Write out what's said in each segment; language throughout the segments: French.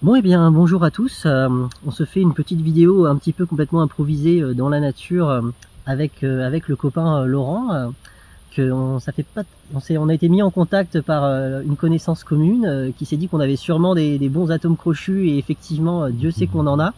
Bon eh bien bonjour à tous, on se fait une petite vidéo un petit peu complètement improvisée dans la nature avec le copain Laurent, ça fait pas, on a été mis en contact par une connaissance commune qui s'est dit qu'on avait sûrement des bons atomes crochus et effectivement Dieu sait qu'on en a.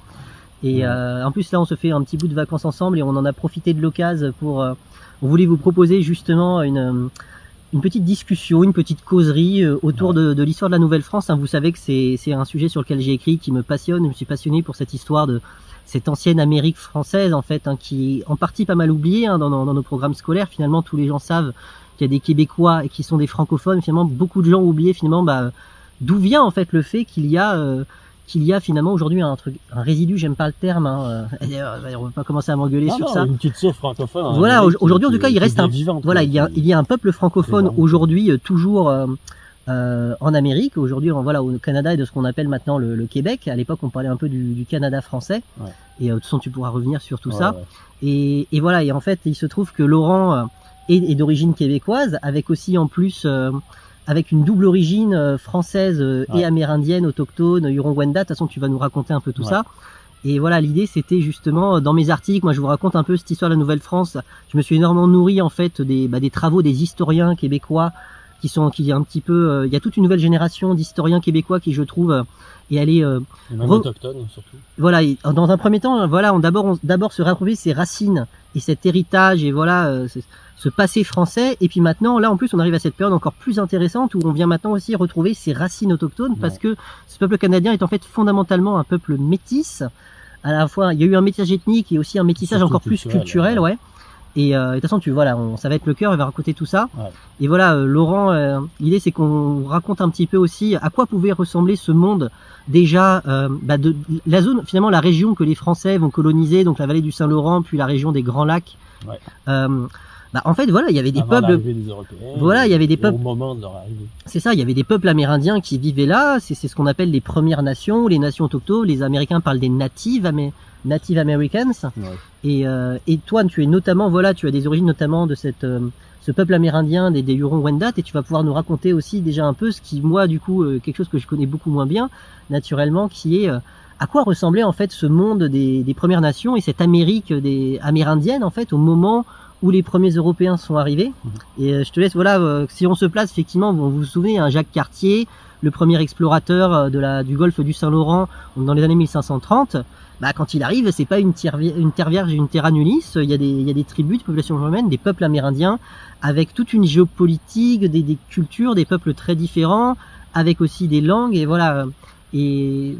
Et en plus là on se fait un petit bout de vacances ensemble et on en a profité de l'occasion pour, on voulait vous proposer justement une petite discussion, une petite causerie autour de l'histoire de la Nouvelle-France. Vous savez que c'est un sujet sur lequel j'ai écrit, qui me passionne. Je me suis passionné pour cette histoire de cette ancienne Amérique française, en fait, qui est en partie pas mal oubliée dans nos programmes scolaires. Finalement, tous les gens savent qu'il y a des Québécois et qui sont des francophones. Finalement, beaucoup de gens ont oublié finalement d'où vient en fait le fait qu'il y a finalement aujourd'hui un résidu, j'aime pas le terme, on va pas commencer à m'engueuler sur ça. Une petite source francophone. Voilà, aujourd'hui en tout cas il reste voilà, il y a un peuple francophone aujourd'hui toujours en Amérique, aujourd'hui voilà, au Canada et de ce qu'on appelle maintenant le Québec. À l'époque on parlait un peu du Canada français, et de toute façon tu pourras revenir sur tout ça. Et voilà, et en fait il se trouve que Laurent est d'origine québécoise, avec aussi en plus avec une double origine française et amérindienne, autochtone, Huron-Wendat. De toute façon, tu vas nous raconter un peu tout ça. Et voilà, l'idée, c'était justement, dans mes articles, moi je vous raconte un peu cette histoire de la Nouvelle-France. Je me suis énormément nourri en fait des travaux des historiens québécois qui un petit peu, il y a toute une nouvelle génération d'historiens québécois qui, je trouve, est allée autochtones surtout. Voilà, dans un premier temps, voilà, on d'abord se réapproprier ses racines et cet héritage et voilà ce passé français. Et puis maintenant, là en plus, on arrive à cette période encore plus intéressante où on vient maintenant aussi retrouver ses racines autochtones, parce que ce peuple canadien est en fait fondamentalement un peuple métis. À la fois, il y a eu un métissage ethnique et aussi un métissage surtout encore plus culturel, Et de toute façon, voilà, ça va être le cœur, il va raconter tout ça. Et voilà, Laurent, l'idée c'est qu'on raconte un petit peu aussi à quoi pouvait ressembler ce monde déjà de la zone, finalement la région que les Français vont coloniser, donc la vallée du Saint-Laurent, puis la région des Grands Lacs. En fait, voilà, il y avait des peuples. Des Européens, voilà, il y avait des peuples. Au moment de leur arrivée. C'est ça, il y avait des peuples amérindiens qui vivaient là. C'est ce qu'on appelle les Premières Nations, les nations autochtones. Les Américains parlent des Native Americans. Et toi, tu es notamment, voilà, tu as des origines notamment de ce peuple amérindien des Huron-Wendat, et tu vas pouvoir nous raconter aussi déjà un peu ce qui, moi, du coup, quelque chose que je connais beaucoup moins bien, naturellement, qui est à quoi ressemblait en fait ce monde des Premières Nations et cette Amérique amérindienne en fait au moment où les premiers Européens sont arrivés. Et je te laisse, voilà, si on se place effectivement, vous vous souvenez, Jacques Cartier, le premier explorateur du golfe du Saint-Laurent dans les années 1530, quand il arrive, c'est pas une terre vierge, une terra nullis. Il y a des tribus de populations romaines, des peuples amérindiens, avec toute une géopolitique, des cultures, des peuples très différents, avec aussi des langues, et voilà. Et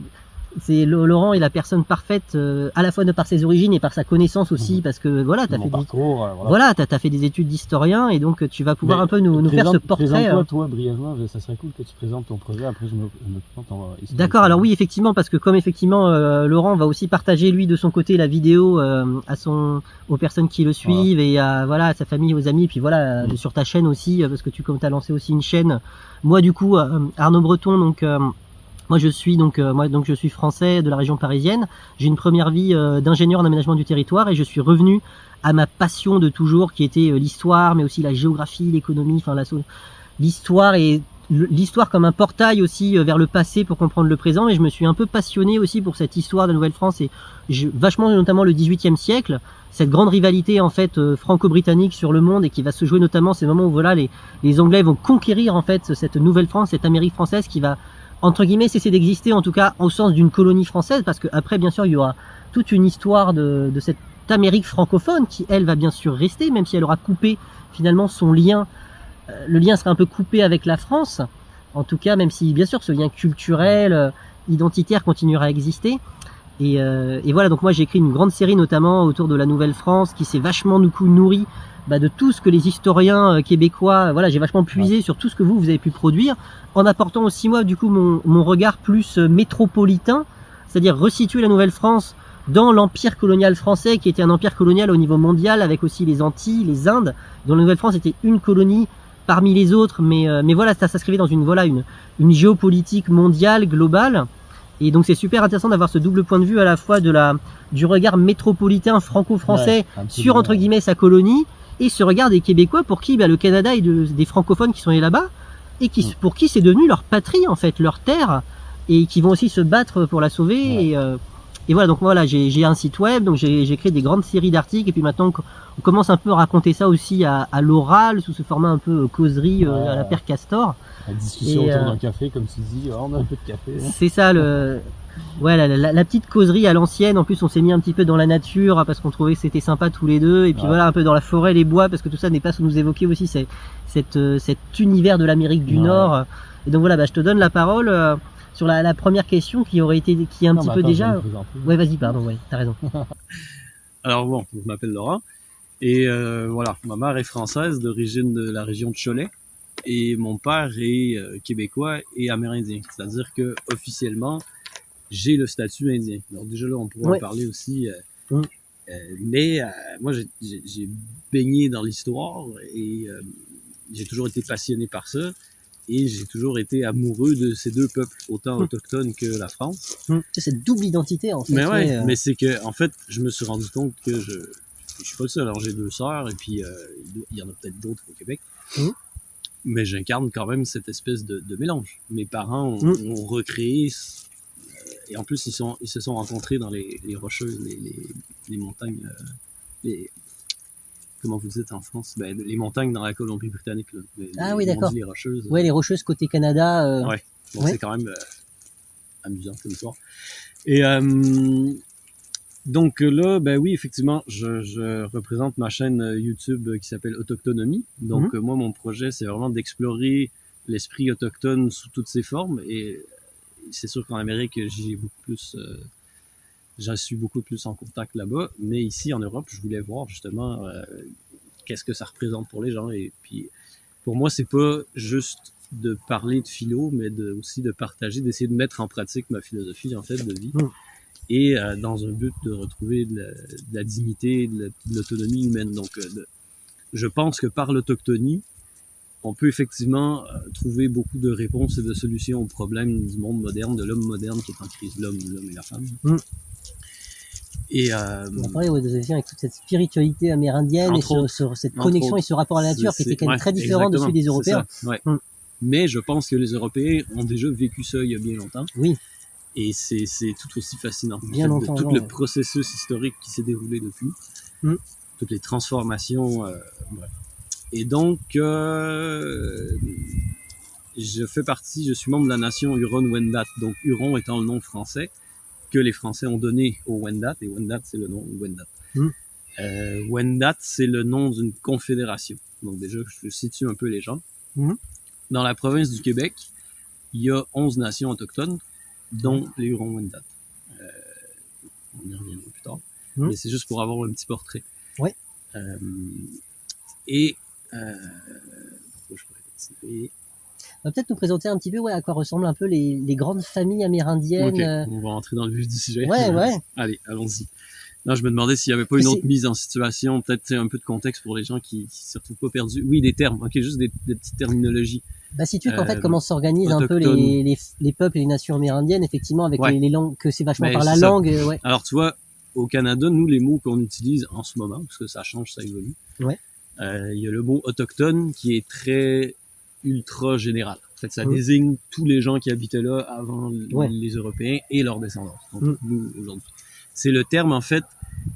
c'est Laurent est la personne parfaite à la fois de par ses origines et par sa connaissance aussi, parce que voilà, t'as fait des études d'historien, et donc tu vas pouvoir un peu nous faire ce portrait. Présente-toi brièvement, ça serait cool que tu présentes ton projet, après je me présente. D'accord, alors oui, effectivement, parce que comme effectivement Laurent va aussi partager lui de son côté la vidéo aux personnes qui le suivent, et à sa famille, aux amis, et puis voilà, sur ta chaîne aussi, parce que comme tu as lancé aussi une chaîne. Moi du coup, Arnaud Breton, donc moi je suis français de la région parisienne. J'ai une première vie d'ingénieur en aménagement du territoire, et je suis revenu à ma passion de toujours, qui était l'histoire, mais aussi la géographie, l'économie, l'histoire, et l'histoire comme un portail aussi vers le passé pour comprendre le présent. Et je me suis un peu passionné aussi pour cette histoire de la Nouvelle-France, et vachement notamment le XVIIIe siècle, cette grande rivalité en fait franco-britannique sur le monde, et qui va se jouer notamment ces moments où voilà les Anglais vont conquérir en fait cette Nouvelle-France, cette Amérique française qui va entre guillemets cesser d'exister, en tout cas au sens d'une colonie française, parce que après bien sûr il y aura toute une histoire de cette Amérique francophone qui elle va bien sûr rester, même si elle aura coupé finalement son lien, le lien sera un peu coupé avec la France, en tout cas, même si bien sûr ce lien culturel, identitaire continuera à exister. Et voilà, donc moi j'ai écrit une grande série notamment autour de la Nouvelle-France, qui s'est vachement nourrie de tout ce que les historiens québécois, voilà, j'ai vachement puisé sur tout ce que vous avez pu produire, en apportant aussi moi du coup mon regard plus métropolitain, c'est-à-dire resituer la Nouvelle-France dans l'empire colonial français, qui était un empire colonial au niveau mondial, avec aussi les Antilles, les Indes, dont la Nouvelle-France était une colonie parmi les autres, mais voilà, ça s'inscrivait dans une géopolitique mondiale, globale. Et donc c'est super intéressant d'avoir ce double point de vue, à la fois du regard métropolitain franco-français sur entre guillemets sa colonie, et ce regard des Québécois pour qui le Canada et des francophones qui sont allés là-bas, et pour qui c'est devenu leur patrie en fait, leur terre, et qui vont aussi se battre pour la sauver. Et voilà, donc voilà, j'ai un site web, donc j'ai créé des grandes séries d'articles, et puis maintenant on commence un peu à raconter ça aussi à l'oral, sous ce format un peu causerie à la Père Castor. La discussion autour d'un café, comme tu dis, on a un peu de café. Hein. C'est ça, ouais, la petite causerie à l'ancienne. En plus, on s'est mis un petit peu dans la nature, parce qu'on trouvait que c'était sympa tous les deux, et puis voilà, un peu dans la forêt, les bois, parce que tout ça n'est pas nous évoquer aussi cet univers de l'Amérique du Nord. Et donc voilà, je te donne la parole. Sur la première question qui est un petit peu déjà. Ouais, vas-y, pardon, ouais, t'as raison. Alors bon, je m'appelle Laurent et voilà, ma mère est française d'origine de la région de Cholet et mon père est québécois et amérindien. C'est-à-dire que officiellement, j'ai le statut indien. Alors déjà là, on pourrait en parler aussi. Mais moi, j'ai baigné dans l'histoire et j'ai toujours été passionné par ça. Et j'ai toujours été amoureux de ces deux peuples, autant autochtones que la France. C'est cette double identité, en fait. Mais ouais, mais c'est que, en fait, je me suis rendu compte que je suis pas le seul. Alors, j'ai 2 sœurs, et puis il y en a peut-être d'autres au Québec. Mais j'incarne quand même cette espèce de mélange. Mes parents ont recréé, et en plus, ils se sont rencontrés dans les Rocheuses, les montagnes, comment vous dites en France? Les montagnes dans la Colombie-Britannique. Oui, d'accord. Les Rocheuses. Ouais, les Rocheuses côté Canada. Ouais. Donc c'est quand même amusant comme histoire. Et donc là, oui, effectivement, je représente ma chaîne YouTube qui s'appelle Autochtonomie. Donc moi, mon projet, c'est vraiment d'explorer l'esprit autochtone sous toutes ses formes. Et c'est sûr qu'en Amérique, j'en suis beaucoup plus en contact là-bas, mais ici en Europe, je voulais voir justement qu'est-ce que ça représente pour les gens. Et puis, pour moi, c'est pas juste de parler de philo, mais aussi de partager, d'essayer de mettre en pratique ma philosophie en fait de vie, et dans un but de retrouver de la dignité, de l'autonomie humaine. Donc, je pense que par l'autochtonie, on peut effectivement trouver beaucoup de réponses et de solutions aux problèmes du monde moderne, de l'homme moderne qui est en crise, l'homme et la femme. Et on va parler avec toute cette spiritualité amérindienne et sur cette connexion et ce rapport à la nature qui était quand même très différent de celui des Européens. Mais je pense que les Européens ont déjà vécu ça il y a bien longtemps. Oui. Et c'est tout aussi fascinant. Bien longtemps. Tout le processus historique qui s'est déroulé depuis. Toutes les transformations. Bref. Et donc, je suis membre de la nation Huron-Wendat. Donc, Huron étant le nom français que les Français ont donné au Wendat, et Wendat, c'est le nom Wendat. Wendat, c'est le nom d'une confédération. Donc déjà, je situe un peu les gens. Dans la province du Québec, il y a 11 nations autochtones, dont les Hurons-Wendat. On y reviendra plus tard. Mais c'est juste pour avoir un petit portrait. Ouais. Pourquoi je pourrais continuer? On va peut-être nous présenter un petit peu à quoi ressemblent un peu les grandes familles amérindiennes. On va rentrer dans le vif du sujet. Ouais. Allez, allons-y. Non, je me demandais s'il n'y avait pas une autre mise en situation, peut-être un peu de contexte pour les gens qui se retrouvent pas perdus. Oui, des termes, juste des petites terminologies. Si tu veux qu'en fait, comment s'organisent un peu les peuples et les nations amérindiennes, effectivement, avec les langues, que c'est vachement par la langue. Alors, tu vois, au Canada, nous, les mots qu'on utilise en ce moment, parce que ça change, ça évolue, il y a le mot autochtone qui est très ultra général. En fait, ça désigne tous les gens qui habitaient là avant les Européens et leurs descendants. Donc, nous, aujourd'hui. C'est le terme, en fait,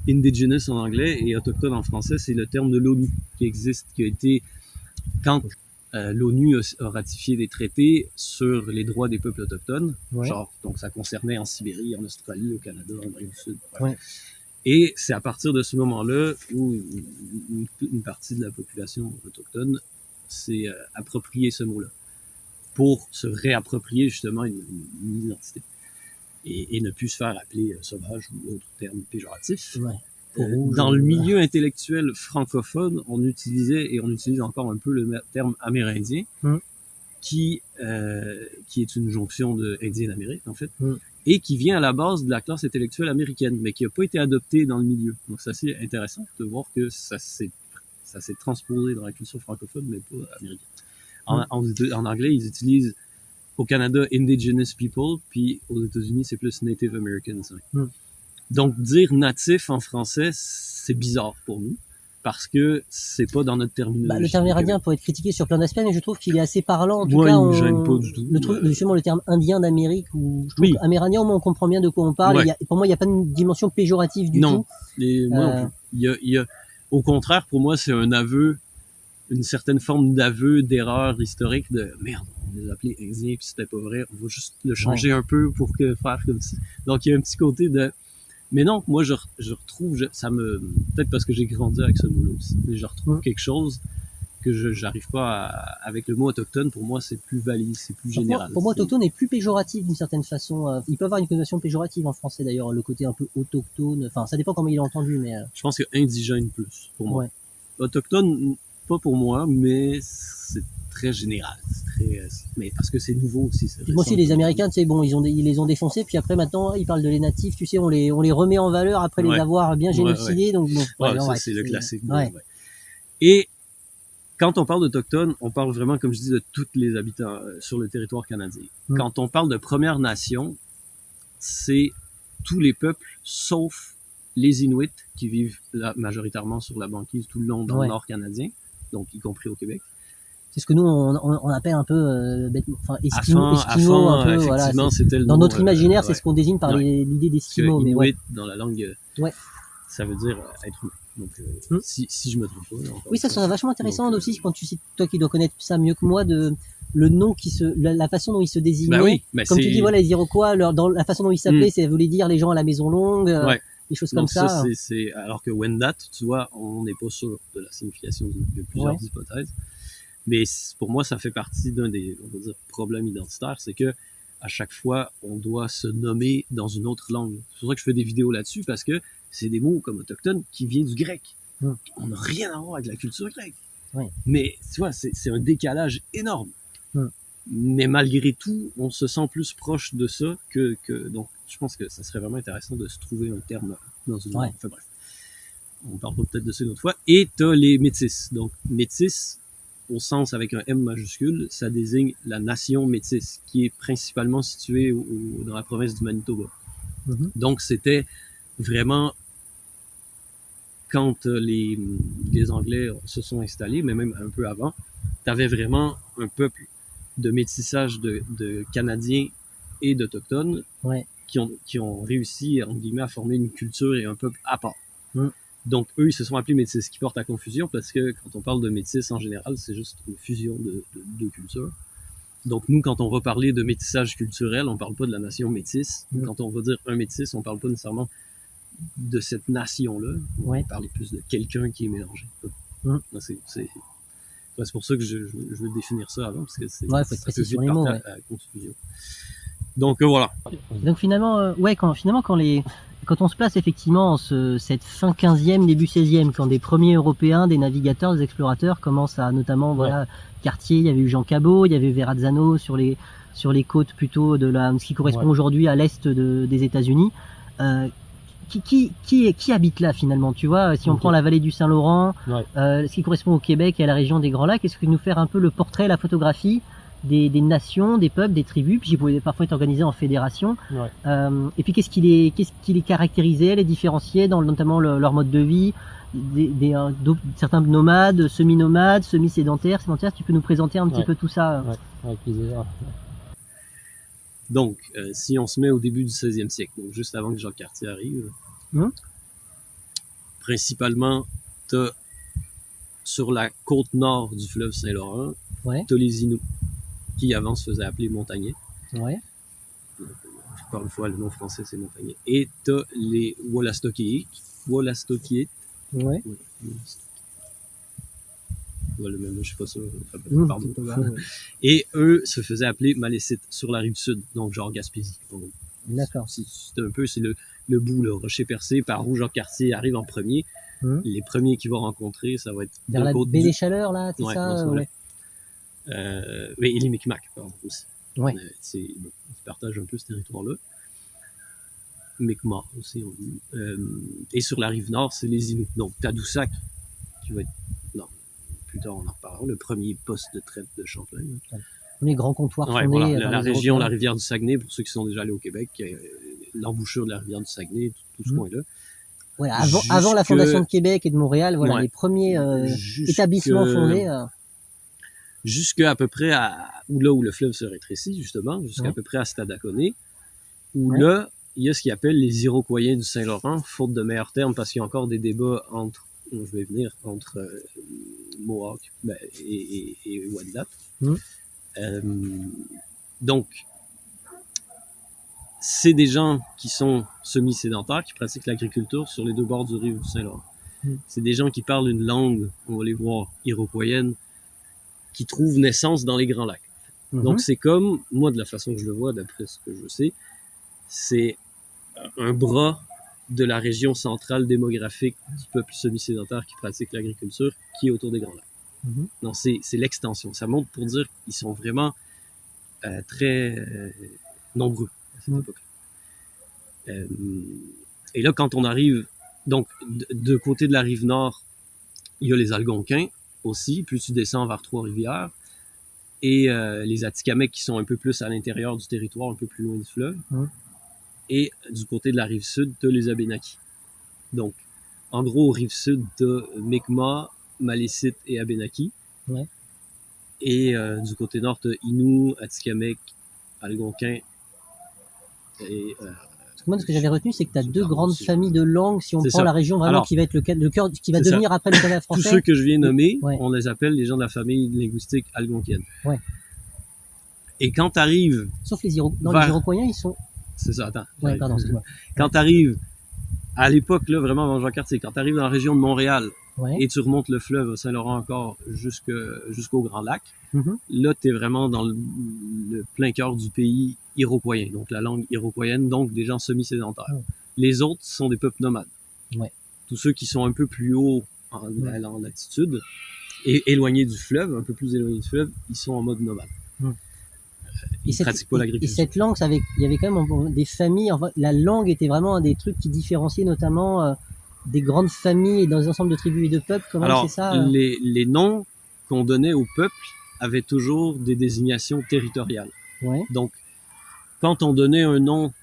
indigenous en anglais et autochtone en français, c'est le terme de l'ONU qui existe, qui a été, quand l'ONU a ratifié des traités sur les droits des peuples autochtones, donc ça concernait en Sibérie, en Australie, au Canada, en Amérique du Sud. Et c'est à partir de ce moment-là où une partie de la population autochtone s'est approprié ce mot-là pour se réapproprier justement une identité et ne plus se faire appeler sauvage ou autre terme péjoratif. Dans le milieu intellectuel francophone, on utilisait et on utilise encore un peu le terme amérindien, qui est une jonction de Indien d'Amérique en fait, et qui vient à la base de la classe intellectuelle américaine, mais qui n'a pas été adopté dans le milieu. Donc c'est assez intéressant de voir que ça s'est transposé dans la culture francophone, mais pas américaine. En anglais, ils utilisent au Canada Indigenous People, puis aux États-Unis, c'est plus Native Americans. Donc dire natif en français, c'est bizarre pour nous. parce que c'est pas dans notre terminologie. Le terme amérindien peut être critiqué sur plein d'aspects, mais je trouve qu'il est assez parlant. En tout Moi, cas, il me gêne pas du tout. Justement, le terme indien d'Amérique, ou je trouve amérindien, au moins on comprend bien de quoi on parle. Ouais. Pour moi, il n'y a pas une dimension péjorative du tout. Non, moi, au contraire, pour moi, c'est un aveu, une certaine forme d'aveu, d'erreur historique, de merde, on les appelait Indiens, puis c'était pas vrai, on va juste le changer un peu pour faire comme ça. Donc, il y a un petit côté de... Mais non, moi, je retrouve, ça me... Peut-être parce que j'ai grandi avec ce mot-là aussi, mais je retrouve quelque chose que j'arrive pas avec le mot autochtone. Pour moi, c'est plus valide, c'est plus général. Pour moi, autochtone est plus péjoratif d'une certaine façon. Il peut avoir une connotation péjorative en français d'ailleurs, le côté un peu autochtone. Enfin, ça dépend comment il est entendu, mais... Je pense que indigène plus, pour moi. Ouais. Autochtone, pas pour moi, mais c'est très général. Mais parce que c'est nouveau aussi. Moi aussi, les Américains, tu sais, bon, ils les ont défoncés, puis après, maintenant, ils parlent de les natifs, tu sais, on les remet en valeur après les avoir bien génocidés, donc bon. Ça, c'est le classique. Et quand on parle d'Autochtones, on parle vraiment, comme je dis, de tous les habitants sur le territoire canadien. Quand on parle de Première Nation, c'est tous les peuples, sauf les Inuits, qui vivent majoritairement sur la banquise tout le long dans le nord canadien, donc y compris au Québec. C'est ce que nous, on appelle un peu Esquimaux, un peu, effectivement, voilà, c'était le dans nom, notre imaginaire, c'est ce qu'on désigne par l'idée d'Esquimaux. Mais Inuit, dans la langue, ça veut dire être humain. Donc, si je me trompe pas. Oui, ça serait vachement intéressant aussi, quand toi qui dois connaître ça mieux que moi, le nom la façon dont ils se désignaient. Comme tu dis, voilà, les Iroquois, dans la façon dont ils s'appelaient, ça voulait dire les gens à la maison longue, des choses comme ça. Alors que Wendat, tu vois, on n'est pas sûr de la signification de plusieurs hypothèses. Mais pour moi, ça fait partie d'un des, on va dire, problèmes identitaires, c'est que à chaque fois, on doit se nommer dans une autre langue. C'est pour ça que je fais des vidéos là-dessus, parce que c'est des mots comme autochtone qui viennent du grec. On n'a rien à voir avec la culture grecque. Mais tu vois, c'est un décalage énorme. Mais malgré tout, on se sent plus proche de ça que donc je pense que ça serait vraiment intéressant de se trouver un terme dans une langue. Enfin bref, on parlera peut-être de ça une autre fois. Et t'as les métis. Donc métis, au sens avec un M majuscule, ça désigne la nation métisse, qui est principalement située dans la province du Manitoba. Donc c'était vraiment, quand les Anglais se sont installés, mais même un peu avant, t'avais vraiment un peuple de métissage de Canadiens et d'Autochtones qui ont réussi, entre guillemets, à former une culture et un peuple à part. Donc, eux, ils se sont appelés métis, ce qui porte à confusion, parce que quand on parle de métis, en général, c'est juste une fusion de deux cultures. Donc, nous, quand on va parler de métissage culturel, on parle pas de la nation métisse. Quand on va dire un métis, on parle pas nécessairement de cette nation-là. On va parler plus de quelqu'un qui est mélangé. C'est pour ça que je veux définir ça avant, parce que ça peut vite porter à confusion. Donc, voilà. Donc, finalement, quand on se place effectivement en cette fin 15e, début 16e, quand des premiers Européens, des navigateurs, des explorateurs commencent à, notamment, Cartier, il y avait eu Jean Cabot, il y avait Verrazzano sur les côtes plutôt de ce qui correspond aujourd'hui à l'est des États-Unis. Qui habite là finalement, tu vois, si on prend la vallée du Saint-Laurent, ce qui correspond au Québec et à la région des Grands Lacs, est-ce que nous faire un peu le portrait, la photographie des nations, des peuples, des tribus, puis qui pouvaient parfois être organisés en fédération. Et puis qu'est-ce qui les caractérisait, les différenciait dans notamment leur mode de vie, certains nomades, semi-nomades, semi-sédentaires, tu peux nous présenter un petit peu tout ça? Avec plaisir. Donc, si on se met au début du 16e siècle, donc juste avant que Jacques Cartier arrive, principalement, t'as sur la côte nord du fleuve Saint-Laurent, t'as les Inuits, qui avant se faisaient appeler montagnais. Encore une fois, le nom français c'est montagnais. Et t'as les Wolastoqiat. Le même, je suis pas sûr. Pardon. Et eux se faisaient appeler Malécites sur la rive sud, donc genre Gaspésie. D'accord. C'est un peu, c'est le bout, le rocher percé par où Jacques Cartier arrive en premier. Les premiers qu'il va rencontrer, ça va être vers la baie des Chaleurs, là, c'est ça? Et les Micmacs, pardon, aussi. Ils partagent un peu ce territoire-là. Mi'kmaq aussi, on dit. Et sur la rive nord, c'est les Inuits. Donc, Tadoussac, qui va être, plus tard on en reparlera, le premier poste de traite de Champlain. Les grands comptoirs fondés. Voilà, la région, la rivière du Saguenay, pour ceux qui sont déjà allés au Québec, l'embouchure de la rivière du Saguenay, tout ce coin-là. Voilà, avant la fondation de Québec et de Montréal, voilà, les premiers établissements fondés. Jusqu'à peu près où le fleuve se rétrécit, justement, jusqu'à peu près à Stadacone, où là, il y a ce qu'ils appellent les Iroquoiens du Saint-Laurent, faute de meilleurs termes, parce qu'il y a encore des débats entre Mohawk et Wendat. Donc, c'est des gens qui sont semi-sédentaires, qui pratiquent l'agriculture sur les deux bords du rive du Saint-Laurent. C'est des gens qui parlent une langue, on va les voir, iroquoienne, qui trouvent naissance dans les Grands Lacs. Donc, c'est comme, moi, de la façon que je le vois, d'après ce que je sais, c'est un bras de la région centrale démographique du peuple semi-sédentaire qui pratique l'agriculture, qui est autour des Grands Lacs. Donc, c'est l'extension. Ça montre pour dire qu'ils sont vraiment très nombreux à cette époque-là. Et là, quand on arrive, donc, de côté de la rive nord, il y a les Algonquins aussi, plus tu descends vers Trois-Rivières, et les Atikamekw qui sont un peu plus à l'intérieur du territoire, un peu plus loin du fleuve. Et du côté de la rive sud, tu as les Abénaquis. Donc, en gros, rive sud, tu as Mi'kmaq, Malécite et Abénaquis. Et du côté nord, tu as Innu, Atikamekw, Algonquin et... moi, ce que j'avais retenu, c'est que tu as deux grandes familles de langues, si on prend la région vraiment qui va être le cœur, qui va devenir après le Canada français. Tous ceux que je viens nommer, on les appelle les gens de la famille linguistique algonquienne. Et quand tu arrives... Sauf les Iroquois, les Iroquois, ils sont... C'est ça, attends. Pardon, excuse-moi. Quand tu arrives, à l'époque, là, vraiment avant Jean-Cartier, quand tu arrives dans la région de Montréal et tu remontes le fleuve Saint-Laurent encore jusqu'au Grand Lac, là, tu es vraiment dans le plein cœur du pays iroquoien, donc la langue iroquoienne, donc des gens semi-sédentaires. Les autres sont des peuples nomades. Tous ceux qui sont un peu plus haut en latitude et éloignés du fleuve, un peu plus éloignés du fleuve, ils sont en mode nomade. Ils pratiquent pas l'agriculture. Et cette langue, il y avait quand même des familles. Enfin, la langue était vraiment un des trucs qui différenciait notamment des grandes familles et dans des ensembles de tribus et de peuples. Comment c'est ça les noms qu'on donnait aux peuples avaient toujours des désignations territoriales. Donc, quand on donnait un nom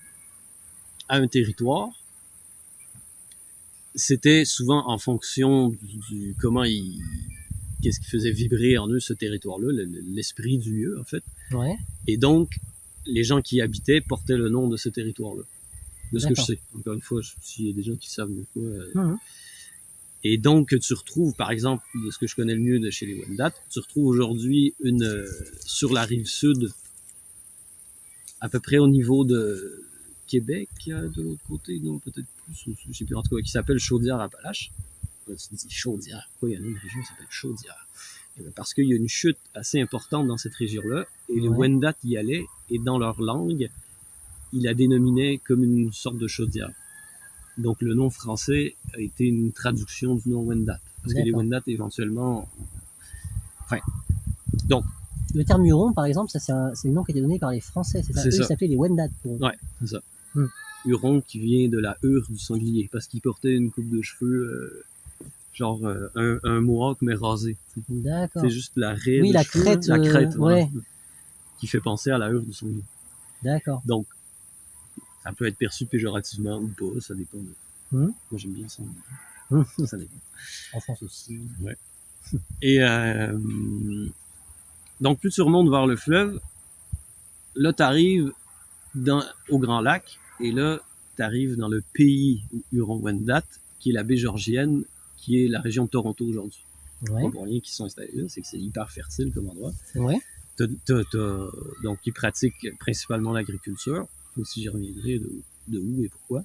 à un territoire, c'était souvent en fonction du comment qu'est-ce qui faisait vibrer en eux ce territoire-là, l'esprit du lieu, en fait. Et donc, les gens qui y habitaient portaient le nom de ce territoire-là. De ce que je sais. Encore une fois, s'il y a des gens qui savent mieux que moi. Et donc, tu retrouves, par exemple, de ce que je connais le mieux de chez les Wendat, tu retrouves aujourd'hui sur la rive sud, à peu près au niveau de Québec, de l'autre côté, non, peut-être plus, je sais plus, en tout cas, qui s'appelle Chaudière-Appalaches. Là, tu te dis Chaudière, pourquoi il y en a une région qui s'appelle Chaudière? Parce qu'il y a une chute assez importante dans cette région-là, et les Wendat y allaient, et dans leur langue, ils la dénominaient comme une sorte de chaudière. Donc le nom français a été une traduction du nom Wendat. Parce que les Wendat, éventuellement... Enfin, donc... Le terme Huron, par exemple, ça c'est le nom qui a été donné par les Français, c'est ça? Eux, ils s'appelaient les Wendat. Ouais, c'est ça. Huron qui vient de la hure du sanglier, parce qu'il portait une coupe de cheveux... genre un mohawk mais rasé. D'accord. C'est juste la raie la cheveux, crête, la crête qui fait penser à la hure du sanglier. D'accord. Donc, ça peut être perçu péjorativement ou pas, ça dépend de... Moi, j'aime bien ça. Ça dépend. En France aussi. Et donc, plus tu remontes vers le fleuve, là, tu arrives au Grand Lac, et là, tu arrives dans le pays Huron-Wendat, qui est la baie Georgienne, qui est la région de Toronto aujourd'hui. Pas pour rien qu'ils sont installés là, c'est que c'est hyper fertile comme endroit. Donc, ils pratiquent principalement l'agriculture, aussi j'y reviendrai de où et pourquoi,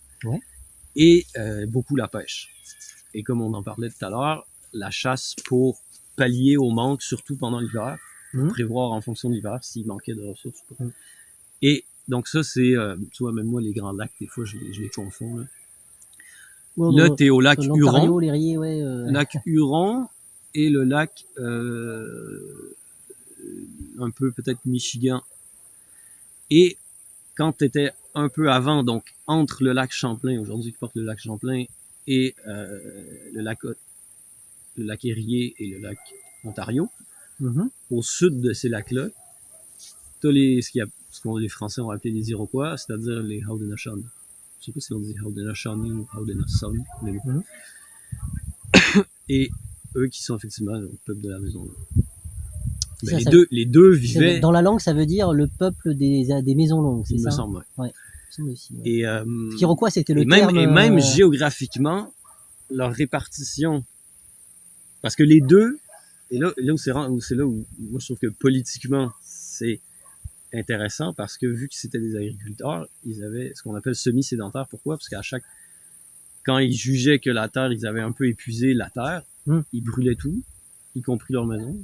et beaucoup la pêche. Et comme on en parlait tout à l'heure, la chasse pour pallier au manque, surtout pendant l'hiver, prévoir en fonction de l'hiver s'il manquait de ressources ou pas. Et donc ça, c'est, tu vois, même moi, les Grands Lacs, des fois, je les confonds. Là, t'es au lac Huron, lac Huron, et le lac un peu peut-être Michigan. Et quand t'étais un peu avant, donc entre le lac Champlain, aujourd'hui qui porte le lac Champlain, et le lac Erie et le lac Ontario, au sud de ces lacs-là, t'as ce que les Français ont appelé les Iroquois, c'est-à-dire les Haudenosaunee. Je sais pas si on dit Haudenosaunee ou Haudenosaunee, mais bon. Et eux qui sont effectivement le peuple de la maison longue. Ben, les deux vivaient... Dans la langue, ça veut dire le peuple des maisons longues, c'est ça? Il me semble, ouais. Aussi, ouais. Et Iroquois, c'était le terme... Et même terme... géographiquement, leur répartition... Parce que les deux... Et là c'est là où moi je trouve que politiquement, c'est intéressant parce que vu que c'était des agriculteurs, ils avaient ce qu'on appelle semi-sédentaire. Pourquoi? Parce quand ils jugeaient que la terre, ils avaient un peu épuisé la terre, ils brûlaient tout, y compris leur maison,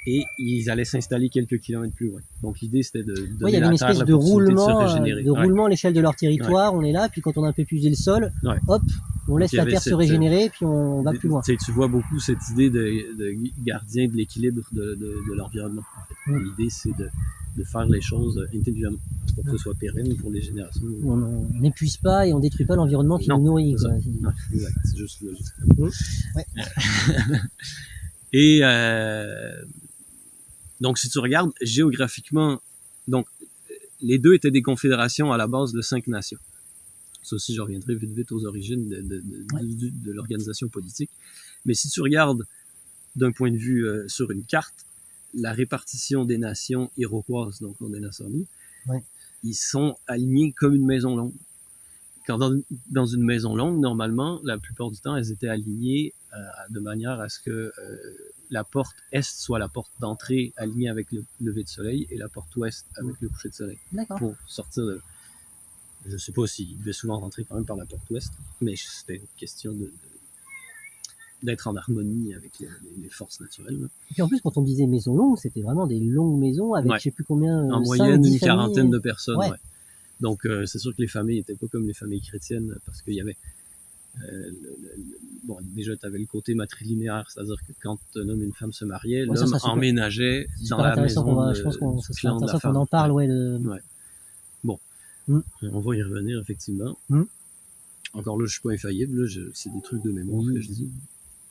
et ils allaient s'installer quelques kilomètres plus loin. Donc l'idée, c'était de donner la terre la possibilité de se régénérer. Roulement à l'échelle de leur territoire, on est là, puis quand on a un peu épuisé le sol, hop, on laisse la terre se régénérer, puis on va plus loin. Tu vois beaucoup cette idée de gardien de l'équilibre de l'environnement. En fait. L'idée, c'est de faire les choses intelligemment pour que ce soit pérenne pour les générations. On n'épuise pas et on détruit pas l'environnement qui nous nourrit. Exact, c'est juste logique. Ouais. Et donc, si tu regardes géographiquement, donc les deux étaient des confédérations à la base de 5 nations. Ça aussi, je reviendrai vite aux origines de l'organisation politique. Mais si tu regardes d'un point de vue sur une carte, la répartition des nations iroquoises, donc Haudenosaunee, ils sont alignés comme une maison longue. Quand dans une maison longue, normalement, la plupart du temps, elles étaient alignées de manière à ce que la porte est soit la porte d'entrée alignée avec le lever de soleil et la porte ouest avec le coucher de soleil. D'accord. Pour sortir de... Je sais pas s'ils devaient souvent rentrer quand même par la porte ouest, mais c'était une question d'être en harmonie avec les forces naturelles. Là. Et puis en plus, quand on disait maison longue, c'était vraiment des longues maisons avec je sais plus combien... en moyenne, une quarantaine de personnes. Ouais. Donc, c'est sûr que les familles n'étaient pas comme les familles chrétiennes, parce qu'il y avait... bon, déjà, tu avais le côté matrilinéaire, c'est-à-dire que quand un homme et une femme se mariaient, l'homme emménageait dans la maison. Je pense qu'on serait intéressant qu'on en parle, ouais. Bon, on va y revenir, effectivement. Encore là, je suis pas infaillible, là, c'est des trucs de mémoire que je dis.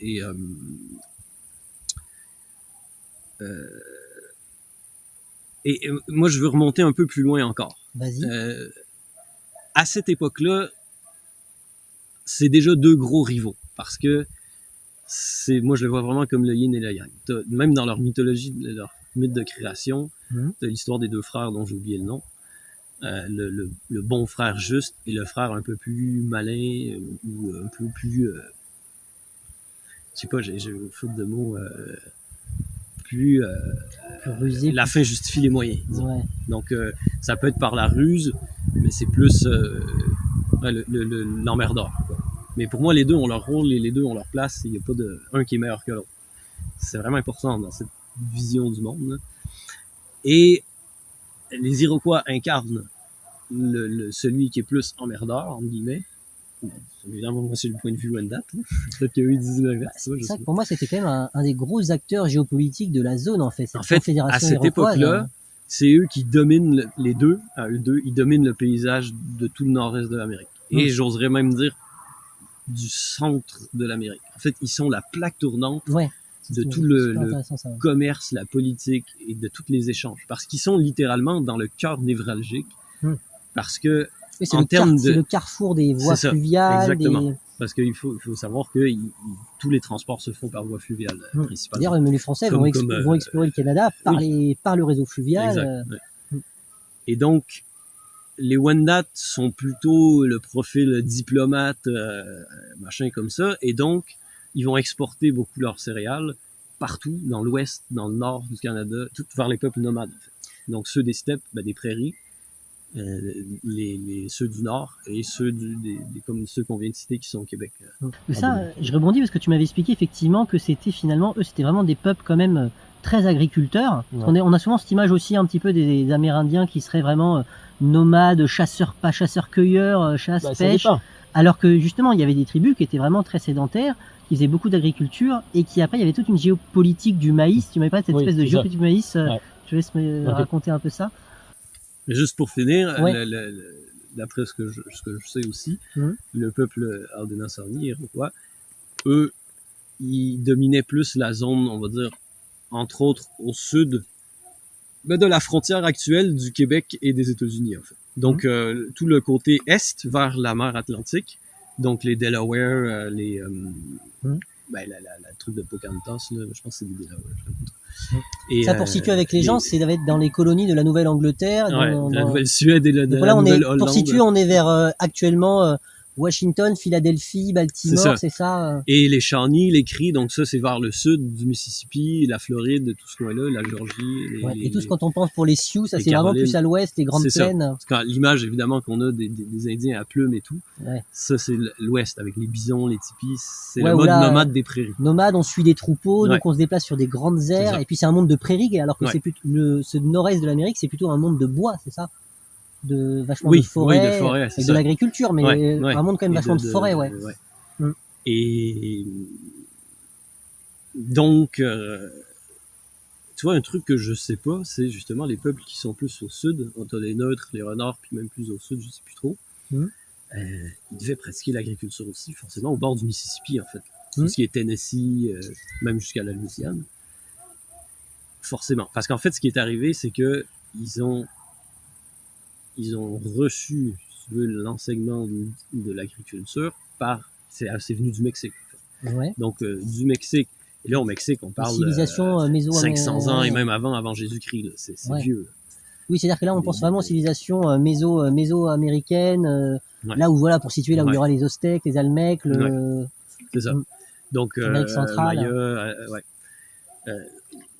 Et moi, je veux remonter un peu plus loin encore. Vas-y. À cette époque-là, c'est déjà deux gros rivaux, parce que moi, je le vois vraiment comme le yin et le yang. Même dans leur mythologie, leur mythe de création, t'as l'histoire des deux frères dont j'ai oublié le nom. Le bon frère juste et le frère un peu plus malin ou un peu plus je sais pas, j'ai faute de mots plus rusé, la fin justifie les moyens. Donc ça peut être par la ruse, mais c'est plus l'emmerdeur. Mais pour moi, les deux ont leur rôle et les deux ont leur place. Il n'y a pas un qui est meilleur que l'autre. C'est vraiment important dans cette vision du monde. Là. Et les Iroquois incarnent celui qui est plus emmerdeur, entre guillemets. Évidemment, moi, c'est le point de vue Wendat. Peut-être qu'eux, ils disent l'inverse. Pour moi, c'était quand même un des gros acteurs géopolitiques de la zone, en fait. En fait, à cette époque-là, c'est eux qui dominent les deux. Eux deux, ils dominent le paysage de tout le nord-est de l'Amérique. Et j'oserais même dire du centre de l'Amérique. En fait, ils sont la plaque tournante de tout le commerce, la politique et de tous les échanges. Parce qu'ils sont littéralement dans le cœur névralgique. Parce que c'est le carrefour des voies fluviales. Exactement. Parce qu'il faut savoir que tous les transports se font par voie fluviale, principalement. D'ailleurs, les Français vont explorer le Canada par le réseau fluvial. Et donc, les Wendat sont plutôt le profil diplomate, machin comme ça, et donc, ils vont exporter beaucoup leurs céréales partout, dans l'ouest, dans le nord du Canada, tout vers les peuples nomades, en fait. Donc, ceux des steppes, des prairies, ceux du Nord et ceux comme ceux qu'on vient de citer qui sont au Québec. Ça, je rebondis parce que tu m'avais expliqué effectivement que c'était vraiment des peuples quand même très agriculteurs. On a souvent cette image aussi un petit peu des Amérindiens qui seraient vraiment nomades, chasseurs, pas chasseurs-cueilleurs, chasse-pêche. Alors que justement, il y avait des tribus qui étaient vraiment très sédentaires, qui faisaient beaucoup d'agriculture et qui après, il y avait toute une géopolitique du maïs. Tu m'avais parlé de cette espèce de géopolitique du maïs. Je laisse me raconter un peu ça. Mais juste pour finir, d'après ce que je sais aussi, le peuple Haudenosaunee, Iroquois, eux, ils dominaient plus la zone, on va dire, entre autres au sud de la frontière actuelle du Québec et des États-Unis, en fait. Donc, tout le côté est vers la mer Atlantique, donc les Delaware, la truc de Pocahontas, là, je pense que c'est des Delaware. Et, ça, pour situer avec les gens, c'est d'être dans les colonies de la Nouvelle-Angleterre. La Nouvelle-Suède et de la Nouvelle-Hollande. Pour situer, on est vers actuellement Washington, Philadelphie, Baltimore, c'est ça. Et les Shawnees, les Cris, donc ça, c'est vers le sud du Mississippi, la Floride, tout ce coin-là, la Georgie. Et tout ce quand on pense pour les Sioux, ça c'est vraiment plus à l'ouest, les grandes plaines. L'image, évidemment, qu'on a des Indiens à plumes et tout, ça, c'est l'ouest, avec les bisons, les tipis, c'est le mode nomade des prairies. Nomade, on suit des troupeaux, donc on se déplace sur des grandes aires, et puis c'est un monde de prairies, alors que c'est plutôt ce nord-est de l'Amérique, c'est plutôt un monde de bois, c'est ça? Vachement de forêt, avec de l'agriculture, mais un monde quand même vachement de forêt, Et donc, tu vois, un truc que je sais pas, c'est justement les peuples qui sont plus au sud, entre les Neutres, les Renards, puis même plus au sud, je sais plus trop. Ils devaient pratiquer l'agriculture aussi, forcément, au bord du Mississippi, en fait. Tout ce qui est Tennessee, même jusqu'à la Louisiane. Forcément. Parce qu'en fait, ce qui est arrivé, c'est que ils ont reçu, si tu veux, l'enseignement de l'agriculture c'est venu du Mexique. En fait. Donc, du Mexique, et là, au Mexique, on parle de 500 ans et même avant Jésus-Christ. C'est vieux. Oui, c'est-à-dire que là, on pense vraiment aux civilisations méso-américaines, là où, voilà, pour situer là où il y aura les Aztèques, les Almèques, c'est ça. Donc, l'Amérique centrale. Maya,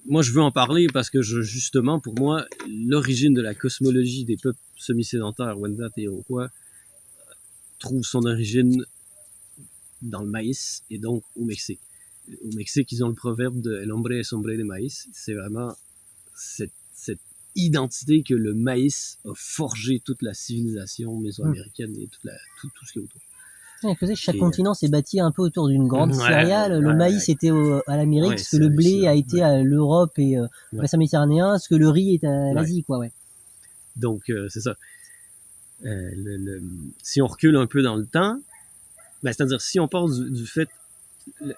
moi, je veux en parler parce que, justement, pour moi, l'origine de la cosmologie des peuples semi-sédentaires, Wendat et Iroquois, trouve son origine dans le maïs et donc au Mexique. Au Mexique, ils ont le proverbe de El hombre es hombre de maïs. C'est vraiment cette identité que le maïs a forgé toute la civilisation mésoaméricaine et tout ce qui est autour. Chaque continent s'est bâti un peu autour d'une grande céréale. Le maïs était à l'Amérique, ce que le blé a été à l'Europe et l'Ouest méditerranéen, ce que le riz est à l'Asie, quoi. Donc, c'est ça. Si on recule un peu dans le temps, c'est-à-dire si on part du fait,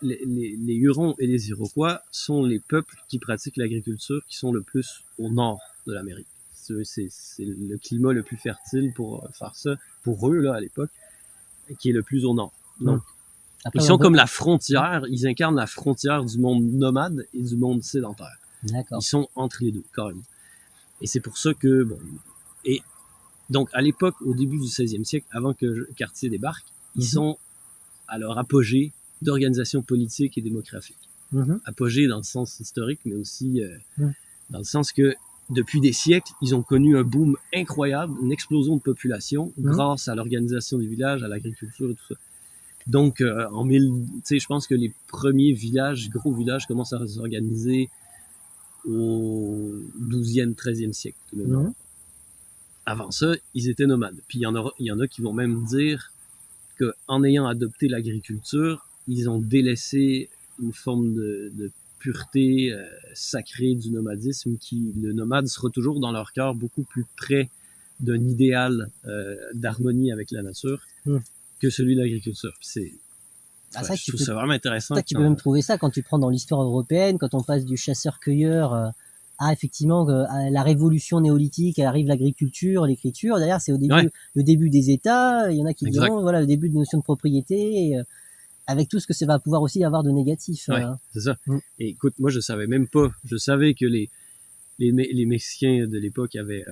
les Hurons et les Iroquois sont les peuples qui pratiquent l'agriculture qui sont le plus au nord de l'Amérique. C'est le climat le plus fertile pour faire ça, pour eux, là, à l'époque, qui est le plus au nord. Donc, ils sont comme la frontière, ils incarnent la frontière du monde nomade et du monde sédentaire. Ils sont entre les deux, carrément. Et c'est pour ça que, et donc, à l'époque, au début du 16e siècle, avant que Cartier débarque, ils sont à leur apogée d'organisation politique et démographique. Apogée dans le sens historique, mais aussi dans le sens que depuis des siècles, ils ont connu un boom incroyable, une explosion de population grâce à l'organisation des villages, à l'agriculture et tout ça. Donc, je pense que les premiers gros villages commencent à s'organiser au 12e, 13e siècle. Avant ça, ils étaient nomades. Puis il y en a qui vont même dire qu'en ayant adopté l'agriculture, ils ont délaissé une forme de pureté sacrée du nomadisme, le nomade sera toujours dans leur cœur beaucoup plus près d'un idéal d'harmonie avec la nature que celui de l'agriculture. Je trouve ça vraiment intéressant. Tu peux même trouver ça quand tu prends dans l'histoire européenne, quand on passe du chasseur-cueilleur à effectivement à la révolution néolithique, arrive l'agriculture, l'écriture. D'ailleurs, c'est le début des États. Il y en a qui diront voilà le début de notion de propriété. Avec tout ce que ça va pouvoir aussi avoir de négatif. C'est ça. Et écoute, moi, je savais même pas. Je savais que les Mexicains de l'époque avaient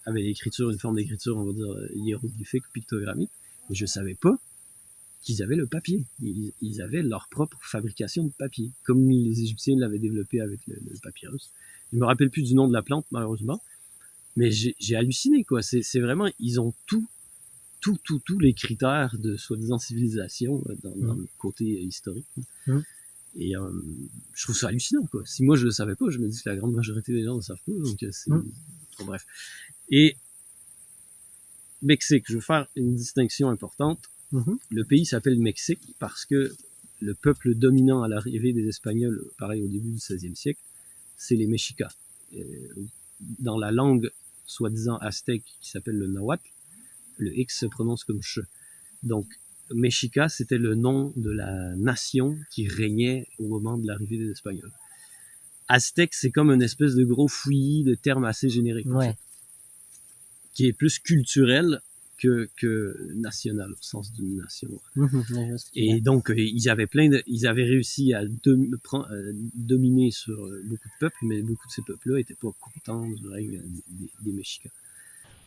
l'écriture, une forme d'écriture, on va dire, hiéroglyphique, pictogrammique. Mais je savais pas qu'ils avaient le papier. Ils avaient leur propre fabrication de papier, comme les Égyptiens l'avaient développé avec le papyrus. Je me rappelle plus du nom de la plante, malheureusement. Mais j'ai halluciné, quoi. C'est vraiment, ils ont tous les critères de soi-disant civilisation dans le côté historique. Et je trouve ça hallucinant, quoi. Si moi je le savais pas, je me dis que la grande majorité des gens ne le savent pas, donc c'est... Bon, bref. Et Mexique, je veux faire une distinction importante. Le pays s'appelle Mexique parce que le peuple dominant à l'arrivée des Espagnols, pareil au début du 16e siècle, c'est les Mexicas. Dans la langue soi-disant aztèque qui s'appelle le nahuatl, le X se prononce comme ch. Donc, Mexica, c'était le nom de la nation qui régnait au moment de l'arrivée des Espagnols. Aztèque, c'est comme une espèce de gros fouillis de termes assez génériques. qui est plus culturel que national, au sens d'une nation. Et donc, ils avaient réussi à dominer sur beaucoup de peuples, mais beaucoup de ces peuples-là n'étaient pas contents du règne des Mexicas.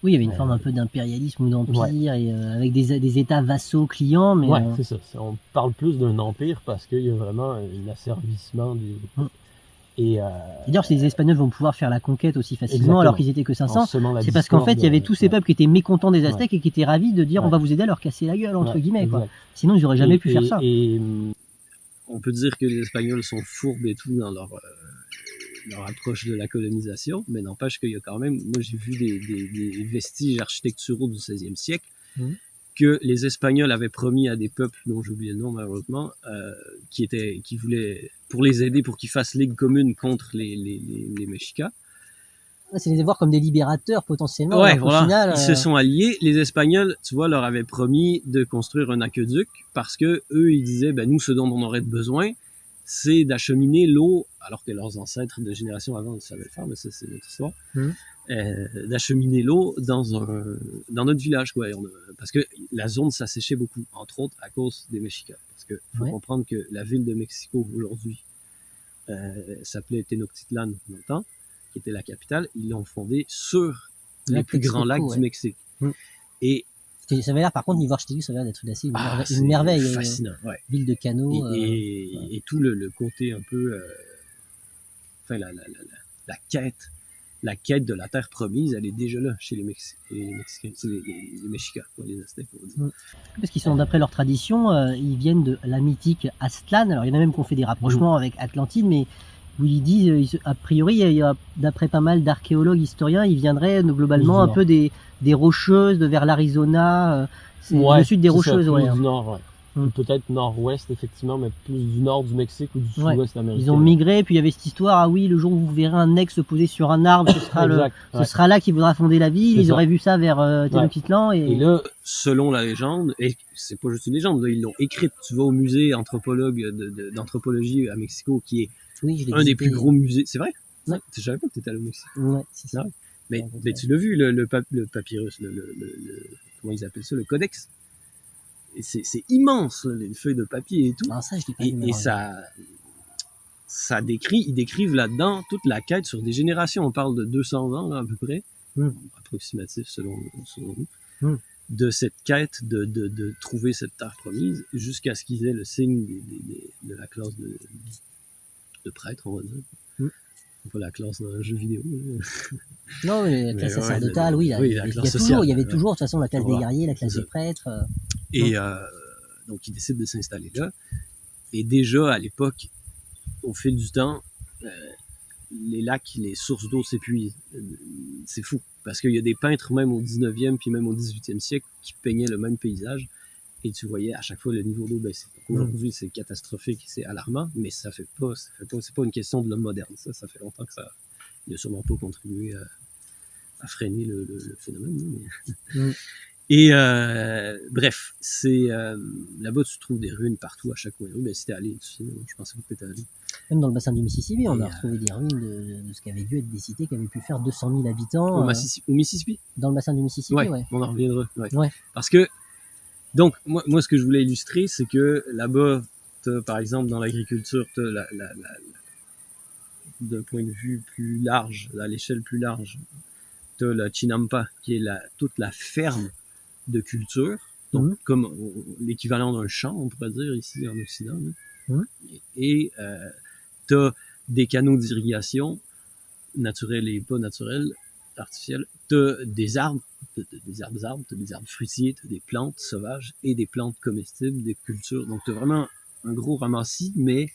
Oui, il y avait une forme un peu d'impérialisme ou d'empire, et avec des États vassaux clients. Mais c'est ça. On parle plus d'un empire parce qu'il y a vraiment un asservissement du... Et d'ailleurs, si les Espagnols vont pouvoir faire la conquête aussi facilement, alors qu'ils étaient que 500, c'est parce qu'en fait, il y avait tous ces peuples qui étaient mécontents des Aztèques et qui étaient ravis de dire on va vous aider à leur casser la gueule, entre guillemets, quoi. Sinon, ils n'auraient jamais pu faire ça. Et on peut dire que les Espagnols sont fourbes et tout dans leur approche de la colonisation, mais n'empêche qu'il y a quand même, moi j'ai vu des vestiges architecturaux du XVIe siècle, que les Espagnols avaient promis à des peuples, dont j'ai oublié le nom malheureusement, qui voulaient, pour les aider, pour qu'ils fassent ligue commune contre les Mexicas. C'est les voir comme des libérateurs potentiellement. Ouais, voilà. Au final, ils se sont alliés. Les Espagnols, tu vois, leur avaient promis de construire un aqueduc parce que eux, ils disaient, ben nous, ce dont on aurait besoin, c'est d'acheminer l'eau, alors que leurs ancêtres de génération avant ne savaient le faire, mais ça, c'est notre histoire. D'acheminer l'eau dans notre village, quoi. Parce que la zone s'asséchait beaucoup, entre autres à cause des Mexicas. Parce que faut comprendre que la ville de Mexico aujourd'hui s'appelait Tenochtitlan longtemps, qui était la capitale. Ils l'ont fondée sur les plus grands lacs du Mexique. Et ça avait l'air, par contre, niveau architecture, ça avait l'air d'être une merveille. Fascinant, ville de canaux. Et tout le côté un peu, enfin la quête de la terre promise, elle est déjà là chez les Mexicains, les Mexicas, les Aztèques, on va dire. Parce qu'ils sont, d'après leur tradition, ils viennent de la mythique Aztlan. Alors il y en a même qui ont fait des rapprochements avec Atlantide, mais où ils disent, a priori, d'après pas mal d'archéologues, historiens, ils viendraient globalement un peu des Rocheuses, vers l'Arizona, le sud des Rocheuses. Du nord, peut-être nord-ouest, effectivement, mais plus du nord du Mexique ou du sud-ouest américain. Ils ont migré, puis il y avait cette histoire, le jour où vous verrez un aigle se poser sur un arbre, ce sera là qu'il faudra fonder la ville. Ils auraient vu ça vers Tenochtitlan. Et là, selon la légende, et c'est pas juste une légende, là, ils l'ont écrite. Tu vas au musée d'anthropologie à Mexico, qui est un des plus gros musées. C'est vrai? Ouais. Je savais pas que tu étais allé au Mexique. Ouais, c'est ça. Mais tu l'as vu, le papyrus, comment ils appellent ça, le codex. Et c'est immense, là, les feuilles de papier et tout. Non, ça, je l'ai pas vu, et ils décrivent là-dedans toute la quête sur des générations. On parle de 200 ans, là, à peu près, approximatif selon nous, de cette quête de trouver cette terre promise, jusqu'à ce qu'ils aient le signe de la classe de prêtre, on va dire. Pas la classe dans un jeu vidéo. Non, mais la classe sacerdotale, il y avait toujours, de toute façon, la classe des guerriers, la classe des prêtres. Et donc, ils décident de s'installer là. Et déjà, à l'époque, au fil du temps, les lacs, les sources d'eau s'épuisent. C'est fou. Parce qu'il y a des peintres, même au 19e, puis même au 18e siècle, qui peignaient le même paysage. Et tu voyais à chaque fois le niveau d'eau baisser. Aujourd'hui, c'est catastrophique, c'est alarmant, mais c'est pas une question de l'homme moderne. Ça fait longtemps que ça n'a sûrement pas contribué à freiner le phénomène. Mais... Et bref, c'est là-bas tu trouves des ruines partout à chaque coin. Mais si t'es allé, tu sais, je pensais que t'étais allé. Même dans le bassin du Mississippi, on a retrouvé des ruines de ce qu'avait dû être des cités qui avaient pu faire 200 000 habitants. Au Mississippi? Dans le bassin du Mississippi, on en reviendra. Parce que donc, moi, ce que je voulais illustrer, c'est que là-bas, par exemple, dans l'agriculture, d'un point de vue plus large, à l'échelle plus large, t'as la Chinampa, qui est toute la ferme de culture, donc comme l'équivalent d'un champ, on pourrait dire, ici en Occident. Et t'as des canaux d'irrigation, naturels et pas naturels, artificiels. T'as des arbres, t'as des arbres fruitiers, t'as des plantes sauvages et des plantes comestibles, des cultures. Donc t'as vraiment un gros ramassis, mais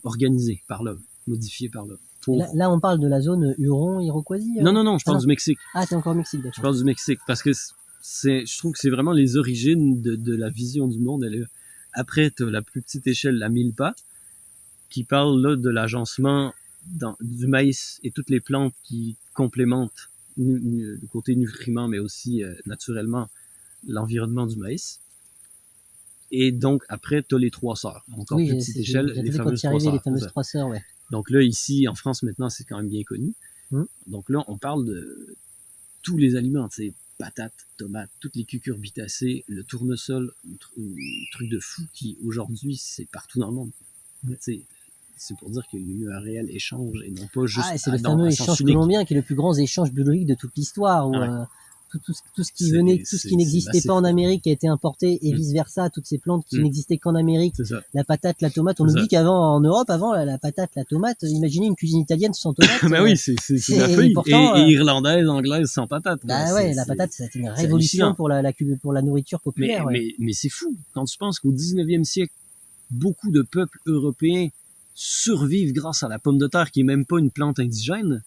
organisé par l'homme, modifié par l'homme. Là, on parle de la zone Huron-Iroquoisie. Non, je parle du Mexique. Ah, c'est encore au Mexique, d'accord. Je parle du Mexique parce que je trouve que c'est vraiment les origines de la vision du monde. Après, t'as la plus petite échelle, la Milpa, qui parle là de l'agencement du maïs et toutes les plantes qui complémentent le côté nutriments, mais aussi naturellement l'environnement du maïs. Et donc, après, tu as les trois sœurs. Encore plus petite échelle, les fameuses trois sœurs. Donc là, ici, en France, maintenant, c'est quand même bien connu. Donc là, on parle de tous les aliments, tu sais, patates, tomates, toutes les cucurbitacées, le tournesol, un truc de fou qui aujourd'hui c'est partout dans le monde. Tu sais, c'est pour dire qu'il y a eu un réel échange et non pas juste c'est le fameux échange colombien qui est le plus grand échange biologique de toute l'histoire. Où, tout ce qui venait, tout ce qui n'existait pas en Amérique a été importé et vice versa. Toutes ces plantes qui n'existaient qu'en Amérique, la patate, la tomate. On oublie qu'avant, en Europe, avant la patate, la tomate, imaginez une cuisine italienne sans tomate. Bah oui, c'est la feuille. Et irlandaise, anglaise sans patate. Bah ouais, la patate, c'était une révolution pour la nourriture populaire. Mais c'est fou quand tu penses qu'au 19e siècle, beaucoup de peuples européens survivent grâce à la pomme de terre qui est même pas une plante indigène.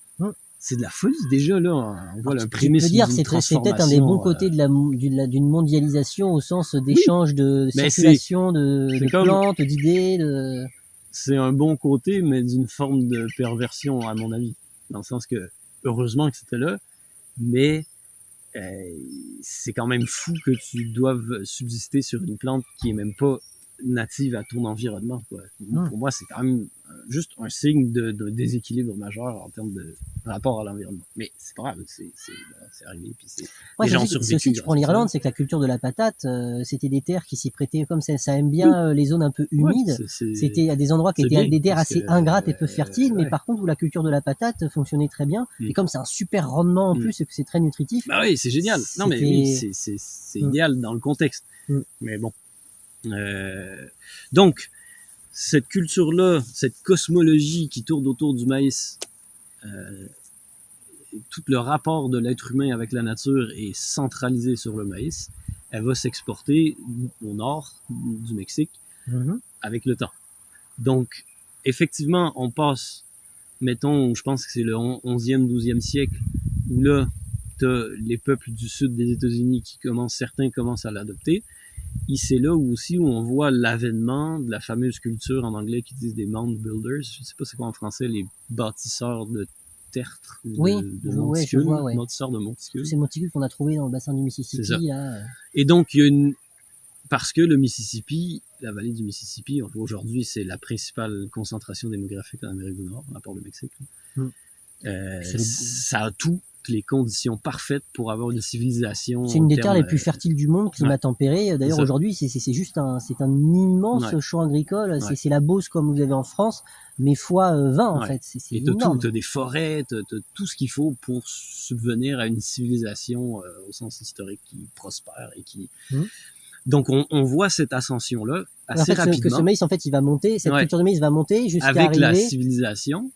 C'est de la folie déjà là. On voit le prémisse d'une transformation. C'est peut-être un des bons côtés d'une mondialisation au sens d'échange de circulation de plantes, d'idées. C'est un bon côté, mais d'une forme de perversion à mon avis, dans le sens que heureusement que c'était là, mais c'est quand même fou que tu doives subsister sur une plante qui est même pas native à ton environnement, quoi. Pour moi, c'est quand même juste un signe de déséquilibre majeur en termes de rapport à l'environnement. Mais c'est pas grave, c'est arrivé. Puis les gens survécu. Si tu prends l'Irlande, c'est que la culture de la patate, c'était des terres qui s'y prêtaient, comme ça aime bien les zones un peu humides. C'était à des endroits qui étaient des terres assez ingrates et peu fertiles, mais par contre où la culture de la patate fonctionnait très bien. Et comme c'est un super rendement en plus et que c'est très nutritif. Bah oui, c'est génial. Non mais oui, c'est idéal dans le contexte. Mais bon. Donc, cette culture-là, cette cosmologie qui tourne autour du maïs, tout le rapport de l'être humain avec la nature est centralisé sur le maïs. Elle va s'exporter au nord du Mexique avec le temps. Donc, effectivement, on passe, mettons, je pense que c'est le 11e, 12e siècle, où là, t'as les peuples du sud des États-Unis certains commencent à l'adopter. Et c'est là aussi où on voit l'avènement de la fameuse culture en anglais qui disent des mound builders. Je sais pas c'est quoi en français, les bâtisseurs de tertres, de monticules, bâtisseurs de monticules. Ces monticules qu'on a trouvés dans le bassin du Mississippi. Là. Et donc, il y a parce que le Mississippi, la vallée du Mississippi, aujourd'hui, c'est la principale concentration démographique en Amérique du Nord, à part le Mexique. Ça a toutes les conditions parfaites pour avoir une civilisation. C'est une des terres les plus fertiles du monde, climat tempéré. D'ailleurs, aujourd'hui, c'est juste un immense champ agricole. C'est la Beauce comme vous avez en France, mais fois 20 en fait. C'est énorme. T'as des forêts, t'as tout ce qu'il faut pour subvenir à une civilisation au sens historique qui prospère et qui. Donc, on voit cette ascension-là assez rapidement. Que ce maïs, en fait, il va monter. Cette culture de maïs va monter jusqu'à arriver. Avec la civilisation.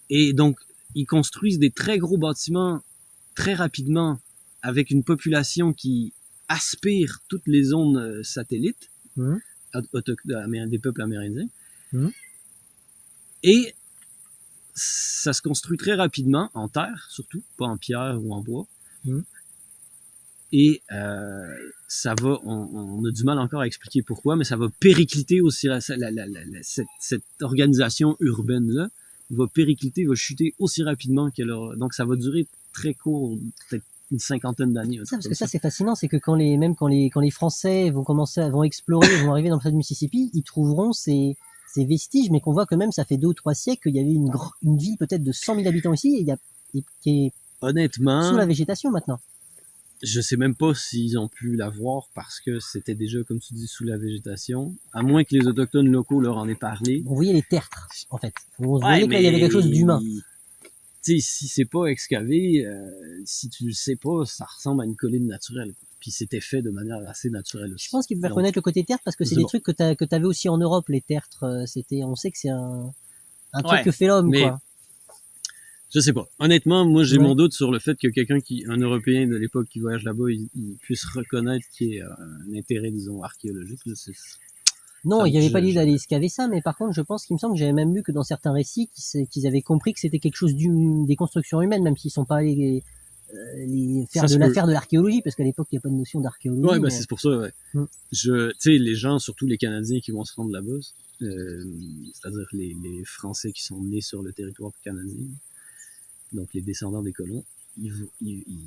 Et donc, ils construisent des très gros bâtiments très rapidement avec une population qui aspire toutes les zones satellites des peuples amérindiens. Et ça se construit très rapidement en terre, surtout, pas en pierre ou en bois. Et ça va, on a du mal encore à expliquer pourquoi, mais ça va péricliter aussi cette organisation urbaine-là. Va péricliter, va chuter aussi rapidement qu'elle aura. Donc, ça va durer très court, peut-être une cinquantaine d'années. Parce que ça, c'est fascinant, c'est que quand les Français vont explorer, vont arriver dans le bassin du Mississippi, ils trouveront ces vestiges, mais qu'on voit quand même, ça fait 2 ou 3 siècles qu'il y avait une ville peut-être de 100 000 habitants ici, qui est honnêtement sous la végétation maintenant. Je sais même pas s'ils ont pu la voir parce que c'était déjà, comme tu dis, sous la végétation. À moins que les autochtones locaux leur en aient parlé. On voyait les tertres, en fait. On voyait qu'il y avait quelque chose d'humain. Tu sais, si c'est pas excavé, si tu le sais pas, ça ressemble à une colline naturelle. Puis c'était fait de manière assez naturelle aussi. Je pense qu'il faut faire connaître le côté tertre parce que c'est des trucs que t'avais aussi en Europe, les tertres. On sait que c'est un truc que fait l'homme, quoi. Je sais pas. Honnêtement, moi, j'ai mon doute sur le fait que un Européen de l'époque qui voyage là-bas, il puisse reconnaître qu'il y a un intérêt, disons, archéologique. Là, non, il n'y avait pas l'idée d'aller excaver ça, mais par contre, je pense qu'il me semble que j'avais même lu que dans certains récits, qu'ils avaient compris que c'était quelque chose des constructions humaines, même s'ils sont pas allés faire de l'archéologie, parce qu'à l'époque, il n'y a pas de notion d'archéologie. Ouais, c'est pour ça, tu sais, les gens, surtout les Canadiens qui vont se rendre là-bas, c'est-à-dire les Français qui sont nés sur le territoire canadien, donc les descendants des colons, ils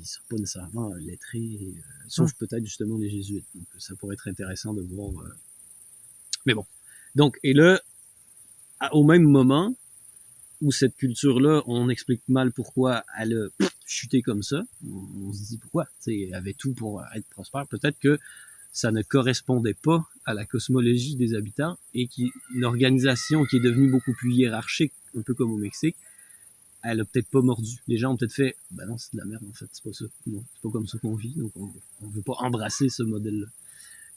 sont pas nécessairement lettrés, sauf peut-être justement les jésuites. Donc ça pourrait être intéressant de voir. Mais bon. Donc, et là, au même moment où cette culture-là, on explique mal pourquoi elle a chuté comme ça, on se dit pourquoi? Il y avait tout pour être prospère. Peut-être que ça ne correspondait pas à la cosmologie des habitants et une organisation qui est devenue beaucoup plus hiérarchique, un peu comme au Mexique, elle a peut-être pas mordu. Les gens ont peut-être fait, ben non, c'est de la merde en fait, c'est pas ça. Non, c'est pas comme ça qu'on vit, donc on veut pas embrasser ce modèle-là.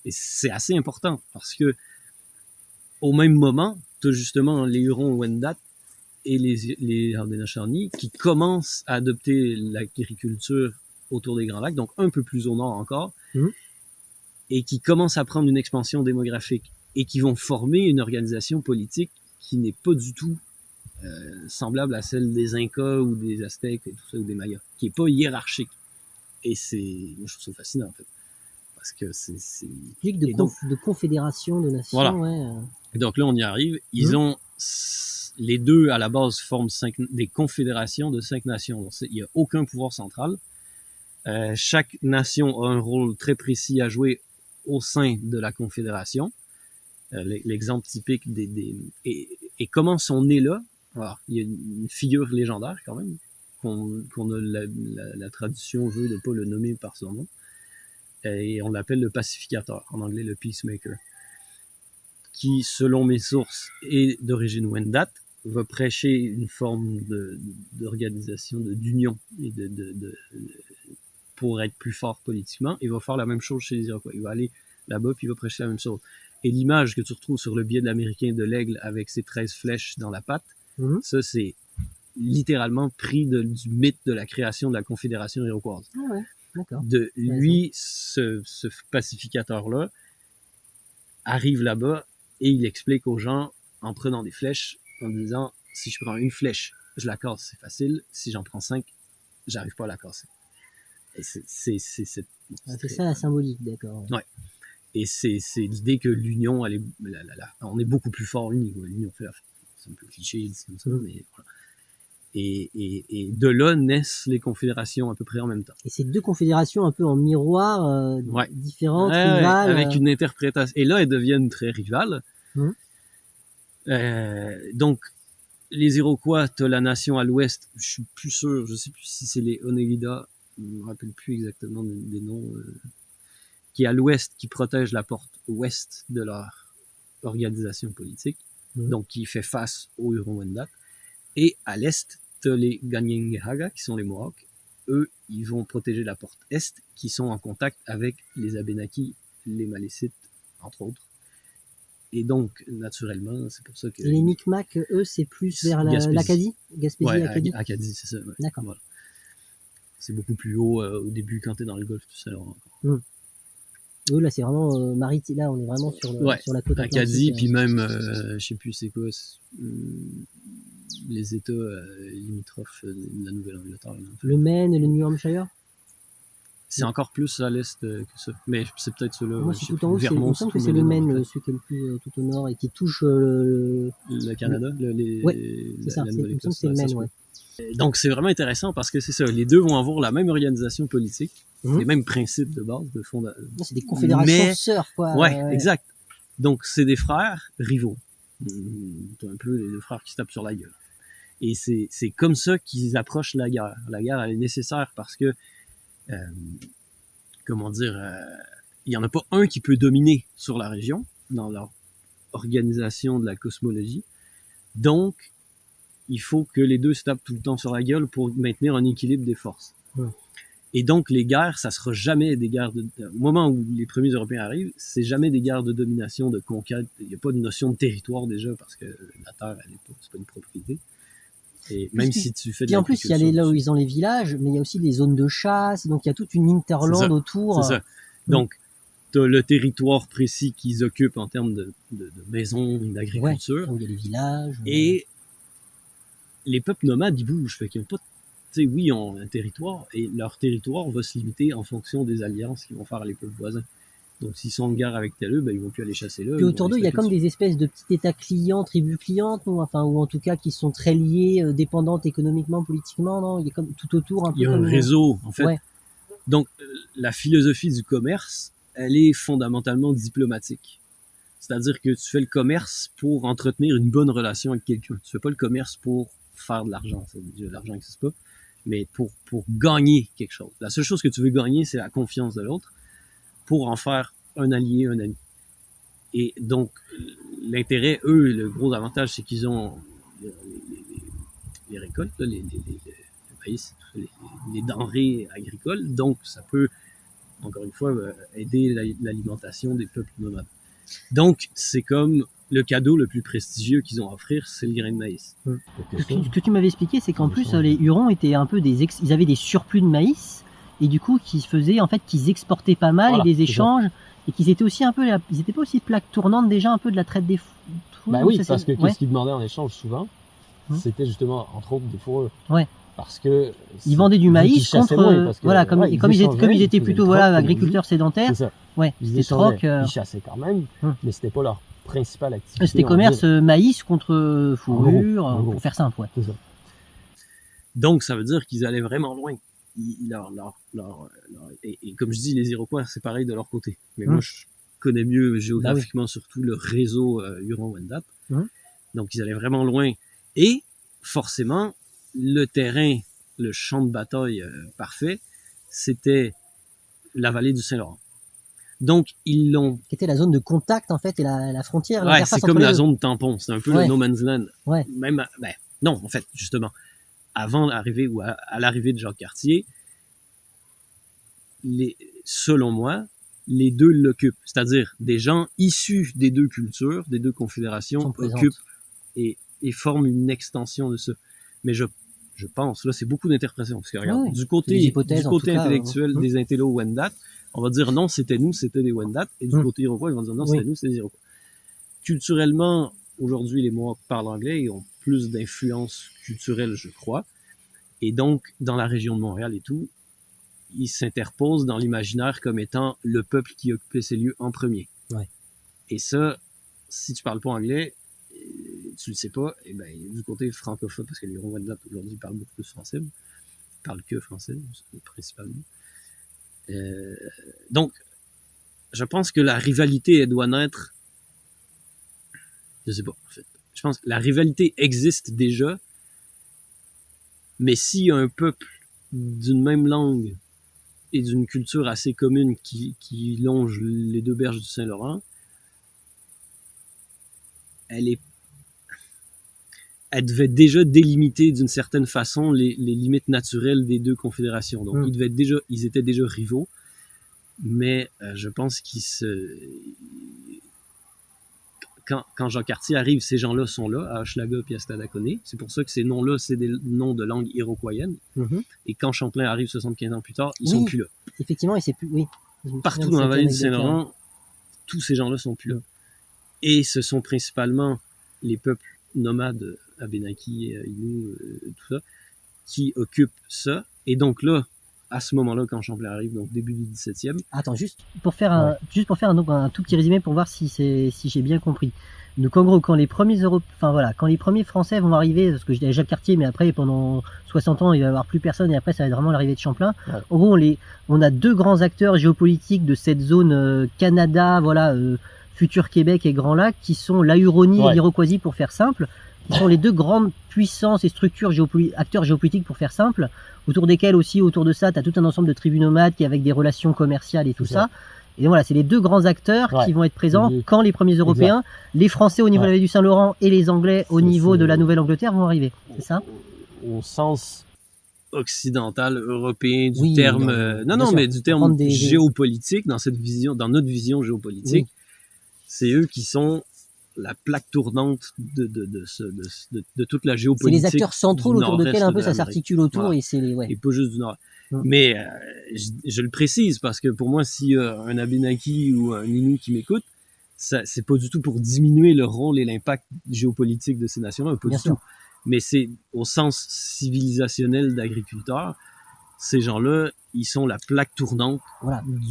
Et c'est assez important parce que au même moment, tu as justement les Hurons-Wendat et les Haudenosaunee qui commencent à adopter l'agriculture autour des Grands Lacs, donc un peu plus au nord encore, et qui commencent à prendre une expansion démographique et qui vont former une organisation politique qui n'est pas du tout semblable à celle des Incas ou des Aztèques et tout ça, ou des Mayas, qui est pas hiérarchique. Et moi, je trouve ça fascinant, en fait. Parce que c'est... de confédération de nations, voilà. Ouais. Et donc là, on y arrive. Ils ont... Les deux, à la base, forment des confédérations de 5 nations. Donc, il n'y a aucun pouvoir central. Chaque nation a un rôle très précis à jouer au sein de la confédération. L'exemple typique et comment sont nés là. Alors, il y a une figure légendaire quand même, qu'on a la tradition veut de ne pas le nommer par son nom. Et on l'appelle le pacificateur, en anglais le peacemaker, qui, selon mes sources, est d'origine Wendat, va prêcher une forme d'organisation, d'union, et pour être plus fort politiquement. Il va faire la même chose chez les Iroquois. Il va aller là-bas, puis il va prêcher la même chose. Et l'image que tu retrouves sur le billet de l'Américain de l'aigle avec ses 13 flèches dans la patte, ça, c'est littéralement pris du mythe de la création de la Confédération iroquoise. Ah ouais, d'accord. Lui, ce pacificateur-là, arrive là-bas et il explique aux gens, en prenant des flèches, en disant, si je prends une flèche, je la casse, c'est facile. Si j'en prends 5, j'arrive pas à la casser. Et c'est ça la symbolique, d'accord. Ouais. Et c'est l'idée que l'union, on est beaucoup plus fort unis. L'union fait, c'est un peu cliché, c'est comme ça, mais voilà. Et de là naissent les confédérations à peu près en même temps. Et ces deux confédérations un peu en miroir, différentes, rivales. Avec une interprétation. Et là, elles deviennent très rivales. Donc, les Iroquois, t'as la nation à l'ouest, je suis plus sûr, je sais plus si c'est les Oneida, je me rappelle plus exactement des noms, qui est à l'ouest, qui protège la porte ouest de leur organisation politique, donc qui fait face aux Hurons-Wendat. Et à l'est, t'as les Kanien'kehá:ka, qui sont les Mohawks. Eux, ils vont protéger la porte est, qui sont en contact avec les Abénaquis, les Malécites, entre autres. Et donc, naturellement, c'est pour ça que... Et les Micmacs, eux, c'est plus vers l'Acadie, Gaspésie, ouais, Acadie. Acadie, c'est ça. Ouais. D'accord. Voilà. C'est beaucoup plus haut au début quand t'es dans le golfe, tout ça. Oui, là, c'est vraiment maritime. Là, on est vraiment sur la côte atlantique. Acadie, puis même, je sais plus c'est quoi, les États limitrophes de la Nouvelle-Angleterre. Le Maine et le New Hampshire. C'est encore plus à l'est que ça. Mais c'est peut-être ceux-là. Moi, c'est tout en haut. Il me semble que c'est le Maine, celui qui est le plus tout au nord et qui touche le Canada. Oui, c'est ça. Il me semble que c'est le Maine, ouais. Donc, c'est vraiment intéressant parce que c'est ça. Les deux vont avoir la même organisation politique, les mêmes principes de base, de fondation. C'est des confédérations sœurs, quoi. Ouais, exact. Donc, c'est des frères rivaux. C'est un peu les deux frères qui se tapent sur la gueule. Et c'est comme ça qu'ils approchent la guerre. La guerre, elle est nécessaire parce que, comment dire, il n'y en a pas un qui peut dominer sur la région dans leur organisation de la cosmologie. Donc, il faut que les deux se tapent tout le temps sur la gueule pour maintenir un équilibre des forces. Et donc, les guerres, ça sera jamais des guerres au moment où les premiers Européens arrivent, c'est jamais des guerres de domination, de conquête. Il n'y a pas de notion de territoire déjà, parce que la terre, c'est pas une propriété. Et même si tu fais de l'agriculture. Et en plus, il y a là où ils ont les villages, mais il y a aussi les zones de chasse, donc il y a toute une hinterland autour. C'est ça. Donc, tu as le territoire précis qu'ils occupent en termes de maisons, d'agriculture. Ouais, il y a les villages. Et les peuples nomades, ils bougent. Fait qu'il n'y a pas oui, ils ont un territoire, et leur territoire va se limiter en fonction des alliances qu'ils vont faire à les peuples voisins. Donc, s'ils sont en guerre avec tel, ils vont plus aller chasser là. Puis autour d'eux, il y a comme des espèces de petits états clients, tribus clientes, non? Enfin, ou en tout cas qui sont très liés, dépendantes économiquement, politiquement, non? Il y a comme tout autour un peu. Il y a un réseau, en fait. Ouais. Donc, la philosophie du commerce, elle est fondamentalement diplomatique. C'est-à-dire que tu fais le commerce pour entretenir une bonne relation avec quelqu'un. Tu fais pas le commerce pour faire de l'argent. L'argent n'existe pas. mais pour gagner quelque chose. La seule chose que tu veux gagner, c'est la confiance de l'autre pour en faire un allié, un ami. Et donc, l'intérêt, eux, le gros avantage, c'est qu'ils ont les récoltes, là, le maïs, les denrées agricoles. Donc, ça peut, encore une fois, aider l'alimentation des peuples nomades. Donc, c'est comme le cadeau le plus prestigieux qu'ils ont à offrir, c'est le grain de maïs. Ce que tu m'avais expliqué, c'est qu'en plus, les Hurons étaient un peu ils avaient des surplus de maïs, et du coup, qu'ils exportaient pas mal, voilà, et des échanges, et qu'ils étaient aussi un peu, ils étaient pas aussi plaque tournante déjà un peu de la traite des fourrures. Bah oui, parce que qu'est-ce qu'ils demandaient en échange souvent, c'était justement, entre autres, des fourrures. Ouais. Parce que ils vendaient du maïs contre, voilà, comme ils étaient plutôt, voilà, agriculteurs sédentaires. C'est ça. Ouais, ils chassaient quand même, mais c'était pas leur principale activité. C'était commerce maïs contre fourrure, en gros. Pour faire simple, ouais. C'est ça. Donc, ça veut dire qu'ils allaient vraiment loin. Et comme je dis, les Iroquois, c'est pareil de leur côté. Mais moi, je connais mieux géographiquement surtout le réseau Huron-Wendat. Donc, ils allaient vraiment loin. Et, forcément, le terrain, le champ de bataille parfait, c'était la vallée du Saint-Laurent. Donc, ils l'ont... Qui était la zone de contact, en fait, et la frontière. Ouais, c'est comme la zone tampon. C'est un peu le no man's land. Ouais. Même, non, en fait, justement, avant l'arrivée ou à l'arrivée de Jacques Cartier, selon moi, les deux l'occupent. C'est-à-dire, des gens issus des deux cultures, des deux confédérations, occupent et forment une extension de ça. Mais je pense, là, c'est beaucoup d'interprétations. Parce que, regarde, du côté intellectuel des intellos Wendat, on va dire non, c'était des Wendat, et du côté Iroquois, ils vont dire non, c'était nous, c'était des Iroquois. Culturellement, aujourd'hui, les Mohawks parlent anglais et ont plus d'influence culturelle, je crois. Et donc, dans la région de Montréal et tout, ils s'interposent dans l'imaginaire comme étant le peuple qui occupait ces lieux en premier. Ouais. Et ça, si tu parles pas anglais, tu le sais pas, et ben, du côté francophone, parce que les Hurons-Wendat aujourd'hui parlent beaucoup plus français, ils parlent que français, principalement. Donc, je pense que la rivalité, elle doit naître, je sais pas, en fait. Je pense que la rivalité existe déjà, mais s'il y a un peuple d'une même langue et d'une culture assez commune qui longe les deux berges du Saint-Laurent, elle devait déjà délimiter d'une certaine façon les limites naturelles des deux confédérations. Donc, ils étaient déjà rivaux, mais je pense quand Jacques Cartier arrive, ces gens-là sont là, à Hochelaga et à Stadacone. C'est pour ça que ces noms-là, c'est des noms de langue iroquoienne. Et quand Champlain arrive 75 ans plus tard, ils sont plus là. Effectivement, c'est plus, partout dans la vallée du Saint-Laurent, tous ces gens-là sont plus là. Et ce sont principalement les peuples nomades, Abénaki, Innu, tout ça, qui occupent ça. Et donc là, à ce moment-là, quand Champlain arrive, donc début du 17e. Attends, juste pour faire un tout petit résumé pour voir si j'ai bien compris. Donc en gros, quand les premiers Français vont arriver, parce que je disais Jacques Cartier, mais après pendant 60 ans, il va y avoir plus personne, et après ça va être vraiment l'arrivée de Champlain. Ouais. En gros, on a deux grands acteurs géopolitiques de cette zone Canada, futur Québec et Grand Lac, qui sont la Huronie et l'Iroquoisie, pour faire simple, qui sont les deux grandes puissances et structures acteurs géopolitiques, pour faire simple, autour desquels aussi, autour de ça, tu as tout un ensemble de tribus nomades qui avec des relations commerciales et tout ça. Et voilà, c'est les deux grands acteurs qui vont être présents quand les premiers Européens, les Français au niveau de la vallée du Saint-Laurent et les Anglais au niveau de la Nouvelle-Angleterre vont arriver. C'est ça? Au sens occidental, européen du terme, mais du terme géopolitique, dans notre vision géopolitique, c'est eux qui sont la plaque tournante de toute la géopolitique. C'est les acteurs centraux autour desquels un peu ça s'articule autour, et c'est et pas juste du Nord. Mais je le précise parce que pour moi, s'il y a un Abénaki ou un Innu qui m'écoute, c'est pas du tout pour diminuer le rôle et l'impact géopolitique de ces nations-là, pas du tout. Mais c'est au sens civilisationnel d'agriculteurs. Ces gens-là, ils sont la plaque tournante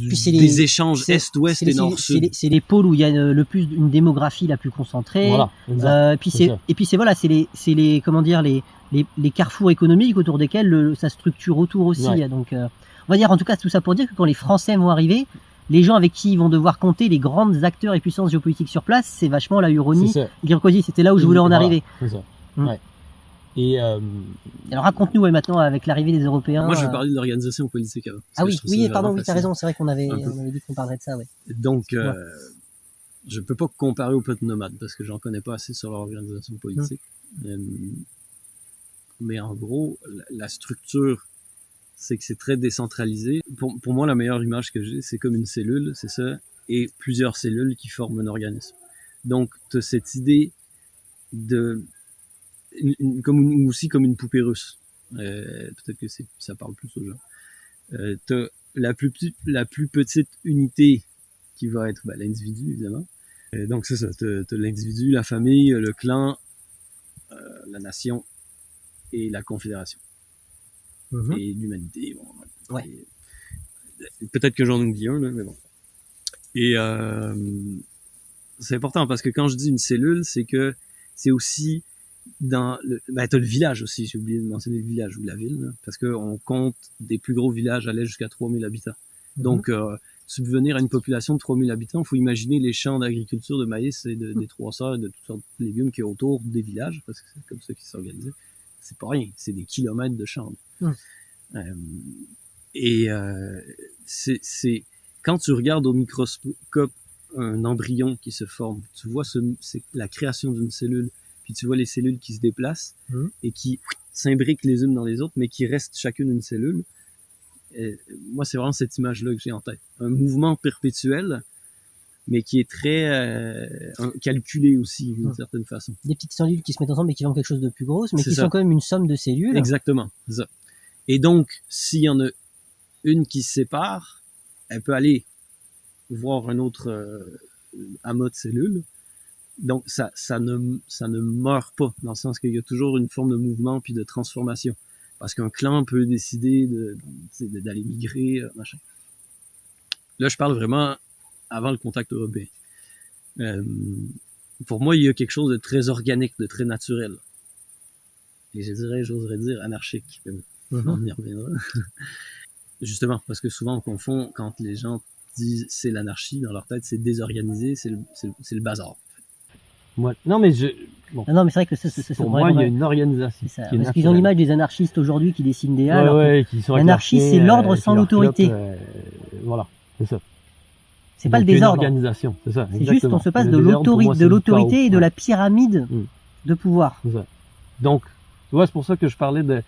des échanges Est-Ouest et Nord-Sud. C'est les pôles où il y a une démographie la plus concentrée. Puis c'est les comment dire, les carrefours économiques autour desquels ça structure autour aussi. Donc, on va dire en tout cas tout ça pour dire que quand les Français vont arriver, les gens avec qui ils vont devoir compter, les grands acteurs et puissances géopolitiques sur place, c'est vachement la Huronie, l'Iroquoisie. C'était là où je voulais en arriver. Et Alors raconte-nous maintenant avec l'arrivée des Européens. Moi, je vais parler de l'organisation politique avant. Ah oui, pardon, oui, t'as raison, c'est vrai qu'on avait dit qu'on parlerait de ça, ouais. Donc, je peux pas comparer aux peuples nomades parce que j'en connais pas assez sur leur organisation politique. Mais en gros, la structure, c'est que c'est très décentralisé. Pour moi, la meilleure image que j'ai, c'est comme une cellule, c'est ça, et plusieurs cellules qui forment un organisme. Donc, tu as cette idée de aussi comme une poupée russe. Peut-être que ça parle plus aux gens. T'as la plus petite unité qui va être l'individu, évidemment. Donc c'est ça, t'as l'individu, la famille, le clan, la nation et la confédération. Et l'humanité. Bon, ouais. Peut-être que j'en oublie un, là, mais bon. Et c'est important parce que quand je dis une cellule, c'est que c'est aussi t'as le village aussi, j'ai oublié de mentionner le village ou la ville, là, parce qu'on compte des plus gros villages allaient jusqu'à 3000 habitants. Donc, subvenir à une population de 3000 habitants, il faut imaginer les champs d'agriculture de maïs et des 3 sœurs et de toutes sortes de légumes qui est autour des villages, parce que c'est comme ça qu'ils s'organisaient. C'est pas rien, c'est des kilomètres de champs. C'est quand tu regardes au microscope un embryon qui se forme, tu vois c'est la création d'une cellule, puis tu vois les cellules qui se déplacent et qui s'imbriquent les unes dans les autres, mais qui restent chacune une cellule. Moi, c'est vraiment cette image-là que j'ai en tête. Un mouvement perpétuel, mais qui est très calculé aussi, d'une certaine façon. Des petites cellules qui se mettent ensemble et qui font quelque chose de plus gros, mais qui sont quand même une somme de cellules. Exactement, c'est ça. Et donc, s'il y en a une qui se sépare, elle peut aller voir un autre amas de cellules. Donc, ça ne meurt pas, dans le sens qu'il y a toujours une forme de mouvement puis de transformation. Parce qu'un clan peut décider d'aller migrer, machin. Là, je parle vraiment avant le contact européen. Pour moi, il y a quelque chose de très organique, de très naturel. Et j'oserais dire anarchique. On y reviendra. Justement, parce que souvent on confond quand les gens disent c'est l'anarchie, dans leur tête c'est désorganisé, c'est le bazar. Non, mais non, mais c'est vrai que pour moi, il y a une organisation. Parce qu'ils ont l'image des anarchistes aujourd'hui qui dessinent des halles. Qui sont l'anarchie, c'est l'ordre sans l'autorité. Voilà, c'est ça. C'est pas le désordre. L'organisation, c'est ça. C'est juste, on se passe de l'autorité et de la pyramide de pouvoir. C'est ça. Donc, tu vois, c'est pour ça que je parlais de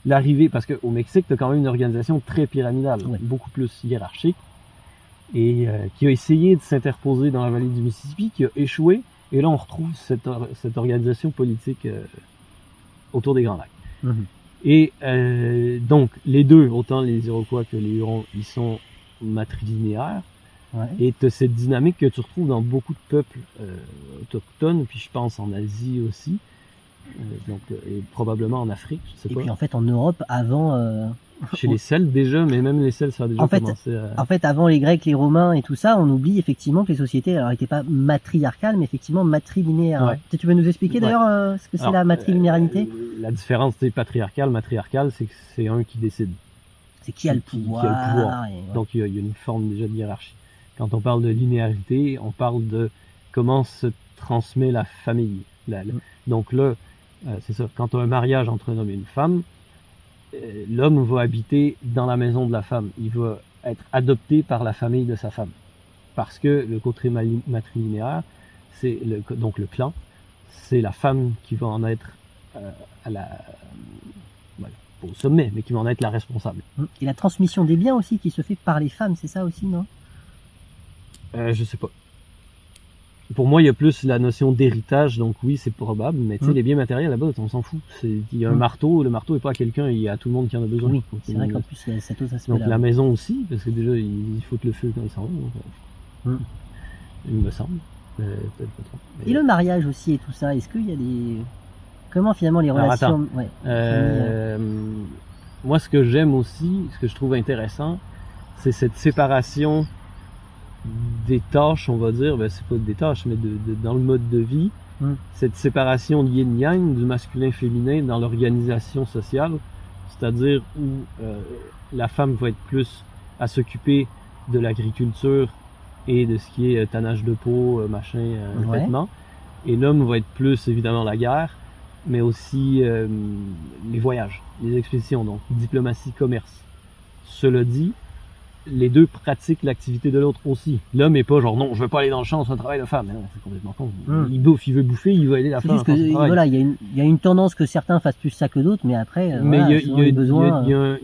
l'arrivée, parce qu'au Mexique, tu as quand même une organisation très pyramidale, beaucoup plus hiérarchique, et qui a essayé de s'interposer dans la vallée du Mississippi, qui a échoué. Et là, on retrouve cette organisation politique autour des Grands Lacs. Et donc, les deux, autant les Iroquois que les Hurons, ils sont matrilinéaires. Et tu as cette dynamique que tu retrouves dans beaucoup de peuples autochtones, puis je pense en Asie aussi, et probablement en Afrique, je sais pas. Et puis en fait, en Europe, avant... Chez les Celtes déjà, mais même les Celtes, ça a déjà commencé à... En fait, avant les Grecs, les Romains et tout ça, on oublie effectivement que les sociétés, alors, n'étaient pas matriarcales, mais effectivement matrilinéaires. Tu peux nous expliquer d'ailleurs ce que c'est la matrilinéarité? La différence patriarcale, matriarcale, c'est que c'est un qui décide. C'est qui a le pouvoir. Donc il y a une forme déjà de hiérarchie. Quand on parle de linéarité, on parle de comment se transmet la famille. Donc là, c'est ça, quand tu as un mariage entre un homme et une femme, l'homme va habiter dans la maison de la femme. Il va être adopté par la famille de sa femme. Parce que le côté matrilinéaire, c'est donc le clan, c'est la femme qui va en être au sommet, mais qui va en être la responsable. Et la transmission des biens aussi qui se fait par les femmes, c'est ça aussi, non? Je sais pas. Pour moi, il y a plus la notion d'héritage, donc oui, c'est probable, mais tu sais, les biens matériels, là-bas, on s'en fout. Il y a un marteau, le marteau n'est pas à quelqu'un, il y a à tout le monde qui en a besoin. Oui, c'est vrai qu'en plus, il y a cet autre aspect-là. Donc la maison aussi, parce que déjà, ils foutent le feu quand ils s'en vont. Il me semble. Peut-être pas trop. Et le mariage aussi et tout ça, est-ce qu'il y a des... Comment finalement les relations... Moi, ce que j'aime aussi, ce que je trouve intéressant, c'est cette séparation des tâches, on va dire, c'est pas des tâches, mais dans le mode de vie, cette séparation de yin-yang, du masculin-féminin dans l'organisation sociale, c'est-à-dire où la femme va être plus à s'occuper de l'agriculture et de ce qui est tannage de peau, vêtements, et l'homme va être plus évidemment la guerre mais aussi les voyages, les expéditions, donc diplomatie, commerce. Cela dit, les deux pratiquent l'activité de l'autre aussi. L'homme est pas genre non, je veux pas aller dans le champ, c'est un travail de femme. Non, c'est complètement con. Il bouffe, il veut bouffer, il veut aider la femme. C'est juste que voilà, il y a une tendance que certains fassent plus ça que d'autres, mais après, mais voilà, il y a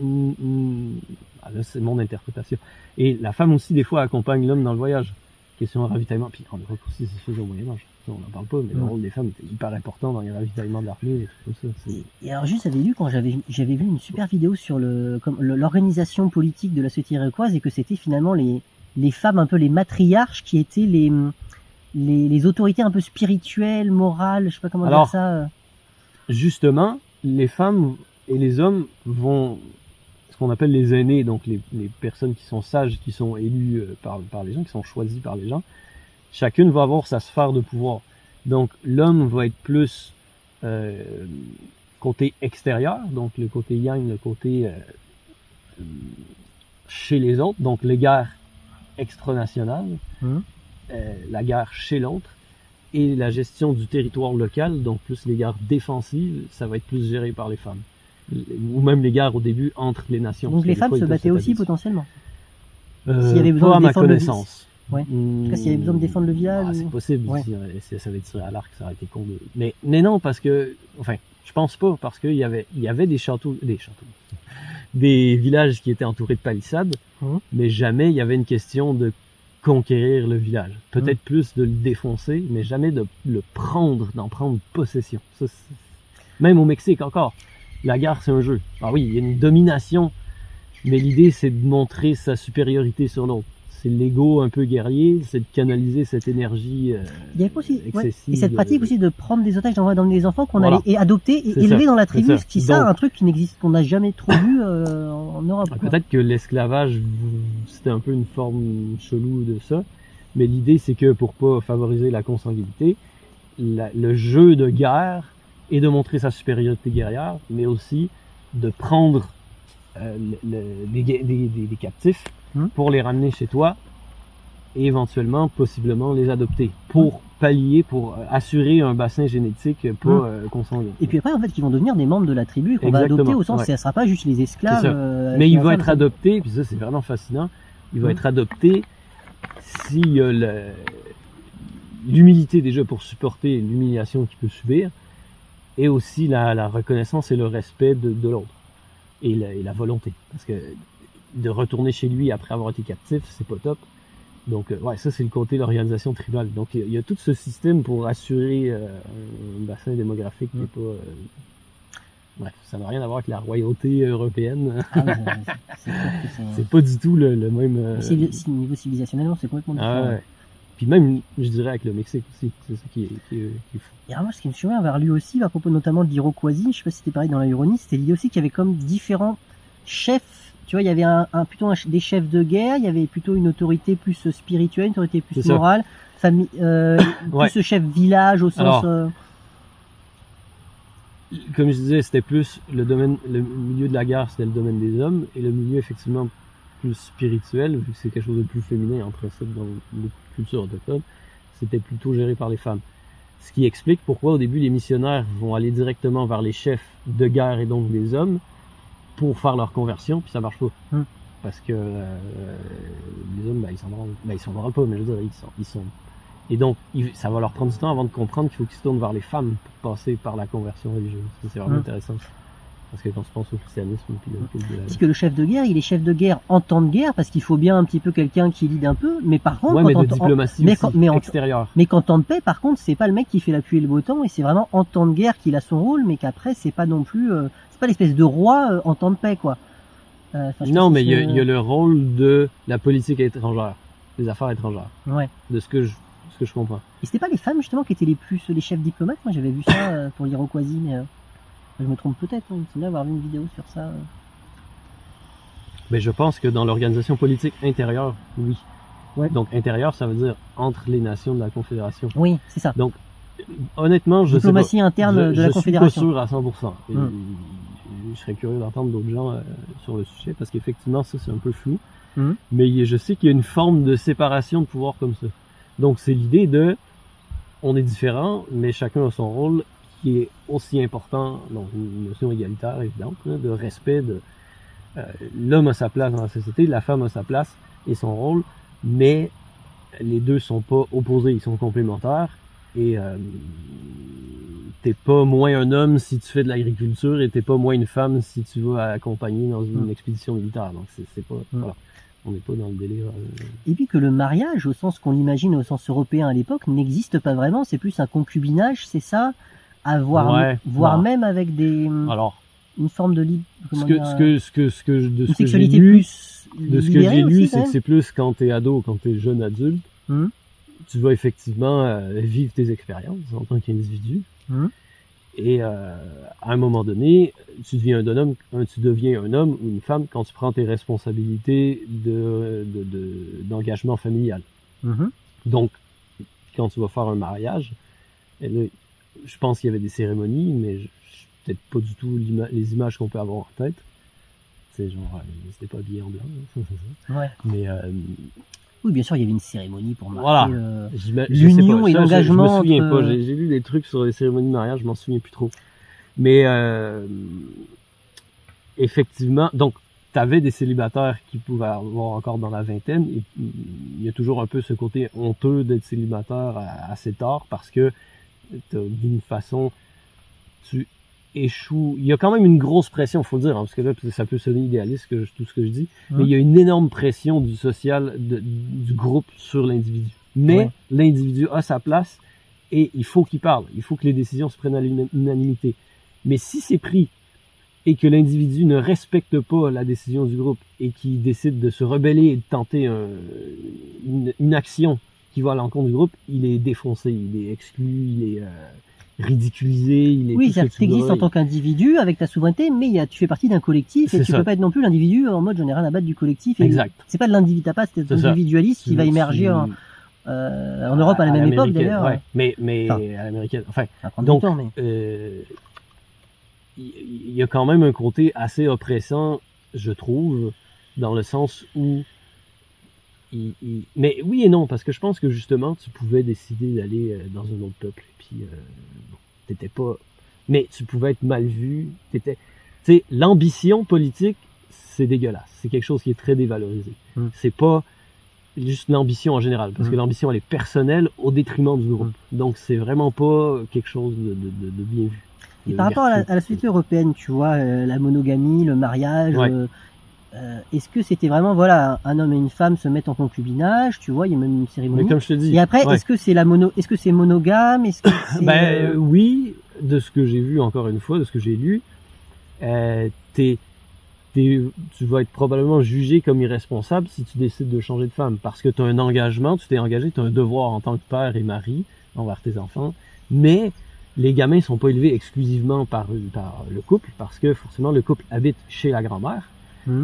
ah, là, c'est mon interprétation. Et la femme aussi des fois accompagne l'homme dans le voyage. Question de ravitaillement. Puis en Europe aussi, c'est fait au Moyen-Âge. On n'en parle pas, mais le rôle des femmes était hyper important dans les ravitaillements de l'armée, des trucs comme ça. Et alors juste, j'avais lu quand j'avais vu une super vidéo sur l'organisation politique de la société iroquoise et que c'était finalement les femmes, un peu les matriarches, qui étaient les autorités un peu spirituelles, morales, je sais pas comment dire ça. Justement, les femmes et les hommes vont, ce qu'on appelle les aînés, donc les personnes qui sont sages, qui sont élues par les gens, qui sont choisies par les gens, chacune va avoir sa sphère de pouvoir. Donc l'homme va être plus côté extérieur, donc le côté yang, le côté chez les autres, donc les guerres extranationales, la guerre chez l'autre, et la gestion du territoire local, donc plus les guerres défensives, ça va être plus géré par les femmes. Ou même les guerres au début entre les nations. Donc les femmes se battaient aussi potentiellement, s'il y avait besoin pas à ma connaissance. Ouais. En tout cas, s'il y avait besoin de défendre le village. C'est possible. Ouais. Si ça avait tiré à l'arc, ça aurait été con de... Mais non, parce que... Enfin, je pense pas, parce qu'il y avait des châteaux... Des villages qui étaient entourés de palissades, mais jamais il y avait une question de conquérir le village. Peut-être plus de le défoncer, mais jamais de le prendre, d'en prendre possession. Ça, même au Mexique, encore. La guerre, c'est un jeu. Ah oui, il y a une domination, mais l'idée, c'est de montrer sa supériorité sur l'autre. C'est l'ego un peu guerrier, c'est de canaliser cette énergie il y a aussi, excessive. Et cette pratique aussi de prendre des otages, d'emmener des enfants qu'on allait adopter et élever dans la tribu. C'est ça, un truc qui n'existe, qu'on n'a jamais trop vu en Europe. Peut-être que l'esclavage, c'était un peu une forme chelou de ça, mais l'idée, c'est que pour pas favoriser la consanguinité, le jeu de guerre est de montrer sa supériorité guerrière, mais aussi de prendre des captifs pour les ramener chez toi et éventuellement, possiblement, les adopter pour pallier, pour assurer un bassin génétique pas consanguin. Et puis après, en fait, ils vont devenir des membres de la tribu qu'on va adopter au sens où ça ne sera pas juste les esclaves. Mais il va être adopté, puis ça c'est vraiment fascinant, il va être adopté s'il y a l'humilité déjà pour supporter l'humiliation qu'il peut subir, et aussi la reconnaissance et le respect de l'autre, et la volonté. Parce que de retourner chez lui après avoir été captif, c'est pas top. Donc, ça c'est le côté de l'organisation tribale. Donc, il y a tout ce système pour assurer un bassin démographique qui n'est pas... Bref, ça n'a rien à voir avec la royauté européenne. C'est pas du tout le même... Niveau civilisationnellement, c'est complètement différent. Ouais. Puis même, je dirais, avec le Mexique aussi, c'est ça qui est fou. Et alors moi, ce qui me souvient avoir lu aussi, à propos notamment de l'Iroquoisie, je sais pas si c'était pareil dans la Huronie, c'était l'idée aussi qu'il y avait comme différents chefs. Tu vois, il y avait plutôt des chefs de guerre, il y avait plutôt une autorité plus spirituelle, une autorité plus morale, plus ce chef village au sens... Comme je disais, c'était plus le milieu de la guerre, c'était le domaine des hommes, et le milieu effectivement plus spirituel, vu que c'est quelque chose de plus féminin en principe dans beaucoup de cultures autochtones, c'était plutôt géré par les femmes. Ce qui explique pourquoi au début les missionnaires vont aller directement vers les chefs de guerre et donc des hommes pour faire leur conversion, puis ça marche pas. Parce que les hommes, ils s'en branlent pas, mais je veux dire, ils sont... Et donc, ça va leur prendre du temps avant de comprendre qu'il faut qu'ils se tournent vers les femmes pour passer par la conversion religieuse. C'est vraiment intéressant. Parce que quand on se pense au christianisme, parce que le chef de guerre, il est chef de guerre en temps de guerre, parce qu'il faut bien un petit peu quelqu'un qui lead un peu, mais par contre, mais de diplomatie extérieure. Mais qu'en temps de paix, par contre, c'est pas le mec qui fait la pluie et le beau temps, et c'est vraiment en temps de guerre qu'il a son rôle, mais qu'après, c'est pas non plus, c'est pas l'espèce de roi en temps de paix, quoi. Non, mais il y a le rôle de la politique étrangère, des affaires étrangères. Ouais. De ce que je comprends. Et c'était pas les femmes justement qui étaient les chefs diplomates? Moi, j'avais vu ça pour l'Iroquoisie, mais je me trompe peut-être. Il me semblait avoir vu une vidéo sur ça. Mais je pense que dans l'organisation politique intérieure, oui. Ouais. Donc intérieure, ça veut dire entre les nations de la Confédération. Oui, c'est ça. Donc honnêtement, je diplomatie interne de la Confédération. Je suis pas sûr à 100%. Et je serais curieux d'entendre d'autres gens sur le sujet parce qu'effectivement, ça c'est un peu flou. Mais je sais qu'il y a une forme de séparation de pouvoir comme ça. Donc c'est l'idée de on est différents, mais chacun a son rôle qui est aussi important, donc une notion égalitaire évidente, là, de respect de l'homme a sa place dans la société, la femme a sa place et son rôle, mais les deux sont pas opposés, ils sont complémentaires. Et t'es pas moins un homme si tu fais de l'agriculture et t'es pas moins une femme si tu vas accompagner dans une expédition militaire. Donc c'est pas voilà, on n'est pas dans le délire. Et puis que le mariage, au sens qu'on l'imagine au sens européen à l'époque, n'existe pas vraiment. C'est plus un concubinage, c'est ça, voire même avec des une forme de une sexualité plus de ce que j'ai lu, c'est que c'est plus quand t'es ado, quand t'es jeune adulte. Tu vas effectivement vivre tes expériences en tant qu'individu. Et à un moment donné, tu deviens un homme ou une femme quand tu prends tes responsabilités d'engagement familial. Donc, quand tu vas faire un mariage, et là, je pense qu'il y avait des cérémonies, mais peut-être pas du tout les images qu'on peut avoir en tête. C'est genre, c'était pas habillé en blanc. Ouais. Mais oui, bien sûr, il y avait une cérémonie pour marquer l'union et l'engagement. Je me souviens pas. J'ai lu des trucs sur les cérémonies de mariage, je m'en souviens plus trop. Mais effectivement, donc t'avais des célibataires qui pouvaient avoir encore dans la vingtaine. Et il y a toujours un peu ce côté honteux d'être célibataire assez tard parce que d'une façon tu échoues. Il y a quand même une grosse pression, faut le dire, hein, parce que là ça peut sonner idéaliste tout ce que je dis, mais il y a une énorme pression du social du groupe sur l'individu. Mais l'individu a sa place et il faut qu'il parle, il faut que les décisions se prennent à l'unanimité. Mais si c'est pris et que l'individu ne respecte pas la décision du groupe et qui décide de se rebeller et de tenter une action qui va à l'encontre du groupe, il est défoncé, il est exclu, il est ridiculisé, il est... Oui, c'est-à-dire que tu existes en tant qu'individu avec ta souveraineté, mais tu fais partie d'un collectif et tu peux pas être non plus l'individu en mode j'en ai rien à battre du collectif. Exact. C'est pas de l'individualisme, c'est l'individualisme qui va émerger en Europe à la même époque d'ailleurs. Ouais. Mais à l'américaine, enfin, donc, il y a quand même un côté assez oppressant, je trouve, dans le sens où mais oui et non, parce que je pense que justement, tu pouvais décider d'aller dans un autre peuple, et puis t'étais pas... Mais tu pouvais être mal vu, tu sais, l'ambition politique, c'est dégueulasse. C'est quelque chose qui est très dévalorisé. C'est pas juste l'ambition en général, parce que l'ambition, elle est personnelle au détriment du groupe. Donc, c'est vraiment pas quelque chose de bien vu. Et par rapport à la société européenne, tu vois, la monogamie, le mariage... est-ce que c'était vraiment, voilà, un homme et une femme se mettent en concubinage, tu vois, il y a même une cérémonie. Mais comme je te dis. Et après, est-ce que c'est monogame, est-ce que c'est... oui, de ce que j'ai vu encore une fois, de ce que j'ai lu, tu vas être probablement jugé comme irresponsable si tu décides de changer de femme, parce que tu as un engagement, tu t'es engagé, tu as un devoir en tant que père et mari envers tes enfants, mais les gamins sont pas élevés exclusivement par le couple, parce que forcément le couple habite chez la grand-mère.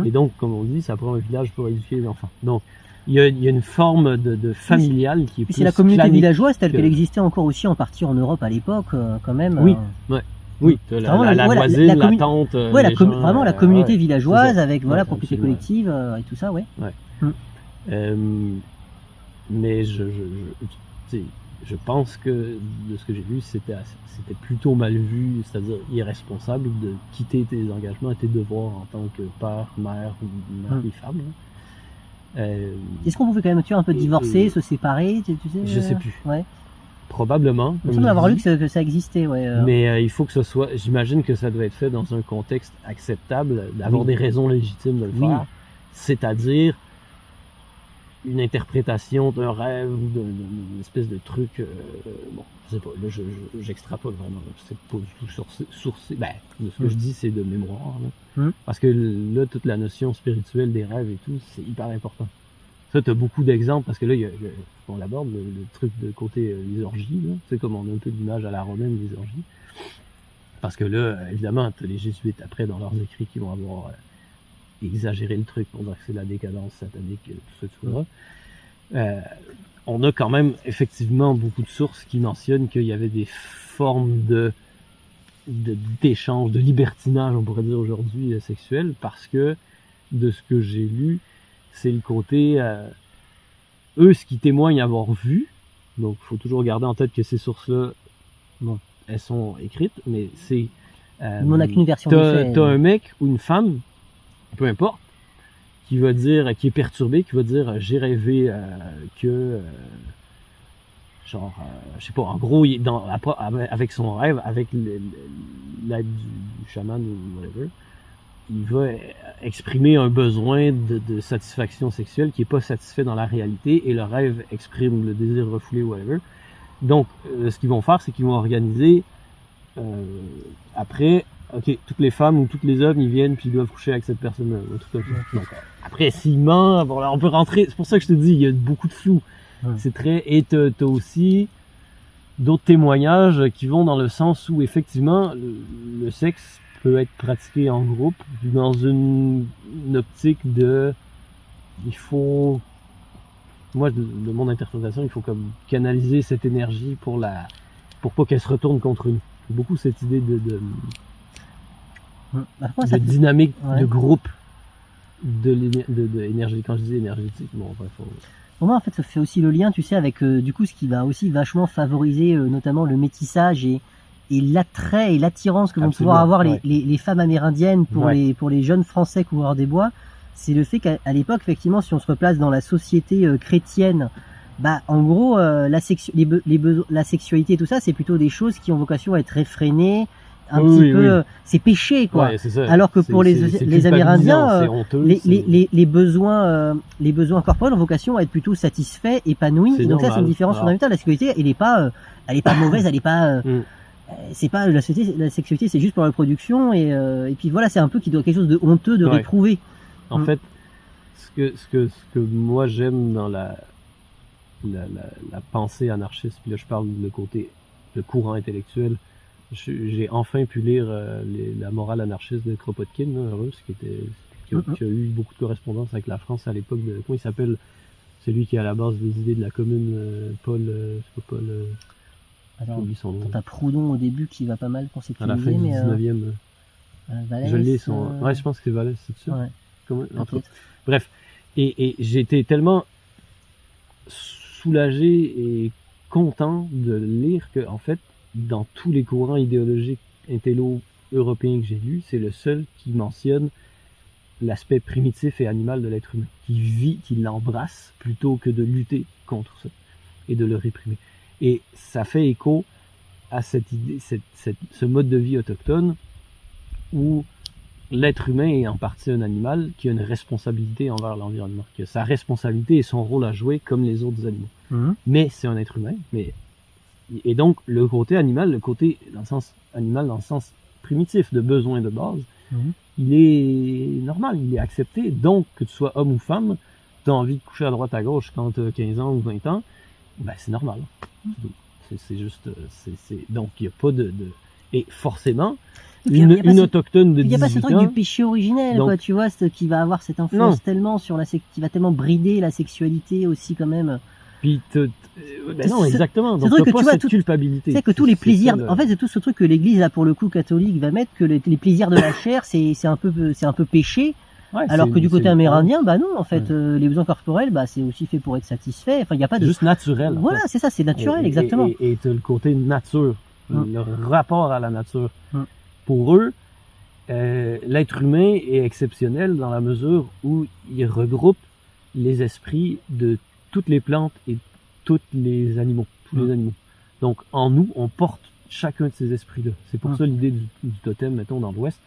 Et donc, comme on dit, ça prend un village pour éduquer les enfants. Donc, il y a une forme de familiale qui est plus... C'est la communauté villageoise telle qu'elle existait encore aussi en partie en Europe à l'époque, quand même. Oui, la voisine, la tante... vraiment la communauté villageoise avec, propriété collective et tout ça, mais je pense que, de ce que j'ai vu, c'était plutôt mal vu, c'est-à-dire irresponsable de quitter tes engagements et tes devoirs en tant que père, mère ou mari, femme. Est-ce qu'on pouvait quand même un peu divorcer, se séparer, tu sais? Je sais plus. Probablement. Il me semble avoir lu que ça existait, Mais il faut que ce soit... J'imagine que ça doit être fait dans un contexte acceptable, d'avoir des raisons légitimes de le faire. C'est-à-dire une interprétation d'un rêve ou d'une espèce de truc, je sais pas, là j'extrapole vraiment, c'est pas du tout sourcé, de ce que je dis c'est de mémoire, là. Parce que là toute la notion spirituelle des rêves et tout, c'est hyper important. Ça t'as beaucoup d'exemples, parce que là on l'aborde, le truc de côté les orgies, là, c'est comme on a un peu d'image à la romaine des orgies, parce que là évidemment t'as les jésuites après dans leurs écrits qui vont avoir exagérer le truc pour dire que c'est la décadence satanique, tout ça, tout ça. On a quand même effectivement beaucoup de sources qui mentionnent qu'il y avait des formes d'échange, de libertinage, on pourrait dire aujourd'hui, sexuel, parce que de ce que j'ai lu, c'est le côté eux ce qui témoignent avoir vu. Donc il faut toujours garder en tête que ces sources-là, elles sont écrites, mais c'est... on n'a qu'une version des faits. T'as un mec ou une femme, peu importe, qui va dire, qui est perturbé, qui va dire j'ai rêvé que genre je sais pas, en gros avec son rêve, avec l'aide du chaman ou whatever, il va exprimer un besoin de satisfaction sexuelle qui est pas satisfait dans la réalité, et le rêve exprime le désir refoulé ou whatever. Donc ce qu'ils vont faire, c'est qu'ils vont organiser après, ok, toutes les femmes ou toutes les hommes, ils viennent puis ils doivent coucher avec cette personne-là, un truc comme ça. Donc, après, s'il ment, bon, là, on peut rentrer, c'est pour ça que je te dis, il y a beaucoup de flou. C'est très, et t'as aussi d'autres témoignages qui vont dans le sens où, effectivement, le sexe peut être pratiqué en groupe, dans une optique de, il faut, moi, de mon interprétation, il faut comme canaliser cette énergie pour pas qu'elle se retourne contre nous. Beaucoup cette idée de dynamique de groupe, de énergie. Quand je dis énergétique, bon, bref. Pour moi, en fait, ça fait aussi le lien, tu sais, avec du coup ce qui va aussi vachement favoriser notamment le métissage et l'attrait et l'attirance que vont pouvoir avoir les femmes amérindiennes pour les jeunes Français coureurs des bois. C'est le fait qu'à l'époque, effectivement, si on se replace dans la société chrétienne, bah, en gros, la sexualité et tout ça, c'est plutôt des choses qui ont vocation à être réfrénées, un petit peu, c'est péché, quoi. Ouais, c'est ça. Alors que pour les Amérindiens, les besoins corporels ont vocation à être plutôt satisfaits, épanouis. Et donc ça, c'est une différence fondamentale. La sexualité, elle est pas mauvaise, elle est pas, c'est pas la sexualité, c'est juste pour la reproduction, et puis voilà, c'est un peu quelque chose de honteux de réprouver. En fait, ce que moi j'aime dans la pensée anarchiste, puis là je parle le courant intellectuel, j'ai enfin pu lire la morale anarchiste de Kropotkin, russe, qui a eu beaucoup de correspondance avec la France à l'époque de, comment il s'appelle, celui qui est à la base des idées de la commune, c'est pas Paul, j'ai son nom. T'as Proudhon au début qui va pas mal pour sécuriser, à la fin du 19e. Vallès, je lis son... Ouais, je pense que c'est Vallès, c'est sûr. Ouais. Bref, et j'étais tellement soulagé et content de lire que, en fait, dans tous les courants idéologiques intello-européens que j'ai lus, c'est le seul qui mentionne l'aspect primitif et animal de l'être humain, qui vit, qui l'embrasse, plutôt que de lutter contre ça et de le réprimer. Et ça fait écho à cette idée, ce mode de vie autochtone où l'être humain est en partie un animal qui a une responsabilité envers l'environnement, qui a sa responsabilité et son rôle à jouer comme les autres animaux. Mais c'est un être humain, et donc le côté animal, dans le sens animal, dans le sens primitif de besoin de base, il est normal, il est accepté. Donc que tu sois homme ou femme, tu as envie de coucher à droite à gauche quand tu as 15 ans ou 20 ans, ben c'est normal. C'est juste, donc il n'y a pas de... Et forcément, une autochtone de 18 ans... Il n'y a pas ce truc du péché originel, donc, quoi, tu vois, qui va avoir cette influence tellement qui va tellement brider la sexualité aussi quand même. Puis non, exactement. Donc t'as pas cette culpabilité. C'est que tous les plaisirs, en fait, c'est tout ce truc que l'Église, là, pour le coup, catholique, va mettre, que les plaisirs de la chair, c'est un peu péché. Ouais, alors que du côté amérindien, bah non, en fait, les besoins corporels, bah c'est aussi fait pour être satisfait. Enfin, il y a pas de... juste naturel. Voilà, c'est ça, c'est naturel, exactement. Et t'as le côté nature, le rapport à la nature. Pour eux, l'être humain est exceptionnel dans la mesure où il regroupe les esprits de toutes les plantes et tous les animaux. Donc, en nous, on porte chacun de ces esprits-là. C'est pour ça l'idée du totem, mettons, dans l'Ouest.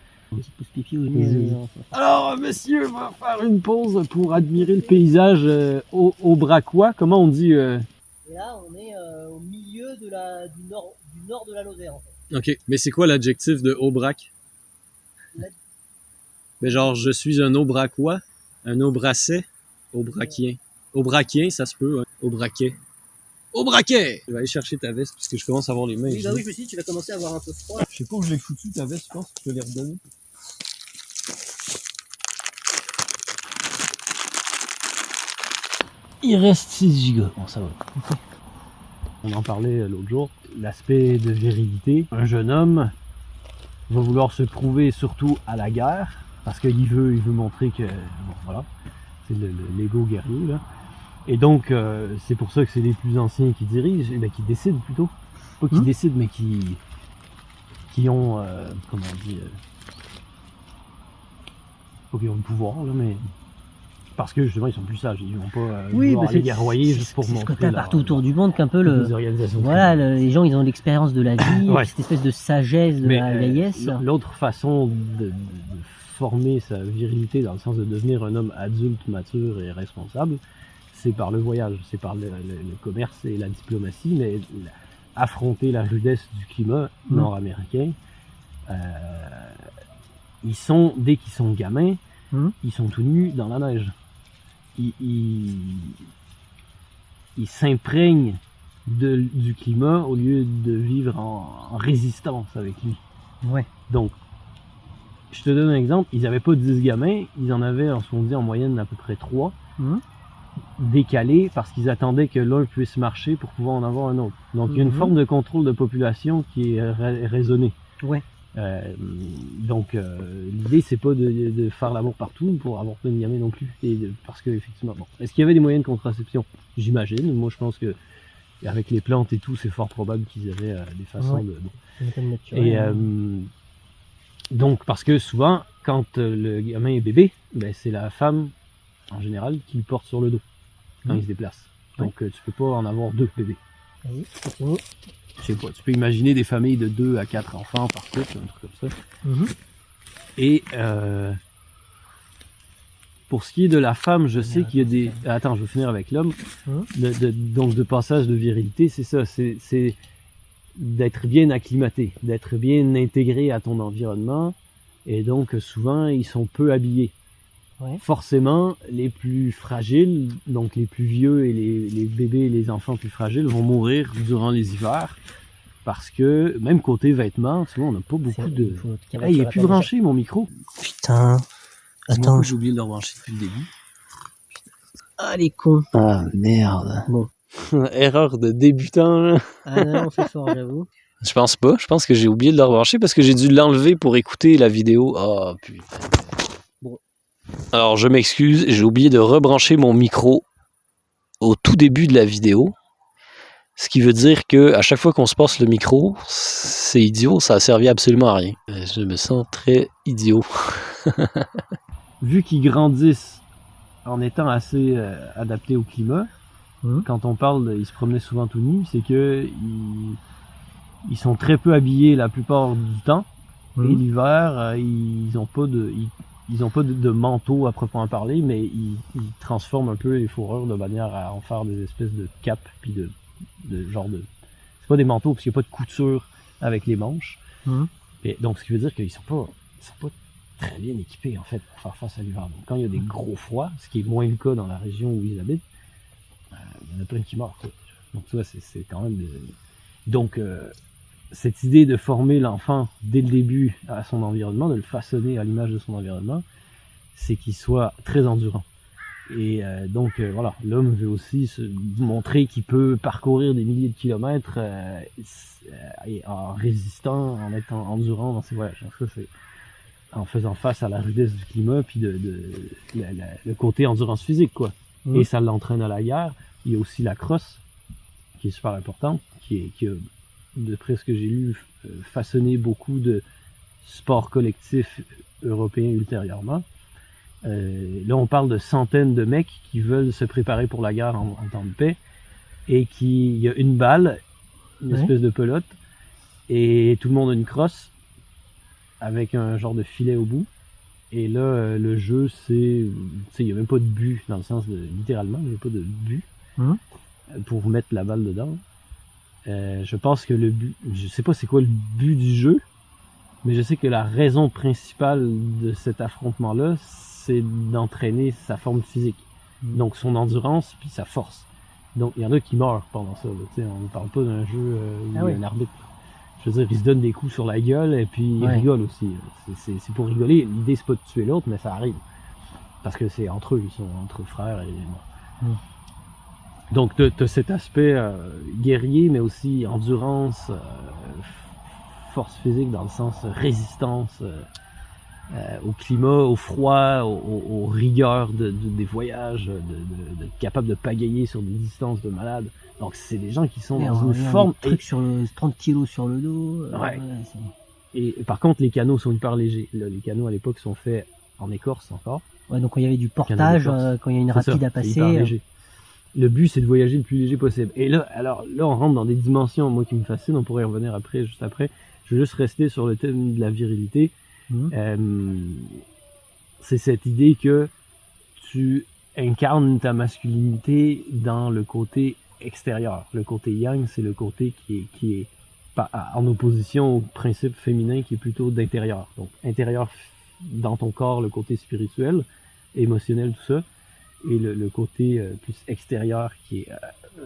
Alors, messieurs, on va faire une pause pour admirer le paysage au Braquois. Comment on dit Et là, on est au milieu du nord de la Lozère, en fait. Ok, mais c'est quoi l'adjectif de Aubrac? Mais genre, je suis un Aubracois, un Aubracais, Aubracien. Aubracien, ça se peut, hein. Aubraquais. Aubraquais! Je vais aller chercher ta veste parce que je commence à avoir les mains. Oui, bah oui, je me suis dit, tu vas commencer à avoir un peu froid. Je sais pas où je l'ai foutu ta veste, je pense que je peux les redonner. Il reste 6 gigas. Bon, ça va. On en parlait l'autre jour. L'aspect de virilité. Un jeune homme va vouloir se prouver surtout à la guerre parce qu'il veut montrer que, bon, voilà, c'est l'ego guerrier, là. Et donc, c'est pour ça que c'est les plus anciens qui dirigent, qui décident plutôt. Pas qui décident, mais qui qui ont, comment on dit, pas qu'ils ont le pouvoir, là, mais parce que justement ils sont plus sages, ils vont pas vouloir aller guerroyer juste pour montrer. C'est ce que t'as partout autour du monde qu'un peu les organisations. Voilà, les gens ils ont l'expérience de la vie, cette espèce de sagesse de la vieillesse. L'autre façon de former sa virilité dans le sens de devenir un homme adulte, mature et responsable, c'est par le voyage, c'est par le commerce et la diplomatie, mais affronter la rudesse du climat nord-américain, dès qu'ils sont gamins, ils sont tout nus dans la neige. Ils s'imprègnent du climat au lieu de vivre en résistance avec lui. Ouais. Donc, je te donne un exemple, ils n'avaient pas 10 gamins, ils en avaient, on se dit en moyenne à peu près 3, décalés parce qu'ils attendaient que l'un puisse marcher pour pouvoir en avoir un autre. Donc il y a une forme de contrôle de population qui est raisonnée. Ouais. Donc l'idée c'est pas de faire l'amour partout pour avoir plein de gamins non plus, parce que effectivement, bon, est-ce qu'il y avait des moyens de contraception? J'imagine. Moi je pense que avec les plantes et tout, c'est fort probable qu'ils avaient des façons et donc parce que souvent quand le gamin est bébé, ben, c'est la femme en général qui le porte sur le dos quand il se déplace. Donc tu peux pas en avoir 2 bébés. Oui, c'est bon. Je sais pas, tu peux imaginer des familles de 2 à 4 enfants par couple, un truc comme ça. Et pour ce qui est de la femme, je sais qu'il y a des... Attends, je vais finir avec l'homme. Donc de passage de virilité, c'est ça, c'est d'être bien acclimaté, d'être bien intégré à ton environnement. Et donc souvent, ils sont peu habillés. Forcément, les plus fragiles, donc les plus vieux et les bébés et les enfants plus fragiles vont mourir durant les hivers parce que, même côté vêtements, souvent on n'a pas beaucoup de... Hey, il est plus branché mon micro. Putain, attends. J'ai oublié de le rebrancher depuis le début. Ah les cons. Ah merde. Bon. Erreur de débutant là. Ah non, c'est fort, j'avoue. Je pense pas, je pense que j'ai oublié de le rebrancher parce que j'ai dû l'enlever pour écouter la vidéo. Oh putain. Alors je m'excuse, j'ai oublié de rebrancher mon micro au tout début de la vidéo. Ce qui veut dire que à chaque fois qu'on se passe le micro, c'est idiot, ça a servi absolument à rien. Je me sens très idiot. Vu qu'ils grandissent en étant assez adaptés au climat, quand on parle ils se promenaient souvent tout nus, c'est que ils sont très peu habillés la plupart du temps. Et l'hiver, ils n'ont pas de manteau à proprement parler, mais ils transforment un peu les fourrures de manière à en faire des espèces de capes, puis de genre de... C'est pas des manteaux, parce qu'il n'y a pas de couture avec les manches. Et donc, ce qui veut dire qu'ils sont pas très bien équipés, en fait, pour faire face à l'hiver. Donc, quand il y a des gros froids, ce qui est moins le cas dans la région où ils habitent, il y en a plein qui meurent, quoi. Donc, tu vois, c'est quand même... Donc, cette idée de former l'enfant dès le début à son environnement, de le façonner à l'image de son environnement, c'est qu'il soit très endurant. Et donc voilà, l'homme veut aussi se montrer qu'il peut parcourir des milliers de kilomètres en résistant, en étant endurant dans ses voyages. Donc ça, c'est en faisant face à la rudesse du climat, puis le côté endurance physique, quoi. Et ça l'entraîne à la guerre. Il y a aussi la crosse, qui est super importante, qui a, d'après ce que j'ai lu, façonné beaucoup de sports collectifs européens ultérieurement. Là, on parle de centaines de mecs qui veulent se préparer pour la guerre en temps de paix, et il y a une balle, une espèce de pelote, et tout le monde a une crosse avec un genre de filet au bout. Et là, le jeu, c'est, tu sais, il n'y a même pas de but, dans le sens de, littéralement, il n'y a pas de but pour mettre la balle dedans. Je pense que le but, je sais pas c'est quoi le but du jeu, mais je sais que la raison principale de cet affrontement-là, c'est d'entraîner sa forme physique. Donc son endurance puis sa force. Donc il y en a qui meurent pendant ça. On ne parle pas d'un jeu où il y a un arbitre. Je veux dire, ils se donnent des coups sur la gueule et puis ils rigolent aussi. C'est pour rigoler. L'idée c'est pas de tuer l'autre, mais ça arrive. Parce que c'est entre eux, ils sont entre frères et donc t'as cet aspect guerrier, mais aussi endurance, force physique dans le sens résistance au climat, au froid, aux rigueurs des voyages, d'être capable de pagayer sur des distances de malade. Donc c'est des gens qui sont dans une forme... Truc sur 30 kilos sur le dos. Et par contre, les canaux sont hyper légers. Là, les canaux à l'époque sont faits en écorce encore. Ouais, donc quand il y avait du portage, quand il y a une rapide à passer. Le but, c'est de voyager le plus léger possible. Et là, on rentre dans des dimensions, moi, qui me fascinent. On pourrait y revenir après, juste après. Je veux juste rester sur le thème de la virilité. C'est cette idée que tu incarnes ta masculinité dans le côté extérieur. Le côté yang, c'est le côté qui est en opposition au principe féminin qui est plutôt d'intérieur. Donc, intérieur dans ton corps, le côté spirituel, émotionnel, tout ça. Et le côté plus extérieur qui est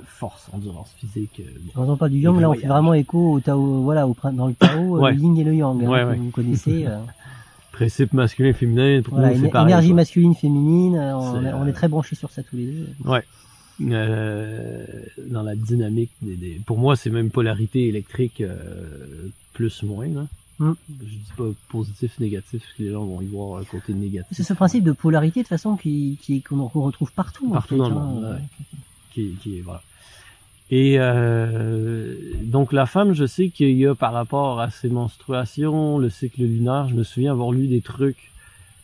force, endurance physique. On n'entend pas du yang, là on fait vraiment écho au Tao, voilà, dans le Tao, le yin et le yang, que vous connaissez. Principe masculin, féminin, pour nous c'est pareil. Énergie masculine, féminine, on est très branchés sur ça tous les deux. Ouais. Dans la dynamique, pour moi c'est même polarité électrique plus moins. Hein. Je dis pas positif, négatif, parce que les gens vont y voir un côté négatif. C'est ce principe de polarité de façon qu'on retrouve partout. Partout dans le monde. Voilà. Et donc la femme, je sais qu'il y a par rapport à ses menstruations, le cycle lunaire, je me souviens avoir lu des trucs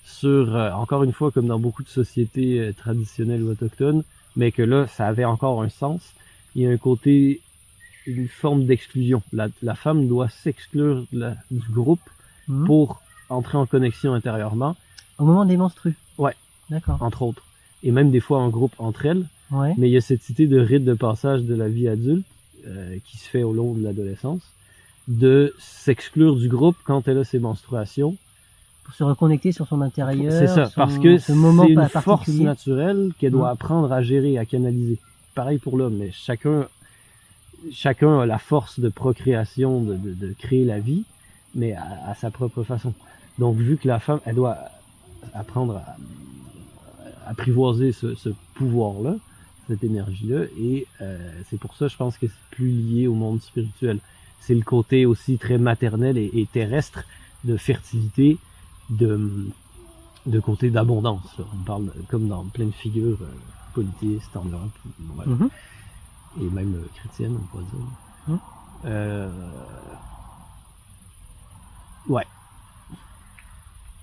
sur, encore une fois, comme dans beaucoup de sociétés traditionnelles ou autochtones, mais que là, ça avait encore un sens. Il y a un côté, une forme d'exclusion. La femme doit s'exclure du groupe pour entrer en connexion intérieurement. Au moment des menstrues? Ouais. D'accord. Entre autres. Et même des fois en groupe entre elles. Ouais. Mais il y a cette idée de rite de passage de la vie adulte qui se fait au long de l'adolescence, de s'exclure du groupe quand elle a ses menstruations. Pour se reconnecter sur son intérieur. C'est ça, parce que c'est une force naturelle qu'elle doit apprendre à gérer, à canaliser. Pareil pour l'homme, mais chacun a la force de procréation, de créer la vie, mais à sa propre façon. Donc, vu que la femme, elle doit apprendre à apprivoiser ce pouvoir-là, cette énergie-là, et c'est pour ça, je pense que c'est plus lié au monde spirituel. C'est le côté aussi très maternel et terrestre de fertilité, de côté d'abondance. On parle comme dans plein de figures politistes en Europe, voilà. Et même chrétiennes, on pourrait dire. Ouais.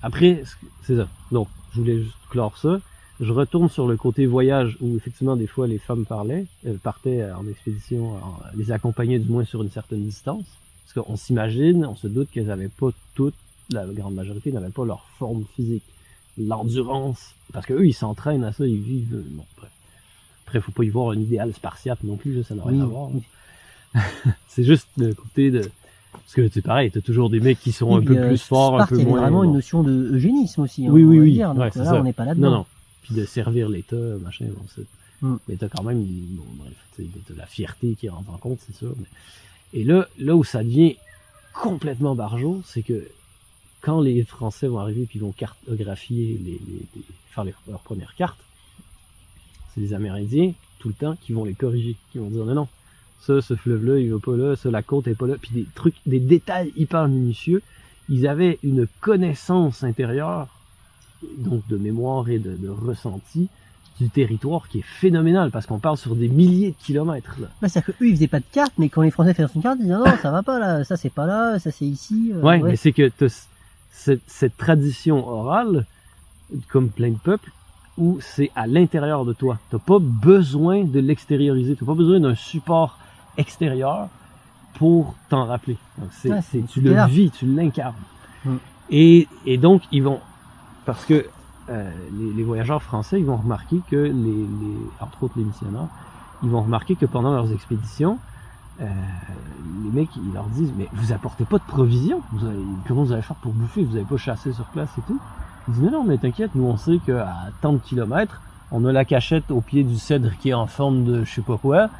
Après, c'est ça. Donc, je voulais juste clore ça. Je retourne sur le côté voyage où effectivement des fois les femmes partaient en expédition, les accompagnaient du moins sur une certaine distance. Parce qu'on s'imagine, on se doute qu'elles n'avaient pas toutes, la grande majorité n'avaient pas leur forme physique, l'endurance, parce qu'eux ils s'entraînent à ça, ils vivent. Bon, bref. Après, faut pas y voir un idéal spartiate non plus, ça n'a rien à voir. C'est juste le côté de. Parce que c'est pareil, t'as toujours des mecs qui sont un peu plus forts, un peu moins. Il y a vraiment une notion de eugénisme aussi. Oui. Dire. Donc, là, on n'est pas là-dedans. Non. Puis de servir l'État, machin, bon, c'est. Mais t'as quand même, bon, bref, t'as la fierté qui rentre en compte, c'est sûr. Mais... Et là où ça devient complètement barjot, c'est que quand les Français vont arriver puis vont cartographier, faire leurs premières cartes, c'est les Amérindiens, tout le temps, qui vont les corriger, qui vont dire non, ce fleuve-là, il va pas là, la côte est pas là, puis des détails hyper minutieux. Ils avaient une connaissance intérieure, donc de mémoire et de ressenti, du territoire qui est phénoménal, parce qu'on parle sur des milliers de kilomètres. C'est-à-dire qu'eux, ils faisaient pas de carte, mais quand les Français faisaient une carte, ils disaient non, ça va pas là, ça c'est pas là, ça c'est ici. Ouais, mais c'est que cette tradition orale, comme plein de peuples, où c'est à l'intérieur de toi. T'as pas besoin de l'extérioriser, t'as pas besoin d'un support extérieur pour t'en rappeler. Donc tu le vis, tu l'incarnes. Et donc, ils vont... Parce que les voyageurs français, ils vont remarquer que, entre autres les missionnaires, ils vont remarquer que pendant leurs expéditions, les mecs, ils leur disent, mais vous apportez pas de provisions, comment vous allez faire pour bouffer, vous n'avez pas chassé sur place et tout. Ils disent, non, mais t'inquiète, nous on sait qu'à tant de kilomètres, on a la cachette au pied du cèdre qui est en forme de je sais pas quoi,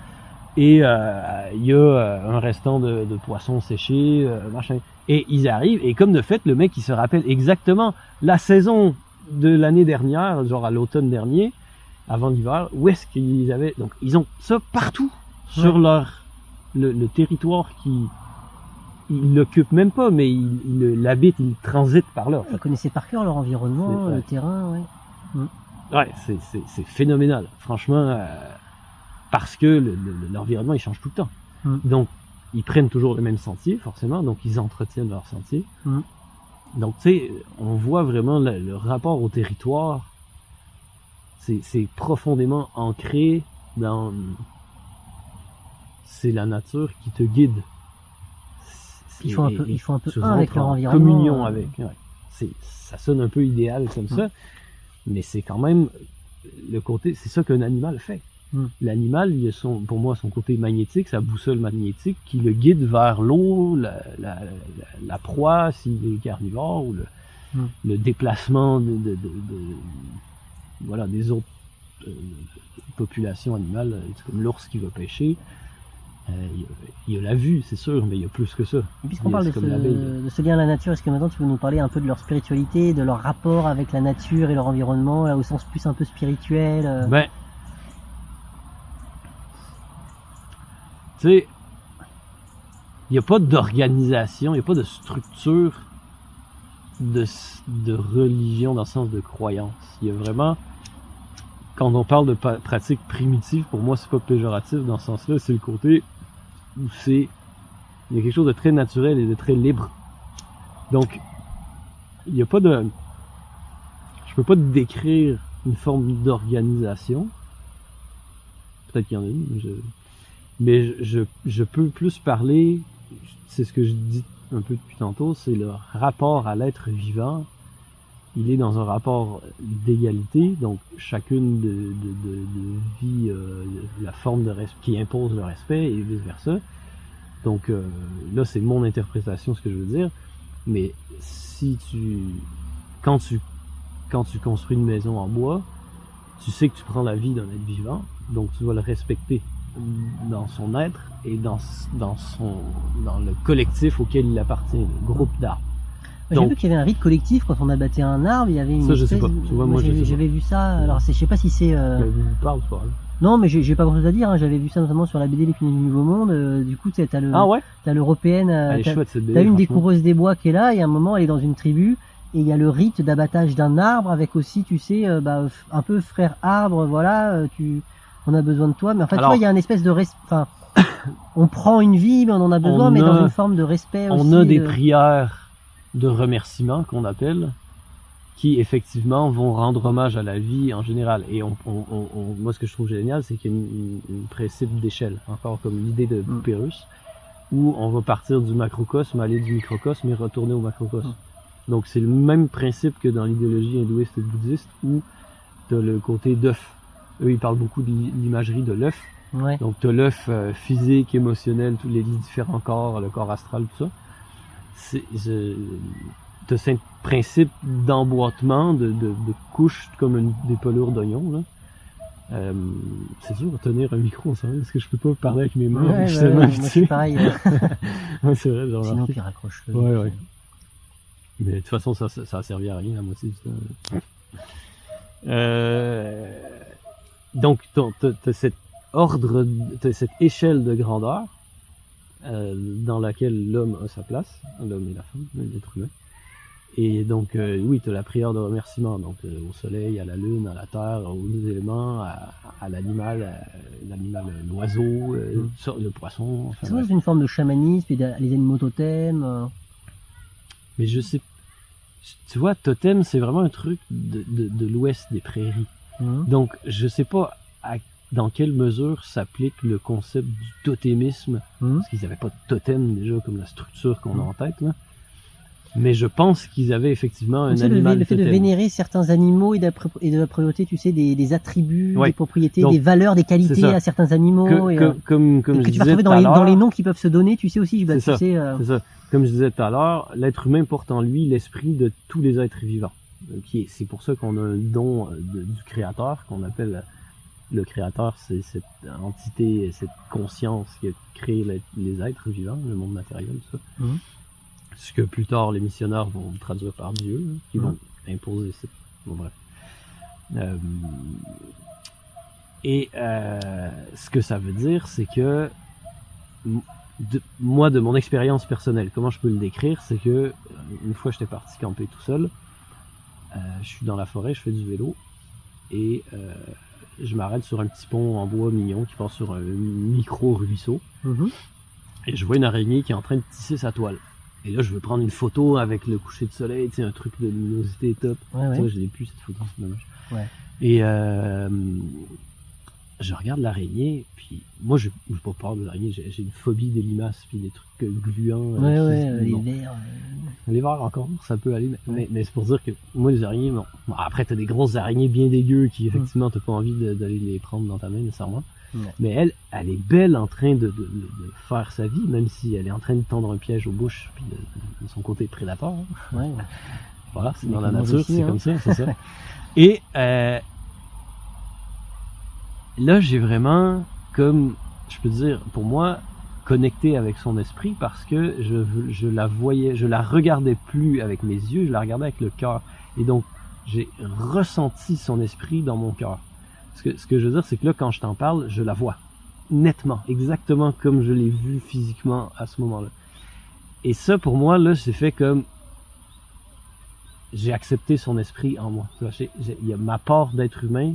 et il y a un restant de poisson séché, machin. Et ils arrivent, et comme de fait, le mec, il se rappelle exactement la saison de l'année dernière, genre à l'automne dernier, avant l'hiver, où est-ce qu'ils avaient... Donc, ils ont ça partout, sur le territoire qui... Ils l'occupent même pas, mais ils l'habitent, ils transitent par là. En fait. Ils connaissaient par cœur leur environnement, le terrain, Ouais, c'est phénoménal, franchement, parce que l'environnement, il change tout le temps. Donc, ils prennent toujours le même sentier, forcément, donc ils entretiennent leur sentier. Donc, tu sais, on voit vraiment le rapport au territoire, c'est profondément ancré dans... C'est la nature qui te guide. Ils font un peu tu un avec leur environnement. communion avec. Ouais. Ça sonne un peu idéal comme ça, mais c'est quand même le côté... C'est ça qu'un animal fait. L'animal, il a pour moi son côté magnétique, sa boussole magnétique qui le guide vers l'eau, la proie s'il est carnivore, ou le déplacement voilà, des autres populations animales, comme l'ours qui va pêcher. Il y a la vue, c'est sûr, mais il y a plus que ça. Et puisqu'on parle de ce lien à la nature, est-ce que maintenant tu peux nous parler un peu de leur spiritualité, de leur rapport avec la nature et leur environnement, là, au sens plus un peu spirituel Ben, tu sais, il n'y a pas d'organisation, il n'y a pas de structure de religion dans le sens de croyance. Il y a vraiment, quand on parle de pratiques primitives, pour moi c'est pas péjoratif dans ce sens-là, c'est le côté où il y a quelque chose de très naturel et de très libre. Donc, il n'y a pas de... Je peux pas décrire une forme d'organisation. Peut-être qu'il y en a une, mais je peux plus parler, c'est ce que je dis un peu depuis tantôt, c'est le rapport à l'être vivant. Il est dans un rapport d'égalité, donc chacune de vie la forme de respect qui impose le respect et vice versa. Donc là c'est mon interprétation ce que je veux dire, mais quand tu construis une maison en bois, tu sais que tu prends la vie d'un être vivant, donc tu vas le respecter dans son être et dans le collectif auquel il appartient, le groupe d'arbres. J'ai vu qu'il y avait un rite collectif quand on abattait un arbre, il y avait une ça, je sais pas. Tu vois, moi, j'avais vu ça, alors je sais pas si c'est... Parle pas. Non, mais j'ai pas grand chose à dire, hein. J'avais vu ça notamment sur la BD Les Pionniers du Nouveau Monde, du coup, t'as l'européenne, t'as une des coureuses des bois qui est là, et à un moment, elle est dans une tribu, et il y a le rite d'abattage d'un arbre, avec aussi, tu sais, un peu frère arbre, voilà, on a besoin de toi, mais en fait, tu vois, il y a une espèce de enfin, on prend une vie, mais on en a besoin, mais dans une forme de respect aussi. On a des prières de remerciement qu'on appelle, qui effectivement vont rendre hommage à la vie en général. Et moi, ce que je trouve génial, c'est qu'il y a un principe d'échelle, encore comme l'idée de Pérus, où on va partir du macrocosme, aller du microcosme et retourner au macrocosme. Donc c'est le même principe que dans l'idéologie hindouiste et bouddhiste, où tu as le côté d'œuf. Eux, ils parlent beaucoup de l'imagerie de l'œuf. Ouais. Donc tu as l'œuf physique, émotionnel, tous les différents corps, le corps astral, tout ça. Tu as ce principe d'emboîtement, de couches comme des pelures d'oignon. C'est dur de tenir un micro, ça, parce que je peux pas parler avec mes mains. Ouais, je suis tellement habitué. moi, c'est pareil. Ouais, c'est vrai, genre. Sinon, tu raccroches. Ouais. Mais de toute façon, ça a servi à rien, à moitié du temps. Donc, t'as cet ordre, t'as cette échelle de grandeur dans laquelle l'homme a sa place, l'homme et la femme, l'être humain. Et donc, oui, t'as la prière de remerciement, donc au soleil, à la lune, à la terre, aux éléments, à l'animal, l'oiseau, le poisson. Enfin, c'est une forme de chamanisme, et les animaux totems. Mais je sais, tu vois, totem, c'est vraiment un truc de l'ouest des prairies. Donc, je sais pas dans quelle mesure s'applique le concept du totémisme, parce qu'ils n'avaient pas de totem déjà comme la structure qu'on a en tête, là. Mais je pense qu'ils avaient effectivement un animal le fait de vénérer certains animaux et de la priorité, tu sais, des attributs, des propriétés, donc, des valeurs, des qualités à certains animaux. Comme que je tu vas disais trouver dans les noms qui peuvent se donner, tu sais aussi. C'est ça. Comme je disais tout à l'heure, l'être humain porte en lui l'esprit de tous les êtres vivants. C'est pour ça qu'on a un don du créateur, qu'on appelle le créateur, c'est cette entité, cette conscience qui a créé les êtres vivants, le monde matériel, tout ça. Ce que plus tard les missionnaires vont traduire par Dieu, qui vont imposer cette... Bon, bref. Ce que ça veut dire, c'est que moi, de mon expérience personnelle, comment je peux le décrire, c'est que une fois j'étais parti camper tout seul, je suis dans la forêt, je fais du vélo, et je m'arrête sur un petit pont en bois mignon qui passe sur un micro ruisseau. Et je vois une araignée qui est en train de tisser sa toile. Et là, je veux prendre une photo avec le coucher de soleil, tu sais, un truc de luminosité top. Ouais. Tu vois, je l'ai plus cette photo, c'est dommage. Ouais. Et je regarde l'araignée, puis moi, je n'ai pas peur de l'araignée, j'ai une phobie des limaces, puis des trucs gluants. Les vers. Les vers encore, ça peut aller, mais c'est pour dire que moi, les araignées, bon, après, t'as des grosses araignées bien dégueu qui, effectivement, t'as pas envie d'aller les prendre dans ta main nécessairement. Ouais. Mais elle est belle en train de faire sa vie, même si elle est en train de tendre un piège aux bouches, puis de son côté prédateur. Hein. Ouais. Voilà, c'est dans la nature, aussi, c'est comme ça, c'est ça. Et là, j'ai vraiment, comme je peux dire, pour moi, connecté avec son esprit parce que je la voyais, je la regardais plus avec mes yeux, je la regardais avec le cœur. Et donc, j'ai ressenti son esprit dans mon cœur. Ce que je veux dire, c'est que là, quand je t'en parle, je la vois nettement, exactement comme je l'ai vue physiquement à ce moment-là. Et ça, pour moi, là, c'est fait comme j'ai accepté son esprit en moi. Il y a ma part d'être humain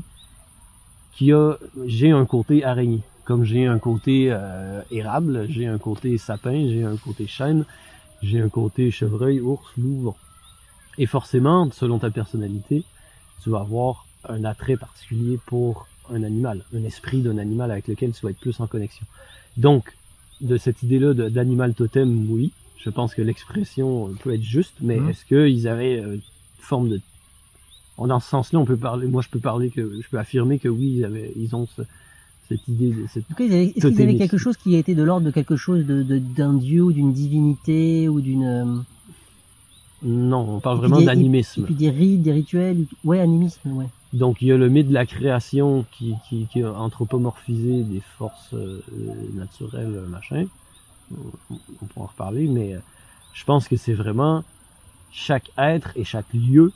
j'ai un côté araignée, comme j'ai un côté érable, j'ai un côté sapin, j'ai un côté chêne, j'ai un côté chevreuil, ours, loup. Bon. Et forcément, selon ta personnalité, tu vas avoir un attrait particulier pour un animal, un esprit d'un animal avec lequel tu vas être plus en connexion. Donc, de cette idée-là d'animal totem, oui, je pense que l'expression peut être juste, mais est-ce qu'ils avaient une forme de... Dans ce sens-là, on peut parler, moi je peux affirmer que oui, ils ont cette idée, cette... Est-ce qu'ils avaient quelque chose qui a été de l'ordre de quelque chose d'un dieu ou d'une divinité ou d'une... Non, on parle vraiment d'animisme. Et puis des rites, des rituels, ouais, animisme, ouais. Donc il y a le mythe de la création qui a anthropomorphisé des forces naturelles, machin. On pourra en reparler, mais je pense que c'est vraiment chaque être et chaque lieu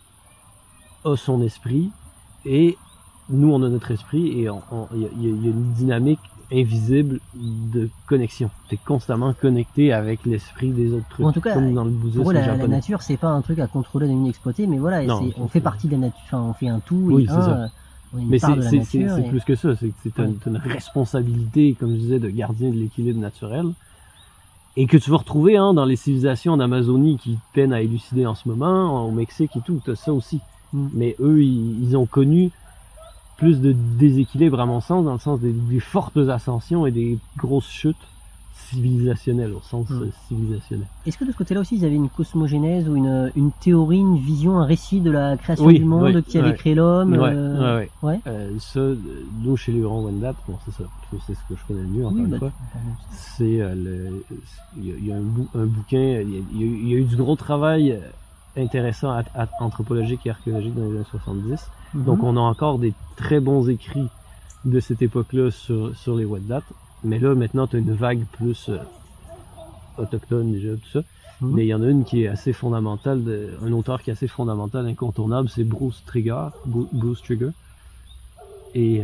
a son esprit et nous on a notre esprit et il y a une dynamique invisible de connexion. Tu es constamment connecté avec l'esprit des autres trucs. En tout cas, comme dans le bouddhisme la nature, c'est pas un truc à contrôler ni exploiter, mais voilà, non, on fait partie de la nature, enfin, on fait un tout. Oui, c'est ça. Mais c'est plus que ça, c'est une responsabilité, comme je disais, de gardien de l'équilibre naturel. Et que tu vas retrouver dans les civilisations en Amazonie qui peinent à élucider en ce moment, au Mexique et tout, tu as ça aussi. Mais eux, ils ont connu plus de déséquilibre à mon sens, dans le sens des fortes ascensions et des grosses chutes civilisationnelles, au sens civilisationnel. Est-ce que de ce côté-là aussi, ils avaient une cosmogénèse ou une théorie, une vision, un récit de la création du monde qui avait créé l'homme ça, nous, chez les Hurons-Wendat, bon, c'est ça, c'est ce que je connais le mieux, encore une fois. C'est il y a un bouquin, il y a eu du gros travail intéressant anthropologique et archéologique dans les années 70. Donc on a encore des très bons écrits de cette époque-là sur les Wendat. Mais là, maintenant, tu as une vague plus autochtone déjà, tout ça. Mais il y en a une qui est assez fondamentale, un auteur qui est assez fondamental, incontournable, c'est Bruce Trigger. Et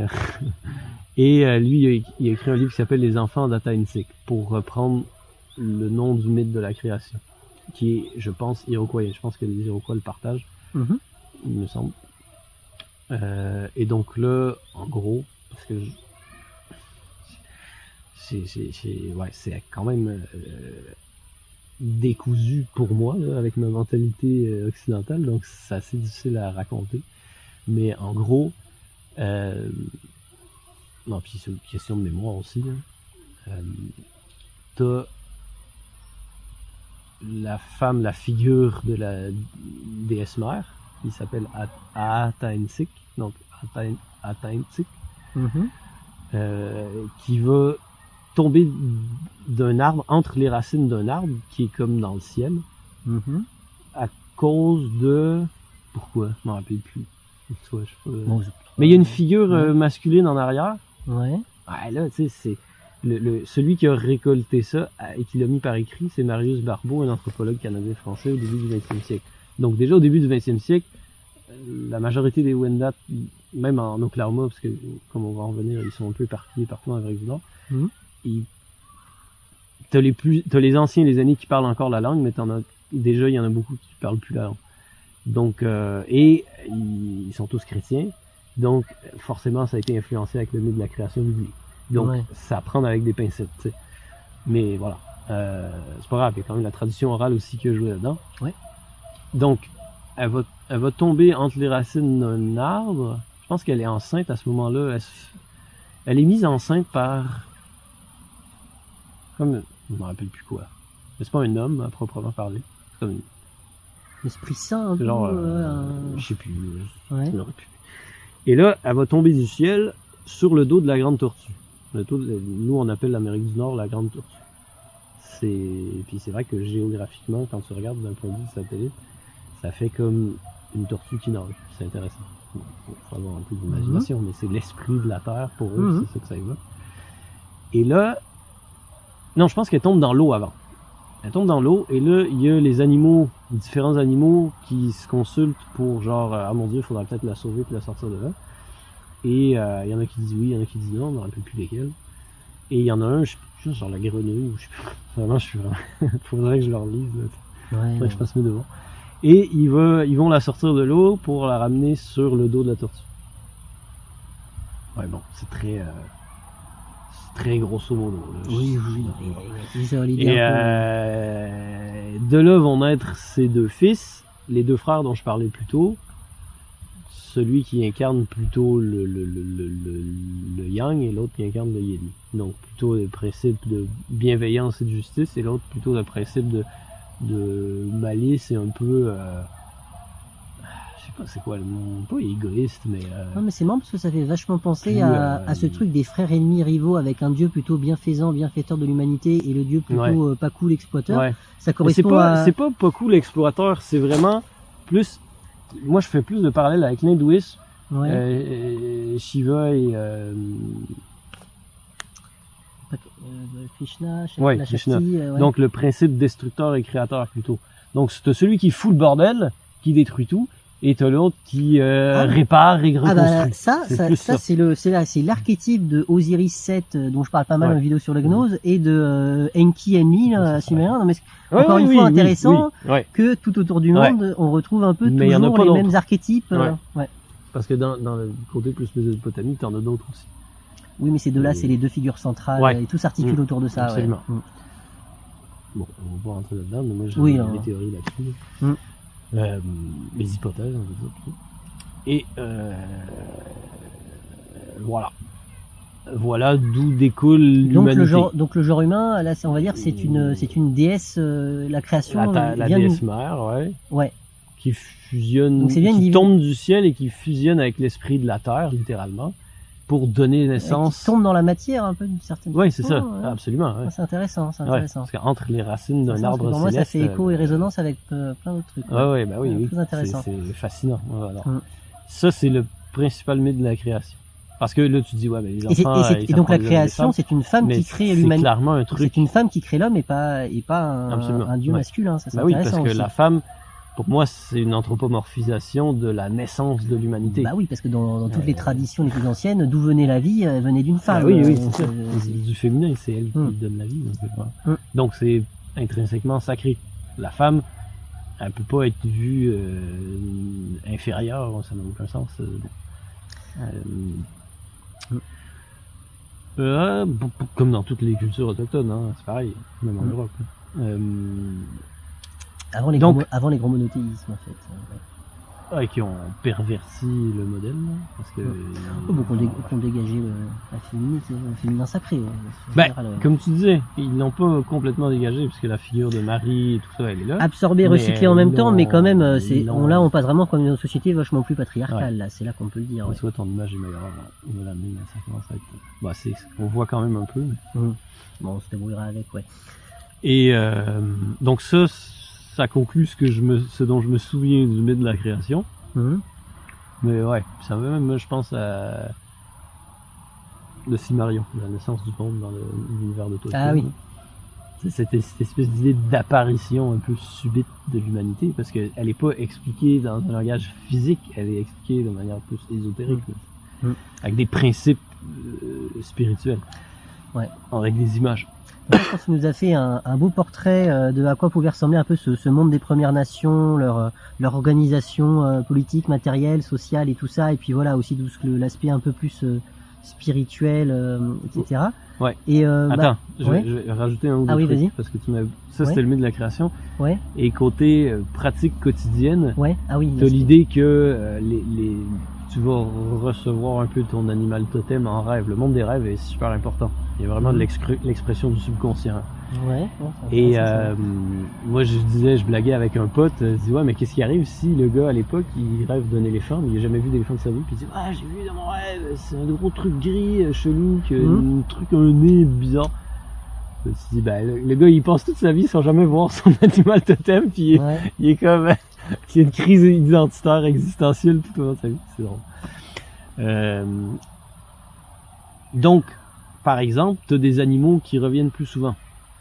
lui, il a écrit un livre qui s'appelle Les enfants d'Ataïntik, pour reprendre le nom du mythe de la création, qui est, je pense, iroquois. Je pense que les Iroquois le partagent, il me semble. Et donc là, en gros, parce que c'est quand même décousu pour moi, là, avec ma mentalité occidentale, donc c'est assez difficile à raconter. Mais en gros, non, puis c'est une question de mémoire aussi, t'as la figure de la déesse mère, qui s'appelle Ataïntik, donc Ataïntik, qui va tomber d'un arbre, entre les racines d'un arbre, qui est comme dans le ciel, à cause de... Pourquoi? Je m'en rappelle plus. Mais il y a une figure masculine en arrière. Ouais, là, tu sais, c'est... celui qui a récolté ça et qui l'a mis par écrit, c'est Marius Barbeau, un anthropologue canadien-français au début du 20e siècle. Donc déjà au début du 20e siècle, la majorité des Wendat, même en Oklahoma, parce que comme on va en revenir, ils sont un peu éparpillés partout en Amérique du Nord, t'as les anciens, les aînés qui parlent encore la langue, mais déjà il y en a beaucoup qui parlent plus la langue. Donc, et ils sont tous chrétiens, donc forcément ça a été influencé avec le mythe de la création biblique. Donc, ça à prendre avec des pincettes, tu sais. Mais voilà. c'est pas grave, il y a quand même la tradition orale aussi qui a joué là-dedans. Ouais. Donc, elle va tomber entre les racines d'un arbre. Je pense qu'elle est enceinte à ce moment-là. Elle est mise enceinte par... Comme... Je me rappelle plus quoi. Mais c'est pas un homme, à proprement parler. C'est comme l'Esprit Saint, un peu. genre... je sais plus. Ouais. Je me rappelle plus. Et là, elle va tomber du ciel sur le dos de la grande tortue. Nous, on appelle l'Amérique du Nord la grande tortue. Puis c'est vrai que géographiquement, quand tu regardes d'un point de vue satellite, ça fait comme une tortue qui nage. C'est intéressant. Il faut avoir un peu d'imagination, mais c'est l'esprit de la Terre pour eux, c'est ça que ça évoque. Et là, non, je pense qu'elle tombe dans l'eau avant. Elle tombe dans l'eau, et là, il y a les animaux, différents animaux qui se consultent pour genre, ah mon Dieu, il faudrait peut-être la sauver et la sortir de là. Et il y en a qui disent oui, il y en a qui disent non, on ne rappelle plus lesquels. Et il y en a un, je sais plus, genre la grenouille, ou je sais plus. Vraiment, je suis vraiment... faudrait que je leur lise, là. Faudrait que je fasse mes devoirs. Et ils vont la sortir de l'eau pour la ramener sur le dos de la tortue. Ouais, bon, c'est très grosso modo. Là. Oui. Et de là vont naître ses deux fils, les deux frères dont je parlais plus tôt. Celui qui incarne plutôt le yang et l'autre qui incarne le yin. Donc plutôt le principe de bienveillance et de justice et l'autre plutôt le principe de malice et un peu... je sais pas c'est quoi le mot, pas égoïste mais... Non mais c'est marrant parce que ça fait vachement penser à ce truc des frères ennemis rivaux avec un dieu plutôt bienfaisant, bienfaiteur de l'humanité et le dieu plutôt pas cool exploiteur. Ouais. Ça correspond c'est pas cool exploiteur, c'est vraiment plus... Moi, je fais plus de parallèles avec l'hindouisme, Shiva et Krishna, Krishna. Shakti, donc le principe destructeur et créateur plutôt. Donc c'est celui qui fout le bordel, qui détruit tout, et t'as l'autre qui répare et reconstruit. C'est l'archétype de Osiris 7 dont je parle pas mal en vidéo sur le gnose et de Enki Enlil sumérien. Non mais encore une fois intéressant que tout autour du monde on retrouve un peu toujours les mêmes archétypes. Parce que dans le côté plus Mésopotamie, t'en as d'autres aussi. Oui, mais ces deux-là, c'est les deux figures centrales et tout s'articule autour de ça. Absolument. Bon, on va pas rentrer là-dedans, mais moi j'ai des théories là-dessus. Les hypothèses, on va dire. Et voilà d'où découle l'humanité. Donc le genre humain, là, on va dire, c'est une déesse, la création. La déesse mère, qui fusionne, qui tombe du ciel et qui fusionne avec l'esprit de la terre, littéralement, pour donner naissance. Qui tombe dans la matière un peu d'une certaine façon. Oui, c'est ça, absolument. C'est intéressant, parce qu'entre les racines d'un arbre pour moi, céleste, ça fait écho et résonance avec plein d'autres trucs. Oui, très intéressant. C'est fascinant. Ça, c'est le principal mythe de la création. Parce que là, tu dis, mais les enfants... Et donc la création, c'est une femme qui crée l'humanité. C'est clairement un truc. C'est une femme qui crée l'homme et pas un dieu masculin. Ça, c'est intéressant parce que aussi. la femme... Pour moi, c'est une anthropomorphisation de la naissance de l'humanité. Bah oui, parce que dans toutes les traditions les plus anciennes, d'où venait la vie, elle venait d'une femme. Oui, c'est ça. Du féminin, c'est elle qui donne la vie. Donc c'est intrinsèquement sacré. La femme, elle peut pas être vue inférieure, ça n'a aucun sens. Comme dans toutes les cultures autochtones, c'est pareil, même en Europe. Avant les grands monothéismes, en fait. Qui ont perverti le modèle, parce que... Qui ont dégagé le féminin sacré. Comme tu disais, ils l'ont pas complètement dégagé, parce que la figure de Marie et tout ça, elle est là. Absorbée, recyclée en même temps, mais quand même, là, on passe vraiment comme une société vachement plus patriarcale, là, c'est là qu'on peut le dire. Soit ton image est meilleure, ça commence à être... on voit quand même un peu. Bon, on se débrouillera avec, Et donc ça conclut ce dont je me souviens du mythe de la création. Mais ça va même, je pense, à le Silmarillion, la naissance du monde dans l'univers de Tolkien. Ah oui. C'est cette espèce d'idée d'apparition un peu subite de l'humanité, parce qu'elle n'est pas expliquée dans un langage physique, elle est expliquée de manière plus ésotérique, avec des principes spirituels, avec des images. Je pense qu'il nous a fait un beau portrait de à quoi pouvait ressembler un peu ce monde des Premières Nations, leur organisation politique, matérielle, sociale et tout ça, et puis voilà aussi tout l'aspect un peu plus spirituel, etc. Ouais. Et attends, je ouais. vais rajouter un ou deux Ah oui, trucs, vas-y. parce que ça Ouais. c'était le mythe de la création. Ouais, Et côté pratique quotidienne, ouais, ah oui. t'as l'idée que tu vas recevoir un peu ton animal totem en rêve. Le monde des rêves est super important. Il y a vraiment de l'expression du subconscient. Ouais. Et moi je blaguais avec un pote, je dis ouais mais qu'est-ce qui arrive si le gars à l'époque il rêve d'un éléphant, mais il a jamais vu d'éléphant de sa vie, puis il dit ah j'ai vu dans mon rêve, c'est un gros truc gris, chelou, un truc, un nez bizarre. Je me suis dit ben le gars il passe toute sa vie sans jamais voir son animal totem, puis il est comme il y a une crise identitaire existentielle tout au long de sa vie, c'est drôle. Donc par exemple, tu as des animaux qui reviennent plus souvent.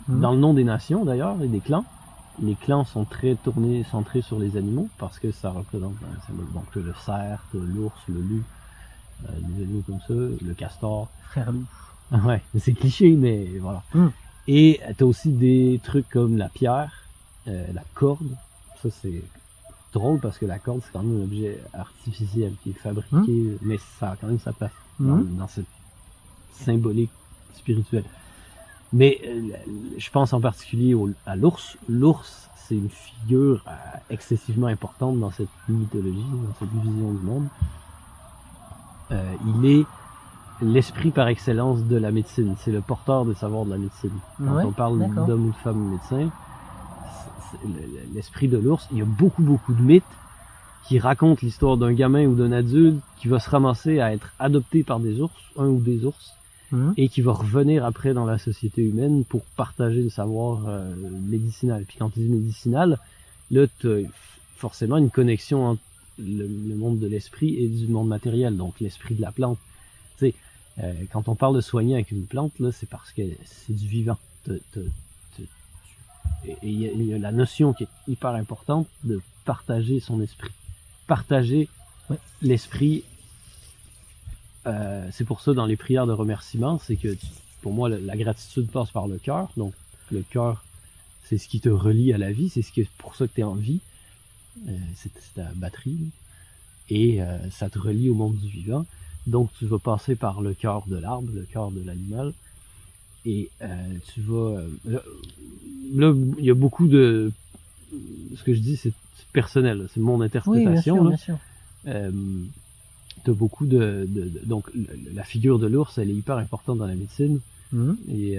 Dans le nom des nations d'ailleurs et des clans, les clans sont très centrés sur les animaux parce que ça représente un symbole. Donc le cerf, l'ours, le loup, des animaux comme ça, le castor. Frère loup. Ouais, c'est cliché mais voilà. Et tu as aussi des trucs comme la pierre, la corde. Ça c'est drôle parce que la corde c'est quand même un objet artificiel qui est fabriqué, mais ça a quand même sa place dans cette symbolique spirituelle. Mais je pense en particulier à l'ours. L'ours, c'est une figure excessivement importante dans cette mythologie, dans cette vision du monde. Il est l'esprit par excellence de la médecine. C'est le porteur des savoirs de la médecine. Quand on parle d'homme ou de femme médecin, l'esprit de l'ours, il y a beaucoup de mythes qui racontent l'histoire d'un gamin ou d'un adulte qui va se ramasser à être adopté par des ours, un ou des ours, et qui va revenir après dans la société humaine pour partager le savoir médicinal. Puis quand tu dis médicinal, là tu as forcément une connexion entre le monde de l'esprit et du monde matériel, donc l'esprit de la plante. Tu sais, quand on parle de soigner avec une plante, là, c'est parce que c'est du vivant. Et il y a la notion qui est hyper importante de partager son esprit. Partager l'esprit. C'est pour ça dans les prières de remerciement, c'est que pour moi la gratitude passe par le cœur. Donc le cœur, c'est ce qui te relie à la vie, c'est pour ça que tu es en vie. C'est ta batterie. Et ça te relie au monde du vivant. Donc tu vas passer par le cœur de l'arbre, le cœur de l'animal. Et tu vas... là, il y a beaucoup de... Ce que je dis, c'est personnel, c'est mon interprétation. Oui, bien sûr. T'as beaucoup donc la figure de l'ours, elle est hyper importante dans la médecine. Et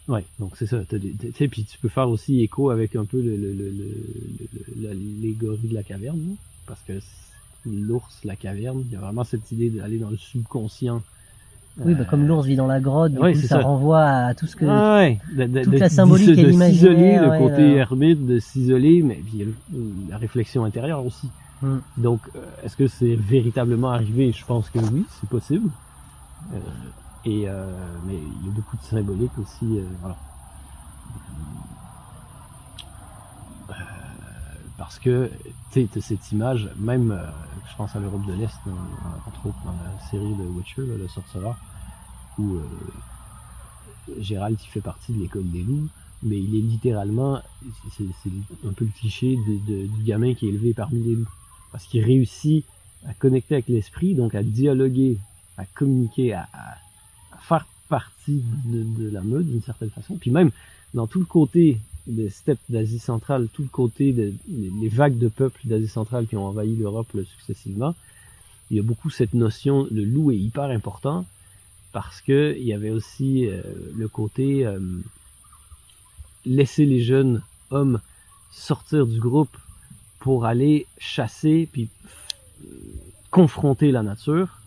ouais, donc c'est ça. Tu sais, puis tu peux faire aussi écho avec un peu l'allégorie de la caverne, hein, parce que l'ours, la caverne, il y a vraiment cette idée d'aller dans le subconscient. Oui, comme l'ours vit dans la grotte, du coup, ça renvoie à tout ce que toute la symbolique et l'imaginaire. Le côté ermite, de s'isoler, mais puis la réflexion intérieure aussi. Donc, est-ce que c'est véritablement arrivé? Je pense que oui, c'est possible. Mais il y a beaucoup de symbolique aussi. Voilà. Parce que, tu sais, cette image, même, je pense à l'Europe de l'Est, entre autres dans la série de Witcher, le sorceleur, où Gérald qui fait partie de l'école des loups, mais il est littéralement, c'est un peu le cliché du gamin qui est élevé parmi les loups. Parce qu'il réussit à connecter avec l'esprit, donc à dialoguer, à communiquer, à faire partie de la meute d'une certaine façon. Puis même dans tout le côté des steppes d'Asie centrale, tout le côté des vagues de peuples d'Asie centrale qui ont envahi l'Europe successivement, il y a beaucoup cette notion, le loup est hyper important parce que il y avait aussi le côté laisser les jeunes hommes sortir du groupe pour aller chasser puis confronter la nature,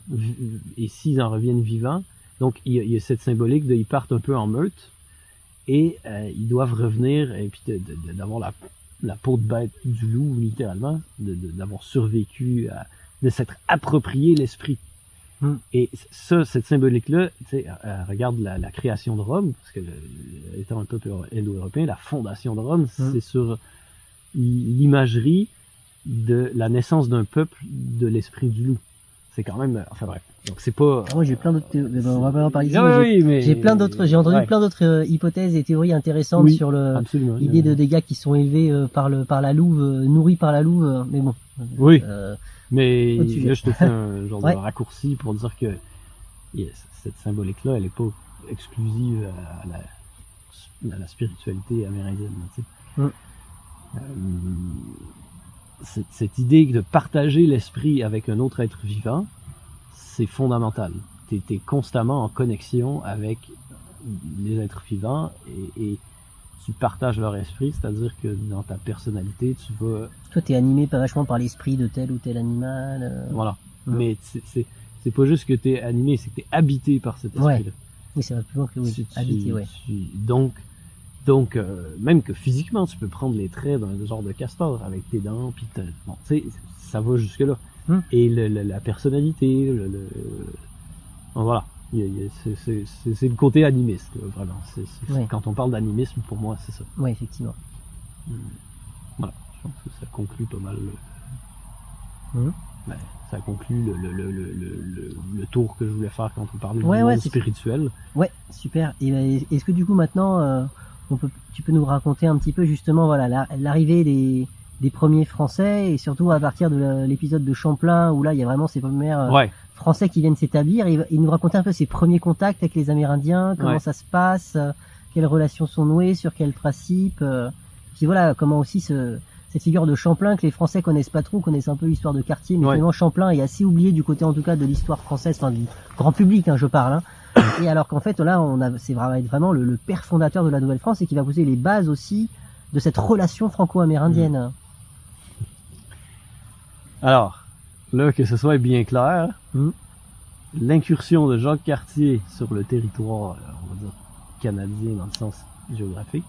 et s'ils en reviennent vivants, donc il y a cette symbolique de ils partent un peu en meute et ils doivent revenir et puis d'avoir la peau de bête du loup littéralement, d'avoir survécu, de s'être approprié l'esprit. Et ça, cette symbolique-là, tu sais, regarde la création de Rome, parce que étant un peuple indo-européen, la fondation de Rome, c'est sur l'imagerie de la naissance d'un peuple de l'esprit du loup. C'est quand même, enfin bref. Donc c'est pas. Moi j'ai plein d'autres. On va pas en parler ici. J'ai plein d'autres. J'ai entendu plein d'autres hypothèses et théories intéressantes sur l'idée de gars qui sont élevés par la louve, nourris par la louve. Mais bon. Oui. Mais là je te fais un genre de raccourci pour dire que cette symbolique-là, elle est pas exclusive à la spiritualité amérindienne. Tu sais. Cette idée de partager l'esprit avec un autre être vivant, c'est fondamental. Tu es constamment en connexion avec les êtres vivants et tu partages leur esprit, c'est-à-dire que dans ta personnalité, tu vas... Toi, t'es animé pas vachement par l'esprit de tel ou tel animal. Voilà. Mais c'est pas juste que t'es animé, c'est que t'es habité par cet esprit-là. Oui, ça va plus loin que habité, Donc, même que physiquement, tu peux prendre les traits d'un genre de castor avec tes dents, puis bon, tu sais, ça va jusque-là. Et la personnalité, bon, voilà. C'est le côté animiste, vraiment. Quand on parle d'animisme, pour moi, c'est ça. Oui, effectivement. Voilà, je pense que ça conclut pas mal ça conclut le tour que je voulais faire quand on parlait du monde spirituel. Ouais, super. Et est-ce que du coup maintenant, tu peux nous raconter un petit peu justement voilà l'arrivée des premiers Français et surtout à partir de l'épisode de Champlain où là il y a vraiment ces premières Français qui viennent s'établir et nous raconter un peu ses premiers contacts avec les Amérindiens, comment ça se passe, quelles relations sont nouées, sur quels principes, puis voilà comment aussi cette figure de Champlain que les Français connaissent pas trop, connaissent un peu l'histoire de quartier, mais finalement Champlain est assez oublié du côté en tout cas de l'histoire française, enfin du grand public, je parle. Et alors qu'en fait là, c'est vraiment le père fondateur de la Nouvelle-France et qui va poser les bases aussi de cette relation franco-amérindienne. Alors, là, que ce soit bien clair, l'incursion de Jacques Cartier sur le territoire, on va dire, canadien dans le sens géographique,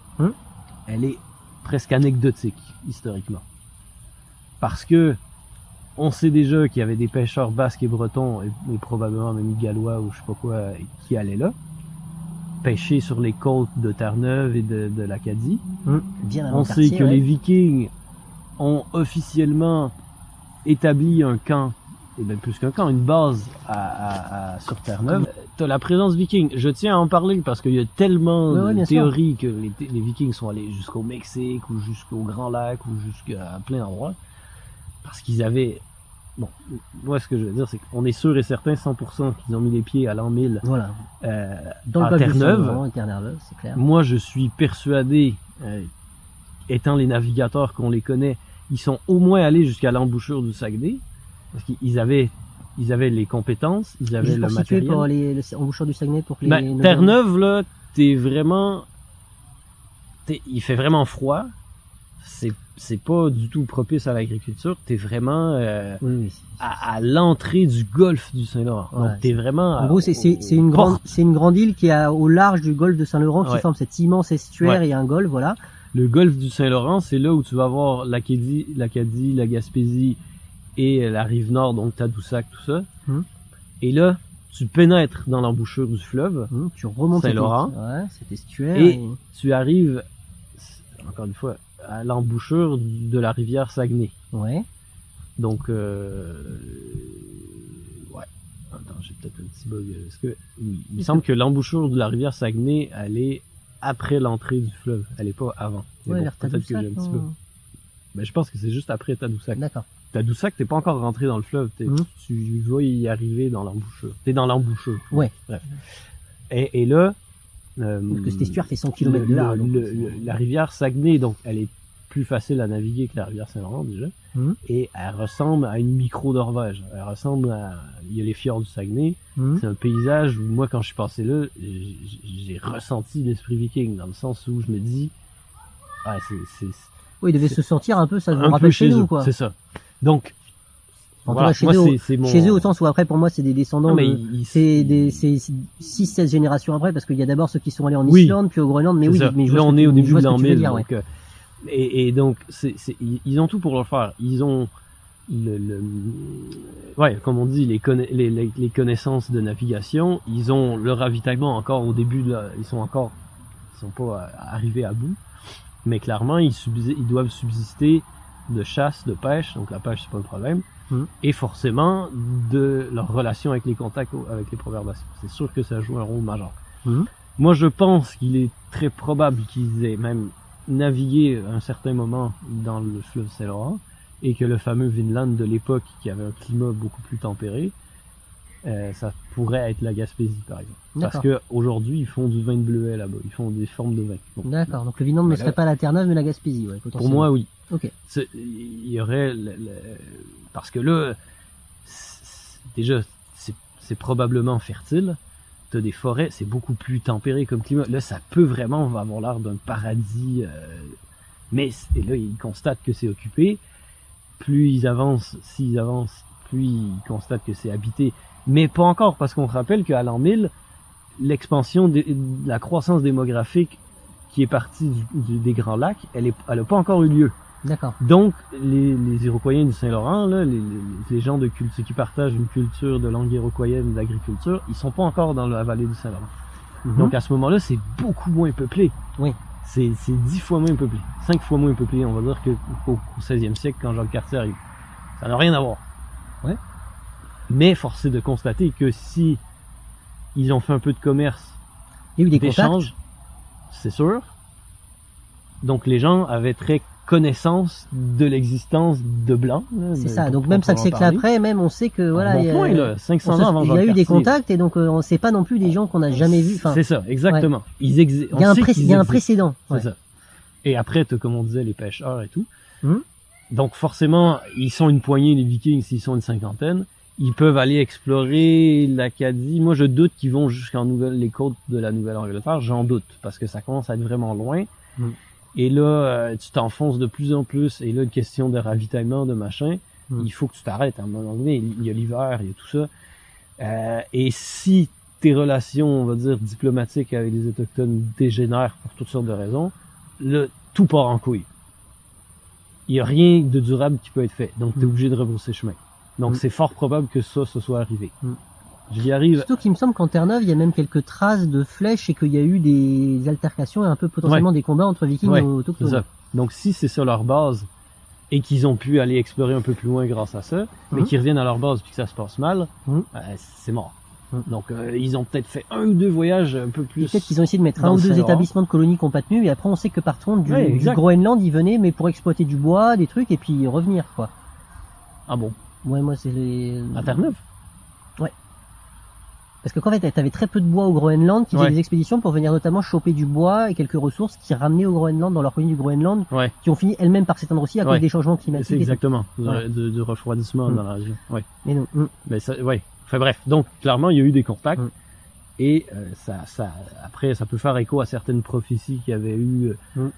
elle est presque anecdotique, historiquement. Parce que on sait déjà qu'il y avait des pêcheurs basques et bretons, et probablement même gallois ou je sais pas quoi, qui allaient là, pêcher sur les côtes de Terre-Neuve et de l'Acadie. On sait que les Vikings ont officiellement établi un camp, et bien plus qu'un camp, une base sur Terre-Neuve. T'as la présence viking. Je tiens à en parler parce qu'il y a tellement de théories que les Vikings sont allés jusqu'au Mexique ou jusqu'au Grand Lac ou jusqu'à plein d'endroits. Parce qu'ils avaient... Bon, moi ce que je veux dire, c'est qu'on est sûr et certain 100% qu'ils ont mis les pieds à l'an 1000 dans à Terre-Neuve. C'est clair. Moi je suis persuadé, étant les navigateurs qu'on les connaît, ils sont au moins allés jusqu'à l'embouchure du Saguenay. Parce qu'ils avaient les compétences, ils avaient le matériel. Pour l'embouchure du Saguenay pour les... Terre-Neuve, là, il fait vraiment froid. C'est pas du tout propice à l'agriculture. T'es vraiment à l'entrée du golfe du Saint-Laurent. Donc t'es vraiment... En gros, c'est une grande île qui est au large du golfe de Saint-Laurent qui forme cet immense estuaire et un golfe, voilà. Le golfe du Saint-Laurent, c'est là où tu vas voir l'Acadie, la Gaspésie et la rive nord, donc Tadoussac, tout ça. Et là, tu pénètres dans l'embouchure du fleuve, tu remontes Saint-Laurent, cet estuaire, et tu arrives, encore une fois, à l'embouchure de la rivière Saguenay. Donc, attends, j'ai peut-être un petit bug. Il me semble que l'embouchure de la rivière Saguenay, elle est après l'entrée du fleuve. Elle est pas avant. Vers Tadoussac, mais je pense que c'est juste après Tadoussac. D'accord. Tadoussac, t'es pas encore rentré dans le fleuve. Tu vas y arriver dans l'embouchure. T'es dans l'embouchure. Bref. Et là... parce que cet estuaire fait 100 km de large. La rivière Saguenay, donc, elle est plus facile à naviguer que la rivière Saint-Laurent, déjà. Et elle ressemble à une micro-Norvège. Elle ressemble à... Il y a les fjords du Saguenay. C'est un paysage où, moi, quand je suis passé là, j'ai ressenti l'esprit viking, dans le sens où je me dis... Oui, il devait se sentir un peu, ça me rappelle chez nous, quoi. C'est ça. Donc, voilà, chez eux, au sens où après, pour moi, c'est des descendants, c'est 6-16 générations après, parce qu'il y a d'abord ceux qui sont allés en Islande, puis au Groenland, mais là, on est au début de l'an 1000, donc, et donc, ils ont tout pour le faire. Ils ont comme on dit, les connaissances de navigation, ils ont le ravitaillement encore au début, ils sont pas arrivés à bout, mais clairement, ils doivent subsister de chasse, de pêche, donc la pêche, c'est pas un problème, et forcément de leur relation avec les contacts avec les Premières Nations. C'est sûr que ça joue un rôle majeur. Moi, je pense qu'il est très probable qu'ils aient même navigué à un certain moment dans le fleuve Saint-Laurent, et que le fameux Vinland de l'époque, qui avait un climat beaucoup plus tempéré, ça pourrait être la Gaspésie, par exemple. Parce qu'aujourd'hui, ils font du vin de bleuet là-bas. Ils font des formes de vin. Donc, d'accord. Donc le Vinant ne serait pas la Terre-Neuve, mais la Gaspésie, ouais, pour moi, oui. Ok. Il y aurait... Parce que là, déjà, c'est probablement fertile. T'as des forêts, c'est beaucoup plus tempéré comme climat. Là, ça peut vraiment avoir l'air d'un paradis. Mais et là, ils constatent que c'est occupé. Plus ils avancent, s'ils avancent, plus ils constatent que c'est habité. Mais pas encore, parce qu'on rappelle qu'à l'an 1000, l'expansion de la croissance démographique qui est partie des Grands Lacs, elle a pas encore eu lieu. D'accord. Donc, les Iroquois du Saint-Laurent, là, les gens de culture qui partagent une culture de langue iroquoienne d'agriculture, ils sont pas encore dans la vallée du Saint-Laurent. Donc, à ce moment-là, c'est beaucoup moins peuplé. Oui. C'est 10 fois moins peuplé. 5 fois moins peuplé, on va dire, qu'au 16e siècle, quand Jacques Cartier arrive. Ça n'a rien à voir. Ouais. Mais force est de constater que si ils ont fait un peu de commerce, il y a eu des d'échanges, c'est sûr. Donc les gens avaient très connaissance de l'existence de Blancs. C'est ça. Donc même 5 siècles après, même on sait que voilà, il y a 500 ans avant Jacques Cartier. Il y a eu des Cartier. Contacts et donc on sait pas non plus des gens qu'on n'a jamais vus. Enfin, c'est ça, exactement. Ouais. Il y a un précédent. C'est ça. Et après, comme on disait, les pêcheurs et tout. Donc forcément, ils sont une poignée, les Vikings, s'ils sont une cinquantaine. Ils peuvent aller explorer l'Acadie. Moi, je doute qu'ils vont jusqu'en les côtes de la Nouvelle-Angleterre. J'en doute, parce que ça commence à être vraiment loin. Et là, tu t'enfonces de plus en plus. Et là, une question de ravitaillement, de machin. Il faut que tu t'arrêtes à un moment donné. Il y a l'hiver, il y a tout ça. Et si tes relations, on va dire, diplomatiques avec les Autochtones dégénèrent pour toutes sortes de raisons, là, tout part en couille. Il y a rien de durable qui peut être fait. Donc, tu es obligé de rebrousser chemin. Donc, c'est fort probable que ça se soit arrivé. J'y arrive. Surtout qu'il me semble qu'en Terre-Neuve, il y a même quelques traces de flèches et qu'il y a eu des altercations et un peu potentiellement des combats entre Vikings et autochtones. C'est ça. Donc, si c'est ça leur base et qu'ils ont pu aller explorer un peu plus loin grâce à ça, mais qu'ils reviennent à leur base puis que ça se passe mal, c'est mort. Donc, ils ont peut-être fait 1 ou 2 voyages un peu plus. Peut-être qu'ils ont essayé de mettre 1 ou 2 établissements de colonies qui n'ont pas tenu, et après on sait que par contre du Groenland, ils venaient, mais pour exploiter du bois, des trucs, et puis revenir, quoi. Ah bon? Ouais, moi c'est les... À Terre-Neuve? Ouais. Parce que qu'en fait, t'avais très peu de bois au Groenland, qui faisaient des expéditions pour venir notamment choper du bois et quelques ressources qui ramenaient au Groenland, dans leur colonie du Groenland, qui ont fini elles-mêmes par s'éteindre aussi à cause des changements climatiques. C'est exactement, de refroidissement dans la région. Mais non. Mais ça, enfin bref, donc clairement il y a eu des contacts et après ça peut faire écho à certaines prophéties qu'il y avait eu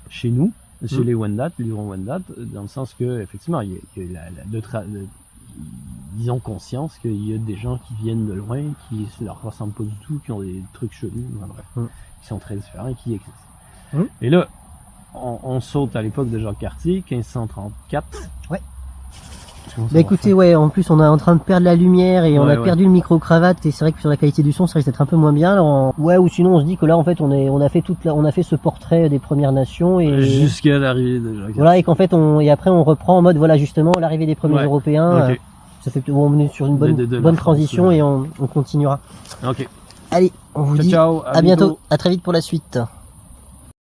chez nous, chez les Wendat, les Huron-Wendat, dans le sens que effectivement ils ont conscience qu'il y a des gens qui viennent de loin, qui ne leur ressemblent pas du tout, qui ont des trucs chelous, qui sont très différents et qui existent. Et là, on saute à l'époque de Jacques Cartier, 1534. Ouais. Bah écoutez, en plus on est en train de perdre la lumière et on a perdu le micro-cravate, et c'est vrai que sur la qualité du son ça risque d'être un peu moins bien. Alors, ou sinon on se dit que là en fait on a fait ce portrait des Premières Nations et jusqu'à l'arrivée de Jacques Cartier. Voilà, et qu'en fait et après on reprend en mode justement l'arrivée des premiers Européens. Ça fait on est sur une bonne transition et on continuera. Ok. Allez, on vous dit ciao, à bientôt, à très vite pour la suite.